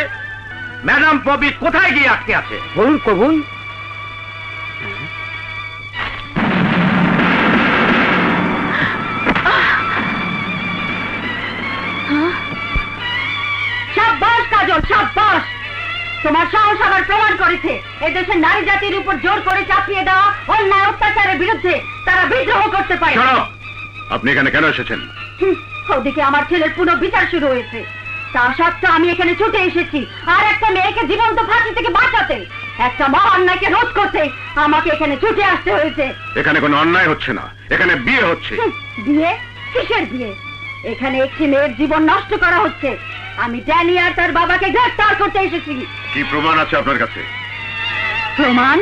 ম্যাডাম পপি কোথায় গিয়ে আটকে আছে? বলুন কবুল। সাব্বাস কাজল, সাব্বাস। তোমার সাহস আবার প্রমাণ করেছে এদেশের নারী জাতির উপর জোর করে চাপিয়ে দেওয়া অন্যায় অত্যাচারের বিরুদ্ধে তারা বিদ্রোহ করতে পারে। আপনি এখানে কেন এসেছেন? ওদিকে আমার ছেলের পুনর্বিচার শুরু হয়েছে, তা সত্ত্বেও আমি এখানে ছুটে এসেছি আর একটা মেয়েকে জীবন্ত ফাঁসি থেকে বাঁচাতে, একটা মা অন্যায়কে রোধ করতে আমাকে এখানে ছুটে আসতে হয়েছে। এখানে কোনো অন্যায় হচ্ছে না, এখানে বিয়ে হচ্ছে। বিয়ে? কিসের বিয়ে? এখানে একটি মেয়ের জীবন নষ্ট করা হচ্ছে। আমি ড্যানি আর তার বাবাকে গ্রেফতার করতে এসেছি। কি প্রমাণ আছে আপনার কাছে? প্রমাণ?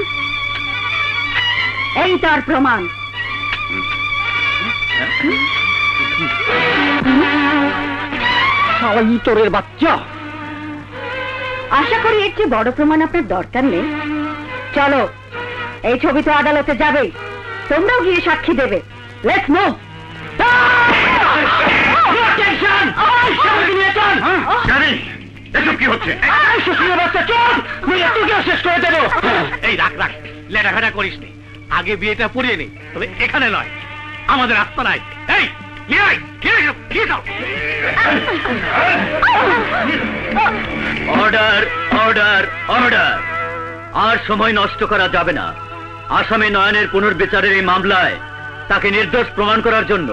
এই তার প্রমাণ। তোরের বাচ্চা। আশা করি এর চেয়ে বড় প্রমাণ আপনার দরকার নেই। চলো, এই ছবি তো আদালতে যাবে, তোমরাও গিয়ে সাক্ষী দেবে। Let's move. এসব কি হচ্ছে? শেষ করে দেবো। এই রাখ রাখ, লেটাঘাটা করিস নি, আগে বিয়েটা পড়িয়ে নি। তবে এখানে নয়, আমাদের রাস্তা নাই। এই অর্ডার, অর্ডার, অর্ডার। আর সময় নষ্ট করা যাবে না। আসামি নয়নের পুনর্বিচারের এই মামলায় তাকে নির্দোষ প্রমাণ করার জন্য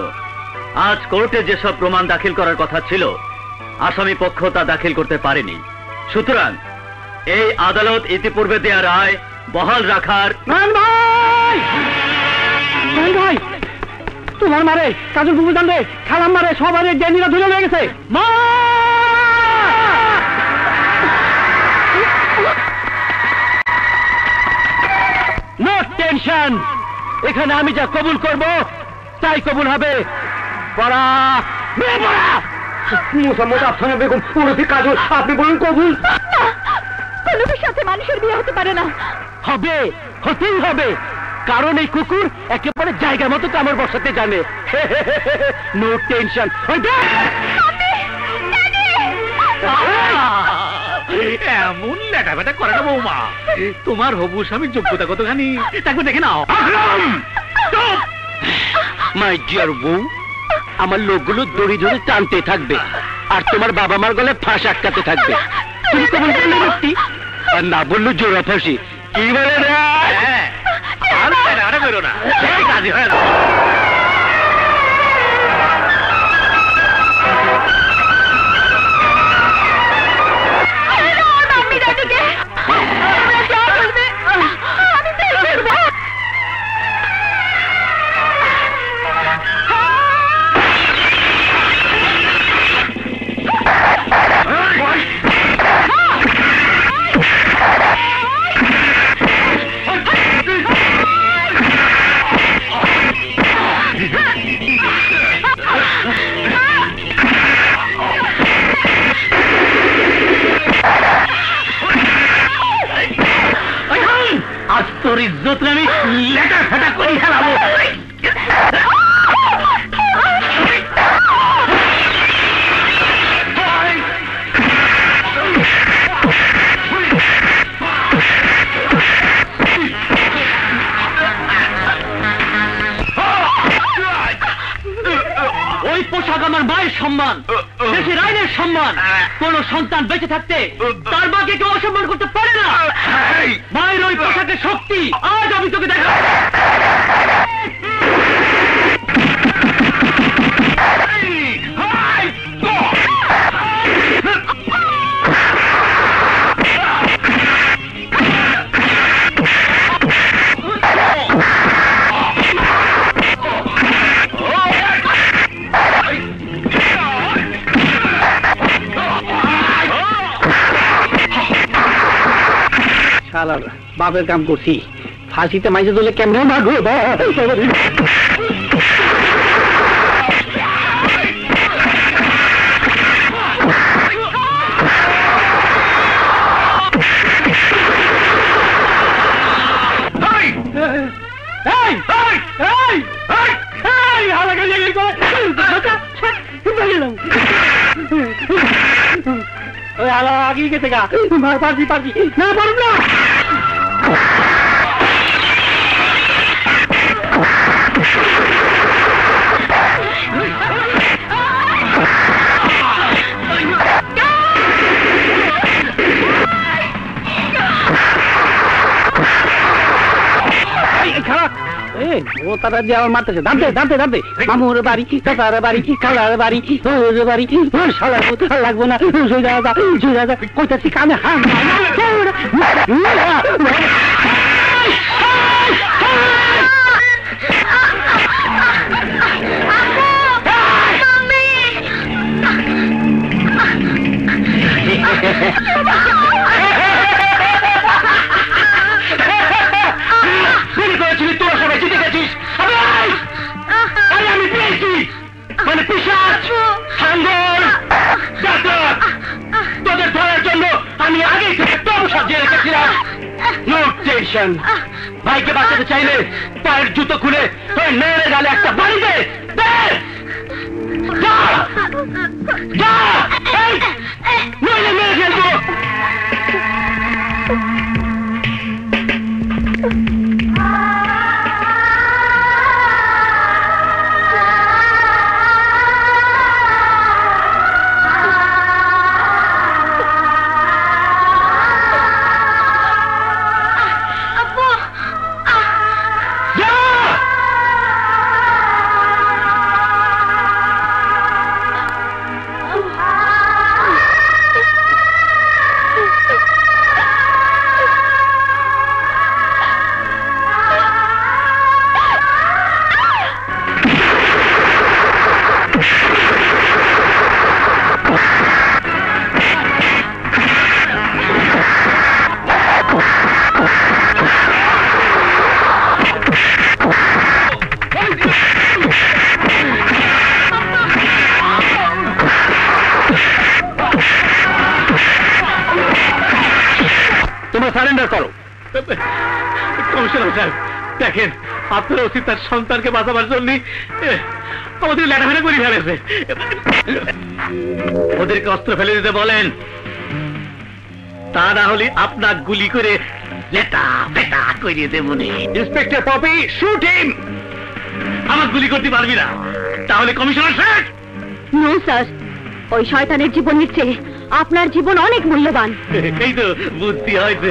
আজ কোর্টে যেসব প্রমাণ দাখিল করার কথা ছিল আসামি পক্ষ তা দাখিল করতে পারেনি। সুতরাং এই আদালত ইতিপূর্বে দেয়া রায় বহাল রাখার। ভাই, তোমার মারে কাজল বুবু জানবে, খালাম মারে সবার ড্যানিরা ধরে হয়ে গেছে। মা! নো টেনশন, এখানে আমি যা কবুল করব তাই কবুল হবে। পড়া মোসাম্মদ আফসানা বেগম ওরফে কাজল, আপনি বলুন কবুল। কলমের সাথে মানুষের বিয়ে হতে পারে না। হবে, হতেই হবে, কারণ এই কুকুর একেবারে জায়গা মতো কামড় বসাতে জানে। No tension. এমন লেটাফেটা করে না বৌমা। তোমার হবু স্বামীর যোগ্যতা কতখানি তাকে দেখে নাও। মাই ডিয়ার বউ, আমার লোকগুলো দড়ি ধরে টানতে থাকবে আর তোমার বাবা মার গলে ফাঁস আটকাতে থাকবে। তুমি কবুল করলে মুক্তি, আর না বললো জোড়া ফাঁসি। কি বলে রে? আর বেরো না, কাজী হয় না। আজ তোর ইজ্জত আমি লেটা ফেটা করে খেলাবো। ওই পোশাক আমার মায়ের সম্মান, দেশের আইনের সম্মান। কোন সন্তান বেঁচে থাকতে তার মাকে কেউ অসম্মান করতে পারে না। মায়ের ওই পোশাকের শক্তি আজ আমি তোকে দেখা। বাপের কাম করছি, ফাঁসিতে মাইজে দিলে কেমন মারবো। আগে গেছে গা, পারছি পারছি না, পারব না। ও তারা যে আমার মারতেছে, দামতে দামতে দামতে। মামুর বাড়ি, চাচার বাড়ি, খালার বাড়ি, ওর বাড়ি, ওর শালার মতো লাগবো না। কইতাছি কানে হাম তোরা সবাই জিতে গেছিস। আমি পেয়েছি, মানে পিশাচ, ছাঙ্গল, জাতক। তোদের ধরার জন্য আমি আগে থেকে তবু সাজিয়ে রেখেছিলাম। No tension. ভাইকে বাঁচাতে চাইলে পায়ের জুতো খুলে তোর মেয়ের গালে একটা বাড়ি দে। নইলে মেরে ফেলবো। সারেন্ডার করো। কমিশনার সাহেব দেখেন, আপনার উচিত তার সন্তানকে বাঁচাবার জন্য আমাদের লেখাফেলা করে ফেলেছে। ওদেরকে অস্ত্র ফেলে দিতে বলেন, তা না হলে আপনার গুলি করে লেটা বেটা করিয়ে দেবনি। Inspector Popy, shoot him. আমার গুলি করতে পারবি না, তাহলে কমিশনার সাহেব। নো স্যার, ওই শয়তানের জীবনের চেয়ে আপনার জীবন অনেক মূল্যবান। এই তো বুদ্ধি হয়েছে।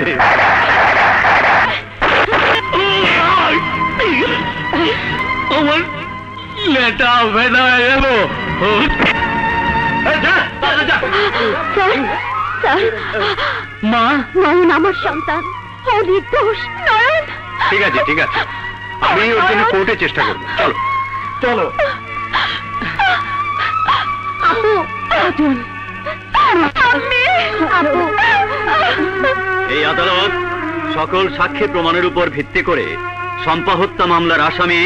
আমার লেটা ভেদা হয়ে গেল। স্যার, মা, নয়ন আমার সন্তান, ও নির্দোষ। নয়ন, ঠিক আছে ঠিক আছে, আমি ওর জন্য কোর্টে চেষ্টা করবো। চলো চলো। আপু, অর্জুন, আপু। এই আদালত সকল সাক্ষী প্রমাণের উপর ভিত্তি করে শম্পা হত্যা মামলার আসামি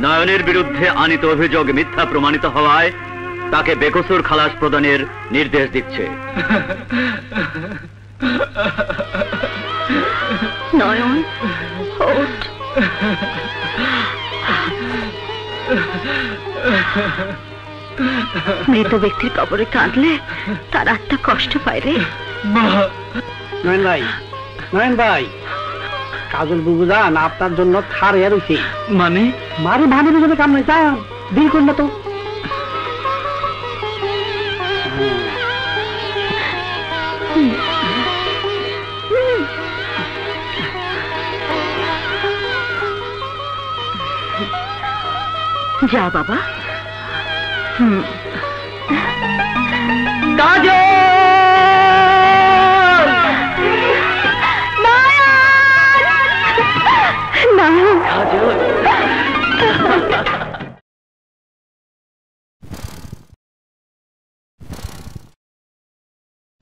নয়নের বিরুদ্ধে আনিত অভিযোগ মিথ্যা প্রমাণিত হওয়ায় তাকে বেকসুর খালাস প্রদানের নির্দেশ দিচ্ছে। নয়ন, ওঠ। মৃত ব্যক্তির কবরে কাঁদলে তার আত্মা কষ্ট পায় রে। নয়ন ভাই, নয়ন ভাই, কাজল বুবু যান আপনার জন্য খার এর হইছে। মানে মারি ভাবির জন্য কাম নাই, যান দিল করল তো। যা বাবা। নয়ন,